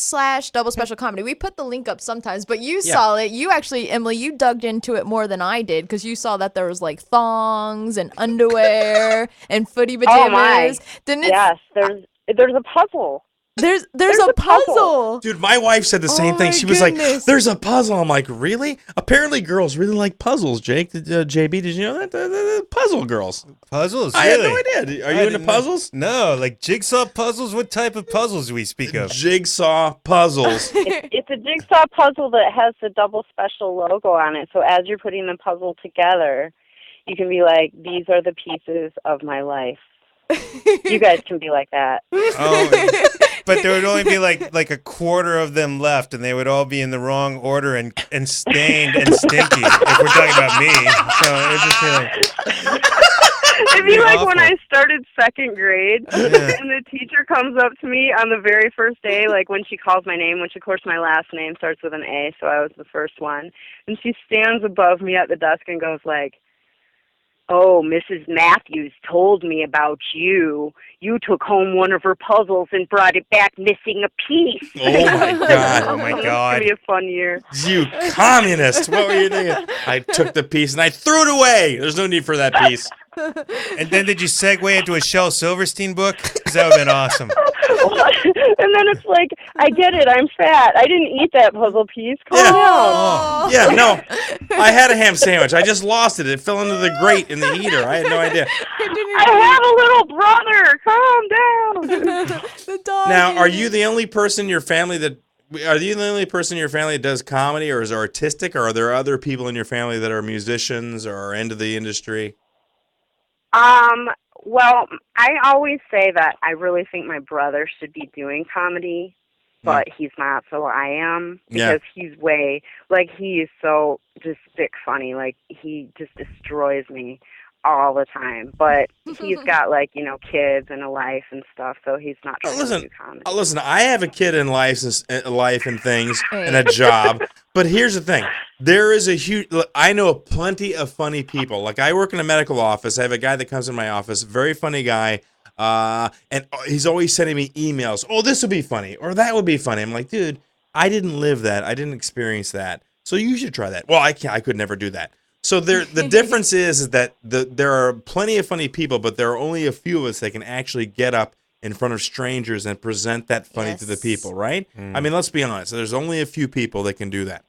/ double special comedy. We put the link up sometimes, but you saw it. You actually, Emily, you dug into it more than I did because you saw that there was like thongs and underwear and footy pajamas. Oh my! Didn't it? Yes, there's a puzzle. There's a puzzle. Dude, my wife said the same thing. She was like, there's a puzzle. I'm like, really? Apparently girls really like puzzles, Jake. JB, did you know that? The puzzle girls. Puzzles? I really? had no idea. Are you into puzzles? No, like jigsaw puzzles? What type of puzzles do we speak of? Jigsaw puzzles. It's a jigsaw puzzle that has the double special logo on it. So as you're putting the puzzle together, you can be like, these are the pieces of my life. You guys can be like that. Oh, but there would only be like a quarter of them left, and they would all be in the wrong order and stained and stinky. If we're talking about me, so it would just be like. It'd be like awful. when I started second grade, and the teacher comes up to me on the very first day, like when she calls my name, which of course my last name starts with an A, so I was the first one, and she stands above me at the desk and goes like, "Oh, Mrs. Matthews told me about you. You took home one of her puzzles and brought it back missing a piece." Oh, my God. Oh, my It's God. going to be a fun year. You communist. What were you thinking? I took the piece and I threw it away. There's no need for that piece. And then did you segue into a Shel Silverstein book? Because that would have been awesome. And then it's like, I get it, I'm fat. I didn't eat that puzzle piece. Calm down. Yeah, no. I had a ham sandwich. I just lost it. It fell into the grate in the heater. I had no idea. I have a little brother. Calm down. The dog. Now, are you the only person in your family that does comedy or is artistic, or are there other people in your family that are musicians or are into the industry? Well, I always say that I really think my brother should be doing comedy, but he's not, so I am, because he's he is so just stick funny, like he just destroys me all the time, but he's got kids and a life and stuff, so he's not trying to do comedy. Listen, I have a kid in life and things and a job, but here's the thing. There is a huge, I know plenty of funny people. Like I work in a medical office. I have a guy that comes in my office, very funny guy, and he's always sending me emails. Oh, this would be funny, or that would be funny. I'm like, dude, I didn't live that. I didn't experience that. So you should try that. Well, I could never do that. So the difference is that there are plenty of funny people, but there are only a few of us that can actually get up in front of strangers and present that funny to the people, right? I mean, let's be honest. There's only a few people that can do that.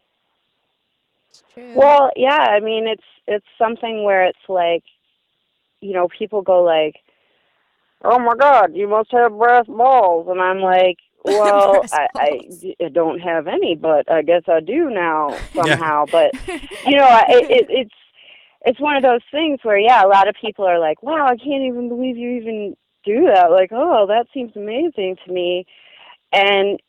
Well, yeah, I mean, it's something where it's like, people go like, "Oh my God, you must have brass balls," and I'm like, well, I don't have any, but I guess I do now somehow. But it's one of those things where a lot of people are like, "Wow, I can't even believe you even do that." Like, "Oh, that seems amazing to me," and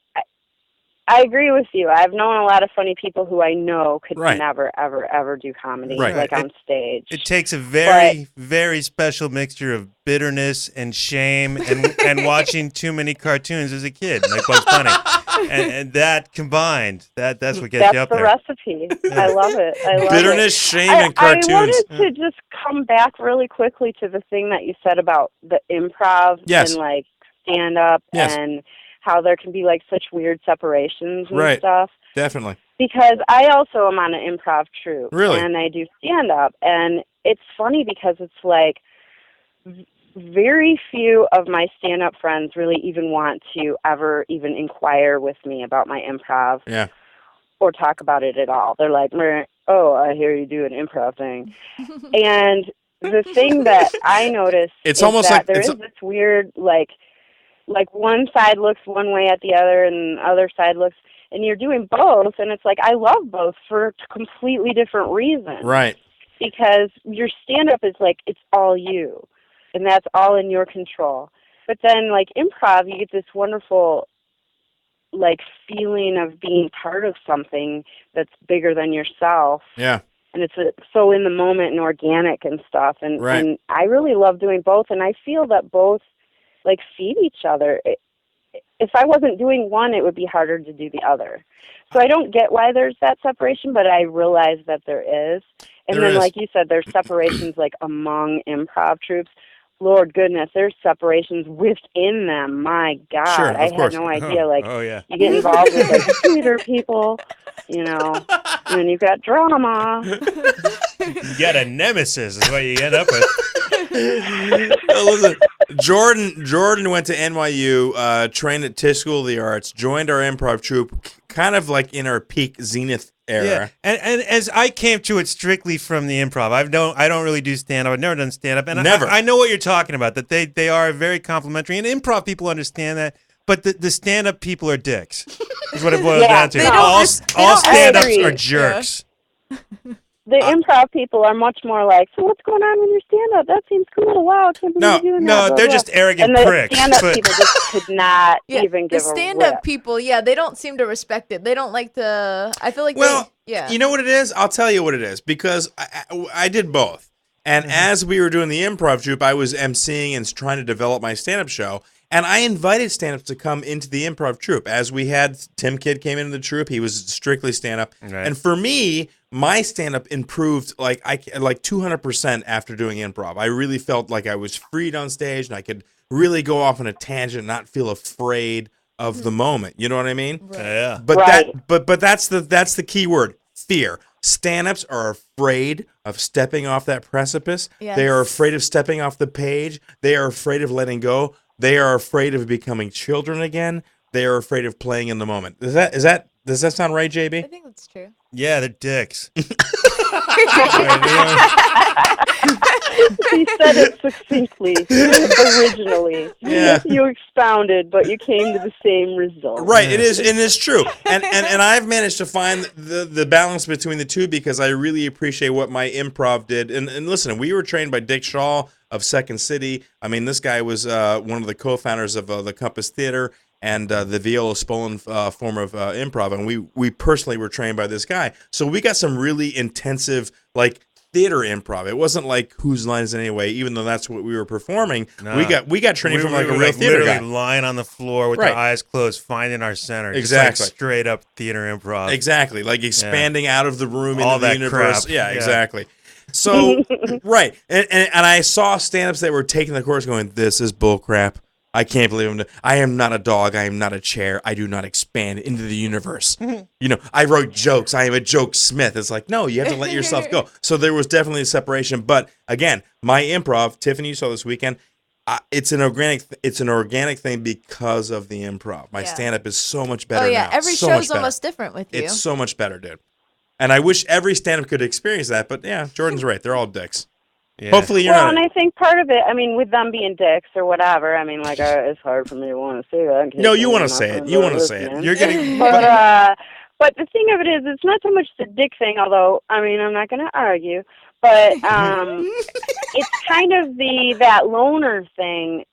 I agree with you. I've known a lot of funny people who I know could never, ever, ever do comedy, on stage. It takes a very, very special mixture of bitterness and shame and watching too many cartoons as a kid, like Bugs Bunny. And that combined, that's what gets you up there. That's the recipe. I love it. I love bitterness, shame, and cartoons. I wanted to just come back really quickly to the thing that you said about the improv and stand-up and how there can be such weird separations and stuff. Definitely. Because I also am on an improv troupe. Really? And I do stand-up. And it's funny because it's very few of my stand-up friends really even want to ever even inquire with me about my improv. Yeah. Or talk about it at all. They're like, oh, I hear you do an improv thing. And the thing that I noticed It's is almost that like there is this weird, like one side looks one way at the other and the other side looks, and you're doing both, and it's like, I love both for completely different reasons. Right. Because your stand-up is like, it's all you, and that's all in your control. But then, like, improv, you get this wonderful, like, feeling of being part of something that's bigger than yourself. Yeah. And it's so in the moment and organic and stuff. And, Right. and I really love doing both, and I feel that both, like, feed each other. If I wasn't doing one, it would be harder to do the other. So I don't get why there's that separation, but I realize that there is. And There then, is. like you said, there's separations, like, among improv troops. Lord goodness, there's separations within them. My God, Sure, I of course. had no idea. Like, Oh, yeah. you get involved with, like, theater people, you know, and then you've got drama. You got a nemesis is what you end up with. Listen, Jordan went to NYU, trained at Tisch School of the Arts, joined our improv troupe, kind of like in our peak zenith era. Yeah, and as I came to it strictly from the improv, I don't really do stand up. I've never done stand up, and Never. I know what you're talking about. That they are very complimentary, and improv people understand that. But the stand up people are dicks. Is what it boils down to. All stand ups are jerks. The improv people are much more like, so what's going on with your stand-up? That seems cool. Wow, I can't believe you're doing that. Blah, they're blah. just arrogant and the pricks. stand-up people just could not even the give a stand-up rip. people, they don't seem to respect it. They don't like to. I feel like You know what it is? I'll tell you what it is, because I did both. And as we were doing the improv troupe, I was emceeing and trying to develop my stand-up show. And I invited stand-ups to come into the improv troupe. As we had Tim Kidd came into the troupe, he was strictly stand-up. Right. And for me, my stand-up improved like 200% after doing improv. I really felt like I was freed on stage, and I could really go off on a tangent and not feel afraid of the moment. You know what I mean? Right. Yeah. But that's the key word, fear. Stand-ups are afraid of stepping off that precipice. Yes. They are afraid of stepping off the page. They are afraid of letting go. They are afraid of becoming children again. They are afraid of playing in the moment. Does that sound right, JB? I think that's true. Yeah, they're dicks. He said it succinctly, originally. Yeah. You expounded, but you came to the same result. Right, it is, and it's true. And I've managed to find the balance between the two, because I really appreciate what my improv did. And listen, we were trained by Dick Shaw of Second City. I mean, this guy was one of the co-founders of the Compass Theater and the Viola Spolin form of improv, and we personally were trained by this guy. So we got some really intensive, like, theater improv. It wasn't like Whose Line Is It Anyway, even though that's what we were performing. No. We got training from like a were real theater literally guy. lying on the floor with Right. our eyes closed, finding our center. Exactly. Just like straight up theater improv. Exactly, like expanding out of the room All into the that universe. crap. Yeah, Yeah. exactly. So, right, and I saw stand-ups that were taking the course going, this is bull crap. I can't believe I am not a dog. I am not a chair. I do not expand into the universe. You know, I wrote jokes. I am a joke smith. It's like, no, you have to let yourself go. So there was definitely a separation. But again, my improv, Tiffany, you saw this weekend, it's an organic thing because of the improv. My stand-up is so much better now. Every so show's much better. almost different with you. It's so much better, dude. And I wish every stand-up could experience that. But yeah, Jordan's right. They're all dicks. Yeah. Hopefully you're well, not. and I think part of it, I mean, with them being dicks or whatever, I mean, like, it's hard for me to want to say that. in case No, you I'm want to not say it. gonna You go want to say it. listening. You're getting. But the thing of it is, it's not so much the dick thing, although, I mean, I'm not going to argue, but it's kind of that loner thing,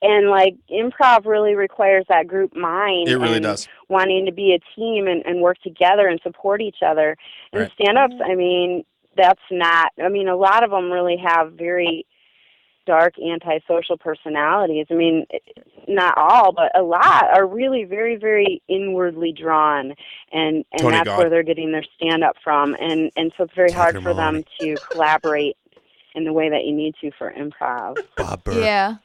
and, like, improv really requires that group mind. It really and does. wanting to be a team and work together and support each other. And Right. stand-ups, I mean, that's not, I mean, a lot of them really have very dark antisocial personalities. I mean, not all, but a lot are really very, very inwardly drawn, and Tony that's God. where they're getting their stand-up from. And so it's very hard Tucker for them to collaborate in the way that you need to for improv. Bob Burr. Yeah.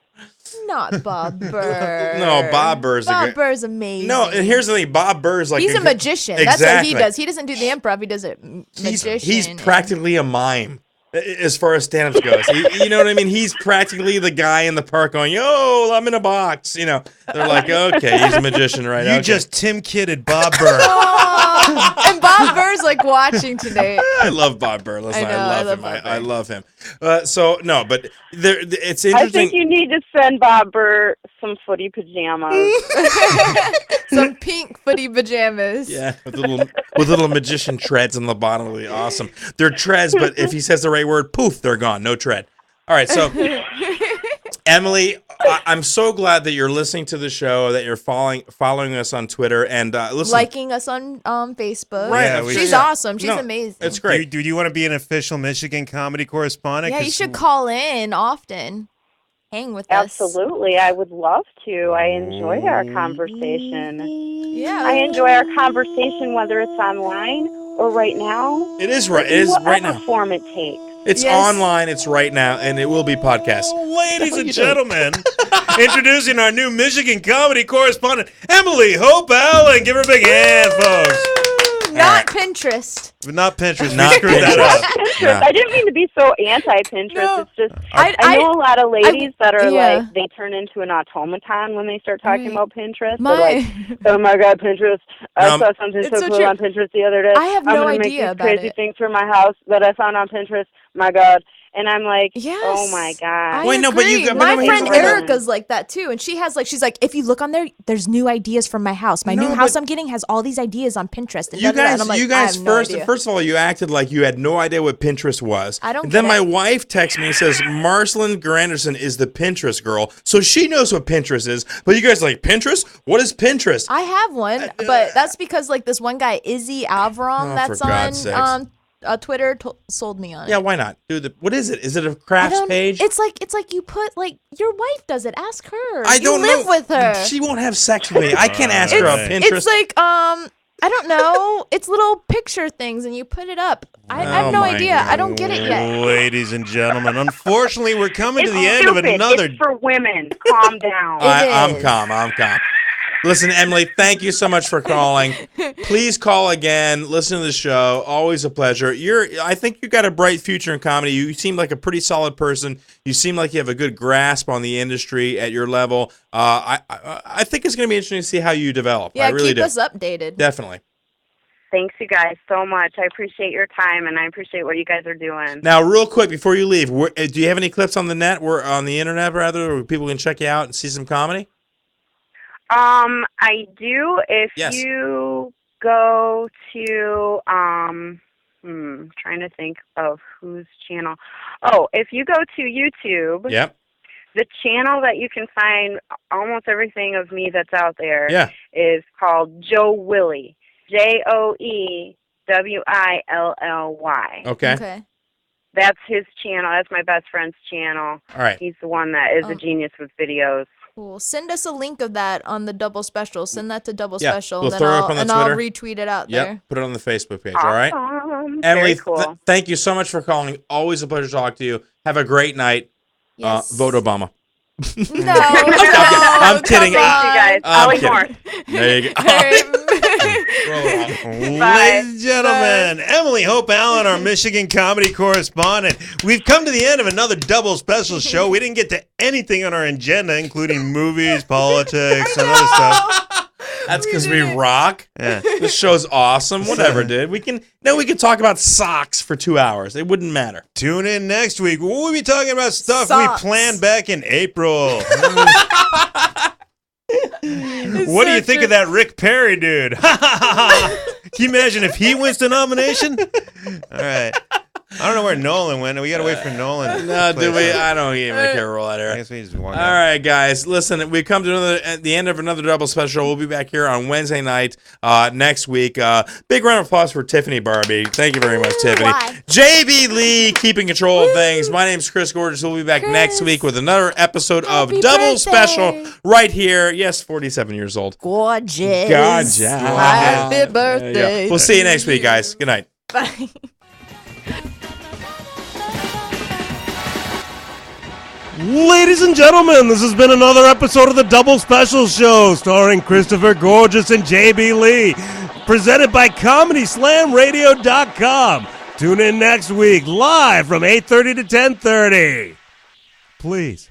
Not Bob Burr. No, Bob Burr's Bob Burr's amazing. No, and here's the thing. Bob Burr's like he's a magician. That's what he does. He doesn't do the improv. He does it magician. He's practically a mime as far as stand-ups goes. You know what I mean? He's practically the guy in the park going, "Yo, I'm in a box," you know. They're like, okay, he's a magician, right? You okay. just Tim Kidded Bob Burr. And Bob Burr's like watching today. I love Bob Burr. Listen, I love him. I love him. So no, but it's interesting. I think you need to send Bob Burr some footy pajamas. Some pink footy pajamas. Yeah, with little magician treads on the bottom will be awesome. They're treads, but if he says the right word, poof, they're gone. No tread. All right, so Emily, I'm so glad that you're listening to the show, that you're following us on Twitter, and liking us on Facebook. Right, yeah, she's awesome. She's amazing. It's great. Do you want to be an official Michigan comedy correspondent? Yeah, you should call in often. Hang with us. Absolutely, I would love to. I enjoy our conversation. Yeah, I enjoy our conversation, whether it's online or right now. It is right. It is right now. Whatever form it takes. It's online. It's right now, and it will be podcast. Ladies and gentlemen, introducing our new Michigan comedy correspondent, Emily Hope Allyn. Give her a big hand, folks. Not Pinterest. But not Pinterest. Not we screwed that up. Pinterest. I didn't mean to be so anti-Pinterest. No. It's just I know a lot of ladies that are yeah. like, they turn into an automaton when they start talking about Pinterest. My- They're like, oh my God, Pinterest. I saw something It's so so cool true. on Pinterest the other day. I have I'm no gonna idea make these about crazy it. things for my house that I found on Pinterest. My God. And I'm like, Yes. oh my God. Wait, no, but you- Agree. but my no, friend but- Erica's like that too, and she's like, if you look on there, there's new ideas from my house. My No, new house but- I'm getting has all these ideas on Pinterest. And You da, da, da. guys, And I'm like, you I guys have no idea. first of all, you acted like you had no idea what Pinterest was. I don't And then get my it. wife texts me and says, Marcelin Granderson is the Pinterest girl. So she knows what Pinterest is. But you guys are like, Pinterest? What is Pinterest? I have one, but that's because like this one guy, Izzy Avram, Oh, that's for God's on sakes. Twitter, sold me on it. Yeah, why not? What is it? Is it a I crafts don't- page? It's like you put like your wife does it. Ask her. I You don't live know. with her. She won't have sex with me. I can't ask her on Pinterest. It's like I don't know. It's little picture things, and you put it up. I have no my idea. I don't get it yet. Ladies and gentlemen, unfortunately, we're coming It's to the end of stupid. another. It's for women. Calm down. I'm calm. Listen, Emily, thank you so much for calling. Please call again. Listen to the show. Always a pleasure. I think you got a bright future in comedy. You seem like a pretty solid person. You seem like you have a good grasp on the industry at your level. I think it's going to be interesting to see how you develop. Yeah, I really keep do. us updated. Definitely. Thanks, you guys, so much. I appreciate your time, and I appreciate what you guys are doing. Now, real quick before you leave, do you have any clips on the internet, where people can check you out and see some comedy? I do. If you go to, trying to think of whose channel. Oh, if you go to YouTube. Yep. The channel that you can find almost everything of me that's out there is called Joe Willie. JoeWilly. Okay. That's his channel. That's my best friend's channel. All right. He's the one that is a genius with videos. Cool. Send us a link of that on the double special. Send that to double Yeah, special, we'll and throw it then up on the I'll Twitter. retweet it out Yep. there. Put it on the Facebook page. All right. Awesome. Emily, Very cool. thank you so much for calling. Always a pleasure to talk to you. Have a great night. Yes. Vote Obama. No, I'm kidding. Thank you guys. I'm Ollie kidding. Moore. There you go. Ladies and gentlemen, Emily Hope Allyn, our Michigan comedy correspondent. We've come to the end of another double special show. We didn't get to anything on our agenda, including movies, politics, and other stuff. That's because we rock. Yeah. This show's awesome. Whatever, dude. We can talk about socks for 2 hours. It wouldn't matter. Tune in next week. We'll be talking about stuff Socks. we planned back in April. What do you think of that Rick Perry dude? Can you imagine if he wins the nomination? All right. I don't know where Nolan went. We got to wait for Nolan. No, do we? I don't even care roll out here. I guess we just won. All right, guys. Listen, we come to the end of another double special. We'll be back here on Wednesday night next week. Big round of applause for Tiffany Barbee. Thank you very much, Tiffany. Why? JB Lee, keeping control of things. My name's Chris Gorges. We'll be back next week with another episode of Happy Double birthday. Special right here. Yes, 47 years old. Gorgeous. Gorgeous. Happy There you go. birthday. We'll see you next week, guys. Good night. Bye. Ladies and gentlemen, this has been another episode of the Double Special Show starring Christopher Gorges and JB Lee, presented by ComedySlamRadio.com. Tune in next week live from 8:30 to 10:30. Please.